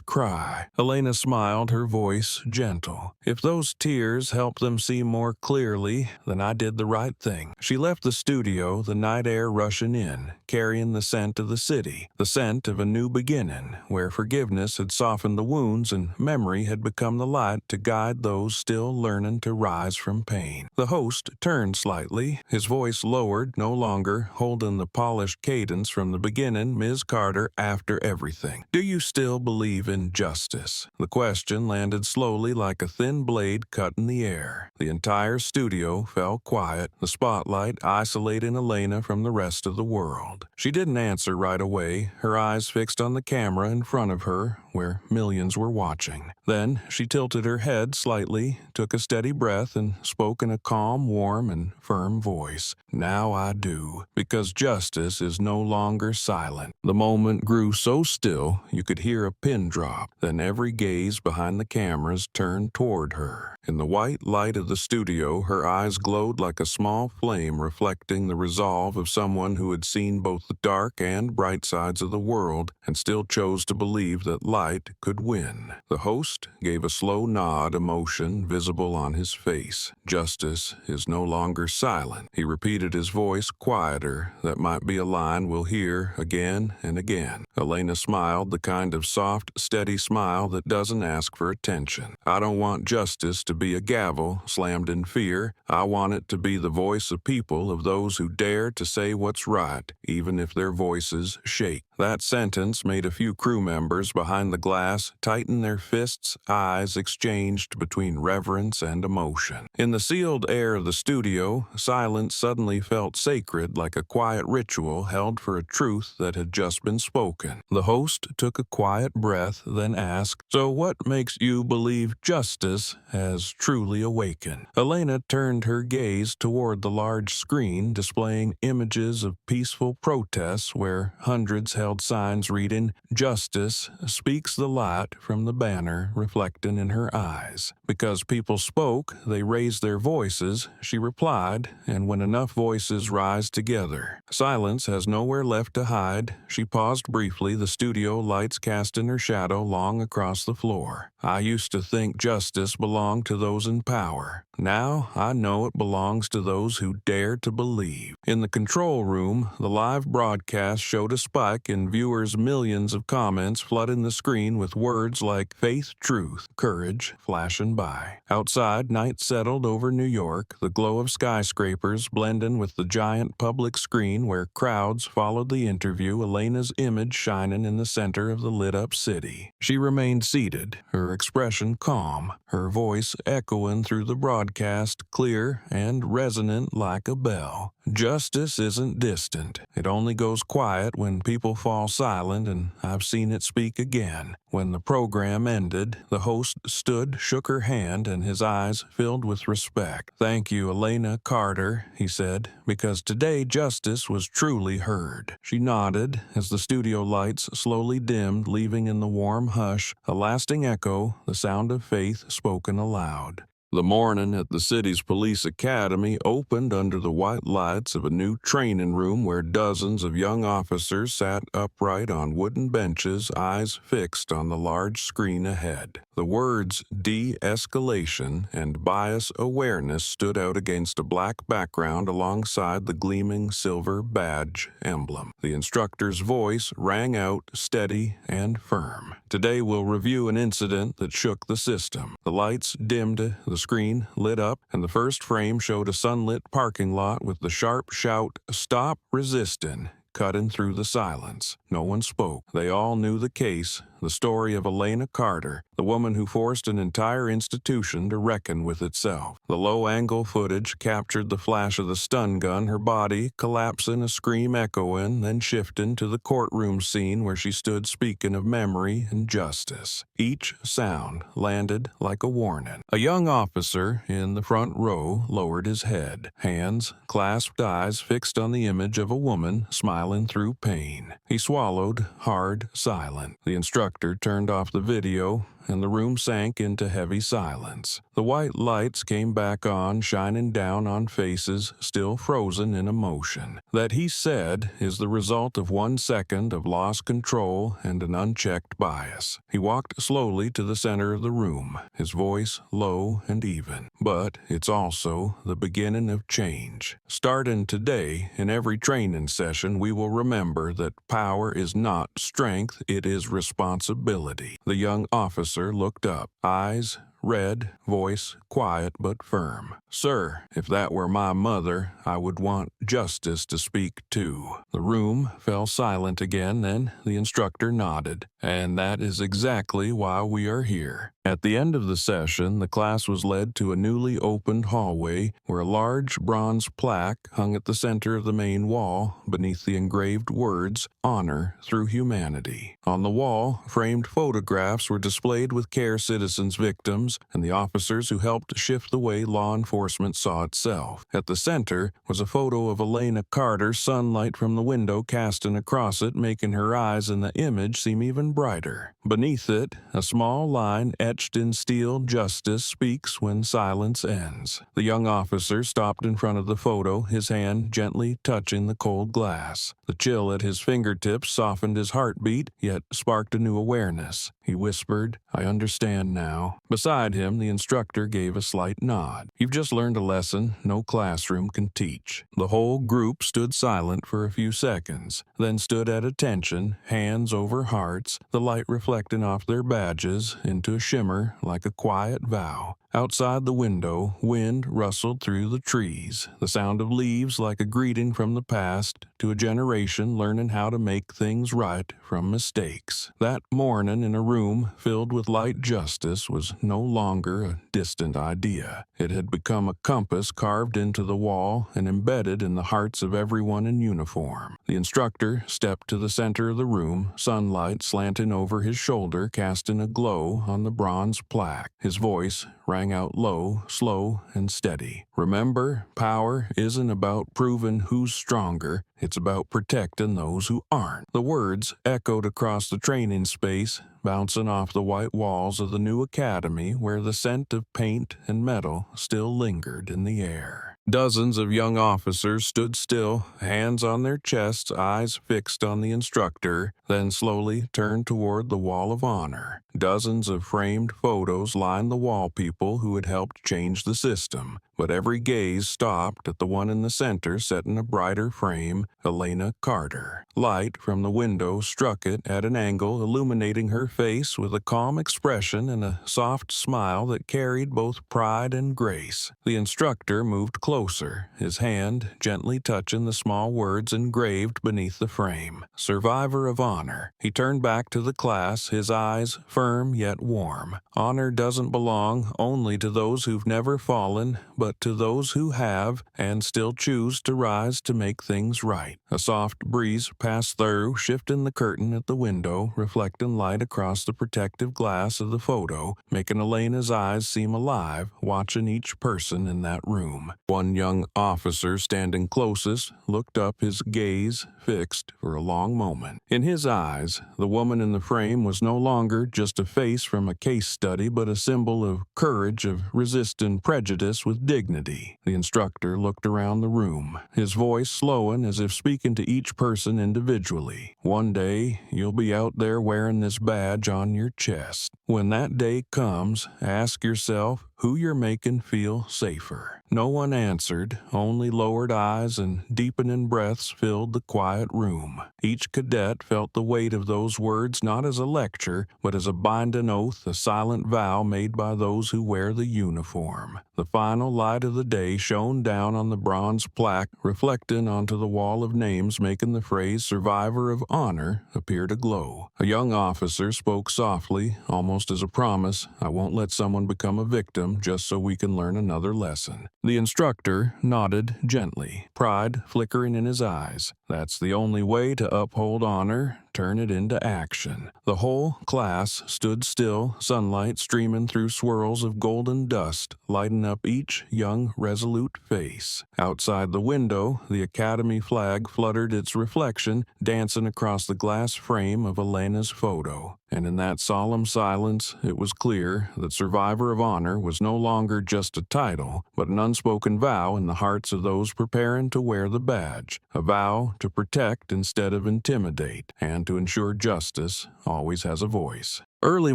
cry." Elena smiled, her voice gentle. "If those tears help them see more clearly, then I did the right thing." She left the studio, the night air rushing in, carrying the scent of the city, the scent of a new beginning, where forgiveness had softened the wounds and memory had become the light to guide those still learning to rise from pain. The host turned slightly, his voice lowered, no longer holding the polished cadence from the beginning. "Ms. Carter, after everything, do you still believe in justice?" The question landed slowly like a thin blade cut in the air. The entire studio fell quiet, the spotlight isolating Elena from the rest of the world. She didn't answer right away, her eyes fixed on the camera in front of her, where millions were watching. Then she tilted her head slightly, took a steady breath, and spoke in a calm, warm, and firm voice. "Now I do, because justice is no longer silent." The moment grew so still you could hear a pin drop. Then every gaze behind the cameras turned toward her. In the white light of the studio, her eyes glowed like a small flame, reflecting the resolve of someone who had seen both the dark and bright sides of the world and still chose to believe that light could win. The host gave a slow nod, emotion emotion visible on his face. Justice is no longer silent. He repeated his voice quieter. That might be a line we'll hear again and again. Elena smiled, the kind of soft, steady smile that doesn't ask for attention. I don't want justice to be a gavel slammed in fear. I want it to be the voice of people, of those who dare to say what's right, even if their voices shake. That sentence made a few crew members behind the glass tighten their fists, eyes exchanged between reverence and emotion. In the sealed air of the studio, silence suddenly felt sacred, like a quiet ritual held for a truth that had just been spoken. The host took a quiet breath, then asked, "So what makes you believe justice has truly awakened?" Elena turned her gaze toward the large screen displaying images of peaceful protests where hundreds held signs reading, "Justice speaks the light," from the banner reflecting in her eyes. Because people spoke, they raised their voices, she replied, and when enough voices rise together, silence has nowhere left to hide. She paused briefly, the studio lights casting her shadow long across the floor. I used to think justice belonged to those in power. Now I know it belongs to those who dare to believe. In the control room, the live broadcast showed a spike in viewers' millions of comments flooding the screen with words like faith, truth, courage flashing by. Outside, night settled over New York, the glow of skyscrapers blending with the giant public screen where crowds followed the interview, Elena's image shining in the center of the lit-up city. She remained seated, her expression calm, her voice echoing through the broadcast, clear and resonant like a bell. Justice isn't distant. It only goes quiet when people fall silent, and I've seen it speak again. When the program ended, the host stood, shook her hand, and his eyes filled with respect. "Thank you, Elena Carter," he said, "because today justice was truly heard." She nodded as the studio lights slowly dimmed, leaving in the warm hush a lasting echo, the sound of faith spoken aloud. The morning at the city's police academy opened under the white lights of a new training room where dozens of young officers sat upright on wooden benches, eyes fixed on the large screen ahead. The words de-escalation and bias awareness stood out against a black background alongside the gleaming silver badge emblem. The instructor's voice rang out steady and firm. "Today we'll review an incident that shook the system." The lights dimmed, the screen lit up, and the first frame showed a sunlit parking lot with the sharp shout, "Stop resisting," cutting through the silence. No one spoke. They all knew the case, the story of Elena Carter, the woman who forced an entire institution to reckon with itself. The low-angle footage captured the flash of the stun gun, her body collapsing, a scream echoing, then shifting to the courtroom scene where she stood speaking of memory and justice. Each sound landed like a warning. A young officer in the front row lowered his head, hands clasped, eyes fixed on the image of a woman smiling through pain. He swallowed, hard, silent. The instructor turned off the video, and the room sank into heavy silence. The white lights came back on, shining down on faces still frozen in emotion. That, he said, is the result of 1 second of lost control and an unchecked bias. He walked slowly to the center of the room, his voice low and even. But it's also the beginning of change. Starting today, in every training session, we will remember that power is not strength, it is responsibility. The young officer looked up, eyes red, voice quiet but firm. "Sir, if that were my mother, I would want justice to speak too." The room fell silent again, then the instructor nodded. "And that is exactly why we are here." At the end of the session, the class was led to a newly opened hallway where a large bronze plaque hung at the center of the main wall beneath the engraved words, "Honor through Humanity." On the wall, framed photographs were displayed with care citizens' victims and the officers who helped shift the way law enforcement saw itself. At the center was a photo of Elena Carter, sunlight from the window casting across it, making her eyes in the image seem even brighter. Beneath it, a small line etched etched in steel, justice speaks when silence ends. The young officer stopped in front of the photo, his hand gently touching the cold glass. The chill at his fingertips softened his heartbeat, yet sparked a new awareness. He whispered, "I understand now." Beside him, the instructor gave a slight nod. "You've just learned a lesson no classroom can teach." The whole group stood silent for a few seconds, then stood at attention, hands over hearts, the light reflecting off their badges into a shimmer like a quiet vow. Outside the window, wind rustled through the trees, the sound of leaves like a greeting from the past to a generation learning how to make things right from mistakes. That morning in a room filled with light justice was no longer a distant idea. It had become a compass carved into the wall and embedded in the hearts of everyone in uniform. The instructor stepped to the center of the room, sunlight slanting over his shoulder, casting a glow on the bronze plaque. His voice rang out low, slow, and steady. "Remember, power isn't about proving who's stronger. It's about protecting those who aren't." The words echoed across the training space, bouncing off the white walls of the new academy where the scent of paint and metal still lingered in the air. Dozens of young officers stood still, hands on their chests, eyes fixed on the instructor, then slowly turned toward the Wall of Honor. Dozens of framed photos lined the wall people who had helped change the system, but every gaze stopped at the one in the center set in a brighter frame, Elena Carter. Light from the window struck it at an angle, illuminating her face with a calm expression and a soft smile that carried both pride and grace. The instructor moved closer, his hand gently touching the small words engraved beneath the frame. "Survivor of Honor." He turned back to the class, his eyes firm yet warm. Honor doesn't belong only to those who've never fallen, but to those who have and still choose to rise to make things right. A soft breeze passed through, shifting the curtain at the window, reflecting light across the protective glass of the photo, making Elena's eyes seem alive, watching each person in that room. One young officer standing closest looked up, his gaze fixed for a long moment. In his eyes, the woman in the frame was no longer just a face from a case study, but a symbol of courage, of resisting prejudice with dignity. The instructor looked around the room, his voice slowing as if speaking to each person individually. "One day, you'll be out there wearing this badge on your chest. When that day comes, ask yourself who you're making feel safer." No one answered, only lowered eyes and deepening breaths filled the quiet room. Each cadet felt the weight of those words not as a lecture, but as a binding oath, a silent vow made by those who wear the uniform. The final light of the day shone down on the bronze plaque, reflecting onto the wall of names, making the phrase "Survivor of Honor" appear to glow. A young officer spoke softly, almost as a promise, "I won't let someone become a victim just so we can learn another lesson." The instructor nodded gently, pride flickering in his eyes. That's the only way to uphold honor, turn it into action. The whole class stood still, sunlight streaming through swirls of golden dust, lighting up each young, resolute face. Outside the window, the academy flag fluttered its reflection, dancing across the glass frame of Elena's photo. And in that solemn silence, it was clear that Survivor of Honor was no longer just a title, but an unspoken vow in the hearts of those preparing to wear the badge. A vow to protect instead of intimidate, and to ensure justice always has a voice. Early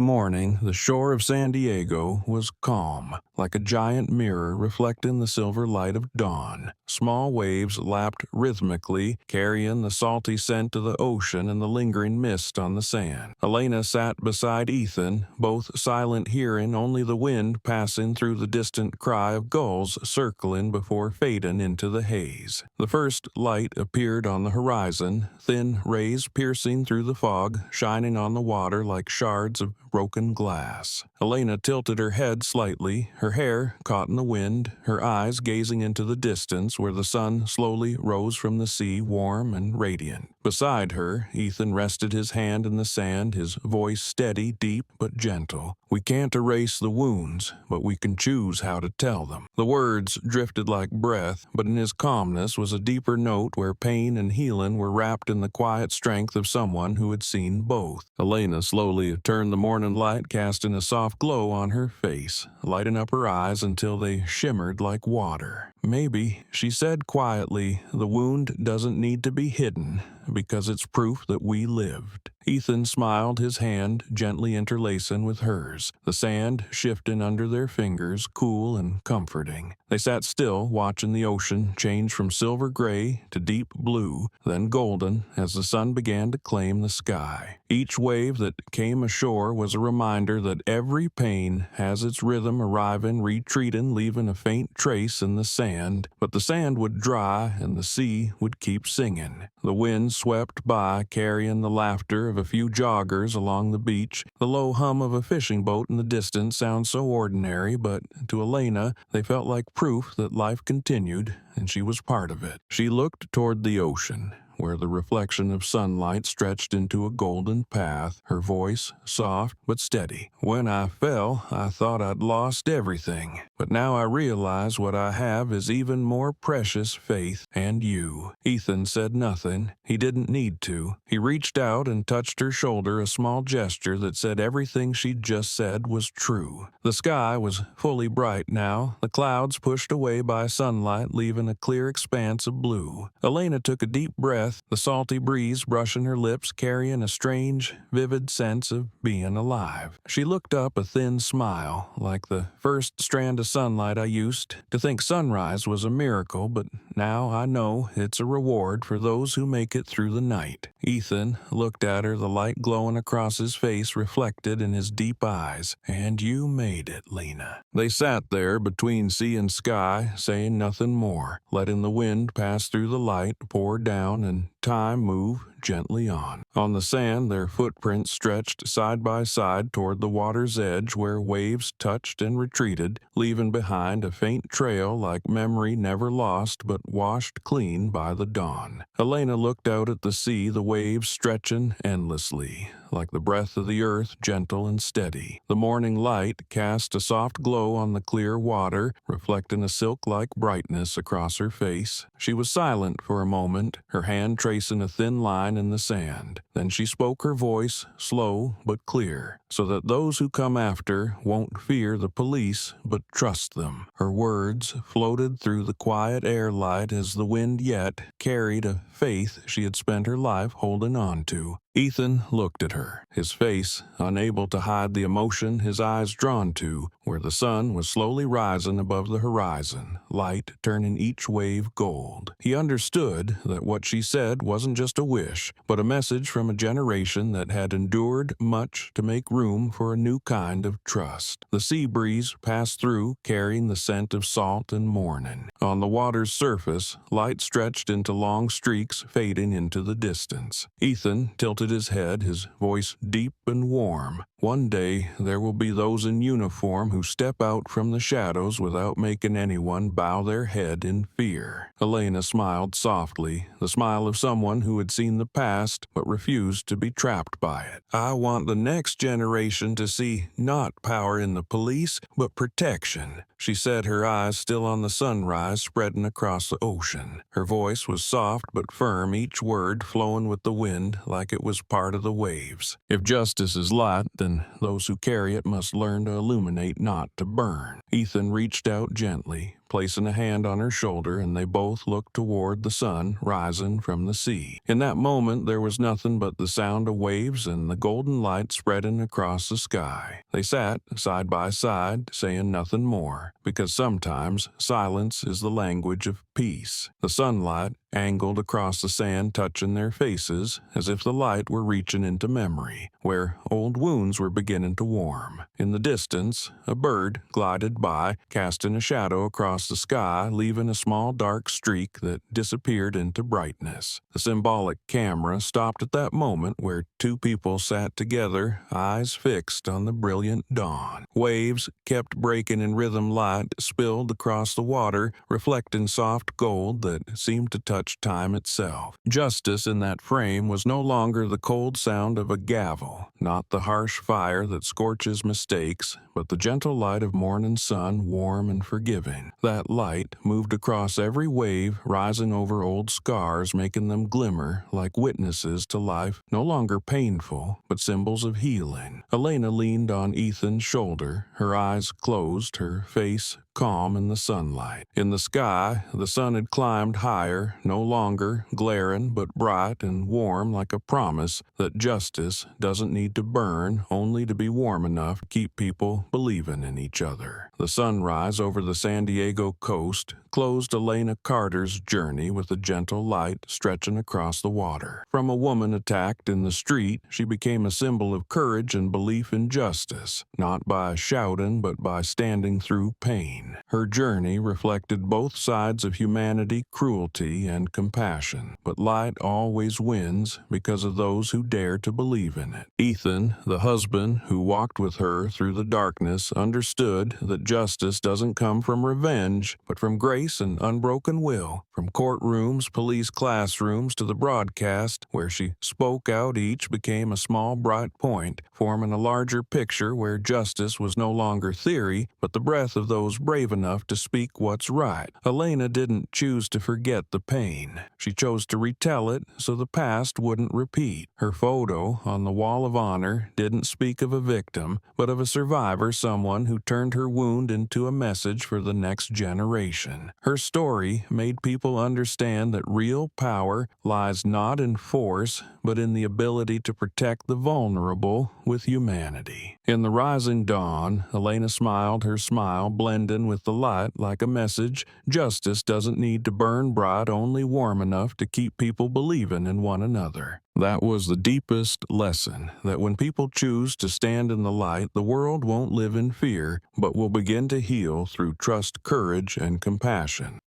morning, the shore of San Diego was calm, like a giant mirror reflecting the silver light of dawn. Small waves lapped rhythmically, carrying the salty scent of the ocean and the lingering mist on the sand. Elena sat beside Ethan, both silent, hearing only the wind passing through the distant cry of gulls circling before fading into the haze. The first light appeared on the horizon, thin rays piercing through the fog, shining on the water like shards of broken glass. Elena tilted her head slightly, her hair caught in the wind, her eyes gazing into the distance where the sun slowly rose from the sea, warm and radiant. Beside her, Ethan rested his hand in the sand, his voice steady, deep, but gentle. "We can't erase the wounds, but we can choose how to tell them." The words drifted like breath, but in his calmness was a deeper note where pain and healing were wrapped in the quiet strength of someone who had seen both. Elena slowly turned the morning light, casting a soft soft glow on her face, lighting up her eyes until they shimmered like water. "Maybe," she said quietly, "the wound doesn't need to be hidden, because it's proof that we lived." Ethan smiled, his hand gently interlacing with hers, the sand shifting under their fingers, cool and comforting. They sat still, watching the ocean change from silver gray to deep blue, then golden, as the sun began to claim the sky. Each wave that came ashore was a reminder that every pain has its rhythm, arriving, retreating, leaving a faint trace in the sand. But the sand would dry, and the sea would keep singing. The wind swept by, carrying the laughter of a few joggers along the beach. The low hum of a fishing boat in the distance sounds so ordinary, but to Elena, they felt like proof that life continued, and she was part of it. She looked toward the ocean, where the reflection of sunlight stretched into a golden path, her voice soft but steady. "When I fell, I thought I'd lost everything, but now I realize what I have is even more precious: faith and you." Ethan said nothing. He didn't need to. He reached out and touched her shoulder, a small gesture that said everything she'd just said was true. The sky was fully bright now, the clouds pushed away by sunlight, leaving a clear expanse of blue. Elena took a deep breath, the salty breeze brushing her lips, carrying a strange, vivid sense of being alive. She looked up, a thin smile, like the first strand of sunlight. "I used to think sunrise was a miracle, but now I know it's a reward for those who make it through the night." Ethan looked at her, the light glowing across his face reflected in his deep eyes. "And you made it, Lena." They sat there between sea and sky, saying nothing more, letting the wind pass through the light, pour down, and time move gently on. On the sand, their footprints stretched side by side toward the water's edge, where waves touched and retreated, leaving behind a faint trail like memory never lost but washed clean by the dawn. Elena looked out at the sea, the waves stretching endlessly, like the breath of the earth, gentle and steady. The morning light cast a soft glow on the clear water, reflecting a silk-like brightness across her face. She was silent for a moment, her hand tracing a thin line in the sand. Then she spoke, her voice slow but clear, "So that those who come after won't fear the police but trust them." Her words floated through the quiet air light as the wind yet carried a faith she had spent her life holding on to. Ethan looked at her, his face unable to hide the emotion his eyes drawn to, where the sun was slowly rising above the horizon, light turning each wave gold. He understood that what she said wasn't just a wish, but a message from a generation that had endured much to make room for a new kind of trust. The sea breeze passed through, carrying the scent of salt and morning. On the water's surface, light stretched into long streaks, fading into the distance. Ethan tilted his head, his voice deep and warm. "One day there will be those in uniform who step out from the shadows without making anyone bow their head in fear." Elena smiled softly, the smile of someone who had seen the past but refused to be trapped by it. "I want the next generation to see not power in the police, but protection," she said, her eyes still on the sunrise spreading across the ocean. Her voice was soft but firm, each word flowing with the wind like it was part of the waves. "If justice is light, then those who carry it must learn to illuminate, not to burn." Ethan reached out gently, placing a hand on her shoulder, and they both looked toward the sun rising from the sea. In that moment, there was nothing but the sound of waves and the golden light spreading across the sky. They sat side by side, saying nothing more, because sometimes silence is the language of peace. The sunlight angled across the sand, touching their faces, as if the light were reaching into memory, where old wounds were beginning to warm. In the distance, a bird glided by, casting a shadow across the sky, leaving a small dark streak that disappeared into brightness. The symbolic camera stopped at that moment where two people sat together, eyes fixed on the brilliant dawn. Waves kept breaking in rhythm, light spilled across the water, reflecting soft gold that seemed to touch time itself. Justice in that frame was no longer the cold sound of a gavel, not the harsh fire that scorches mistakes, but the gentle light of morning sun, warm and forgiving. The That light moved across every wave, rising over old scars, making them glimmer like witnesses to life, no longer painful, but symbols of healing. Elena leaned on Ethan's shoulder, her eyes closed, her face calm in the sunlight. In the sky, the sun had climbed higher, no longer glaring but bright and warm like a promise that justice doesn't need to burn, only to be warm enough to keep people believing in each other. The sunrise over the San Diego coast closed Elena Carter's journey with a gentle light stretching across the water. From a woman attacked in the street, she became a symbol of courage and belief in justice, not by shouting but by standing through pain. Her journey reflected both sides of humanity, cruelty and compassion, but light always wins because of those who dare to believe in it. Ethan, the husband who walked with her through the darkness, understood that justice doesn't come from revenge, but from grace and unbroken will. From courtrooms, police classrooms to the broadcast, where she spoke out, each became a small bright point, forming a larger picture where justice was no longer theory, but the breath of those brave enough to speak what's right. Elena didn't choose to forget the pain. She chose to retell it so the past wouldn't repeat. Her photo on the wall of honor didn't speak of a victim, but of a survivor, someone who turned her wound into a message for the next generation. Her story made people understand that real power lies not in force, but in the ability to protect the vulnerable with humanity. In the rising dawn, Elena smiled, her smile blending with the light like a message. Justice doesn't need to burn bright, only warm enough to keep people believing in one another. That was the deepest lesson, that when people choose to stand in the light, the world won't live in fear, but will begin to heal through trust, courage, and compassion.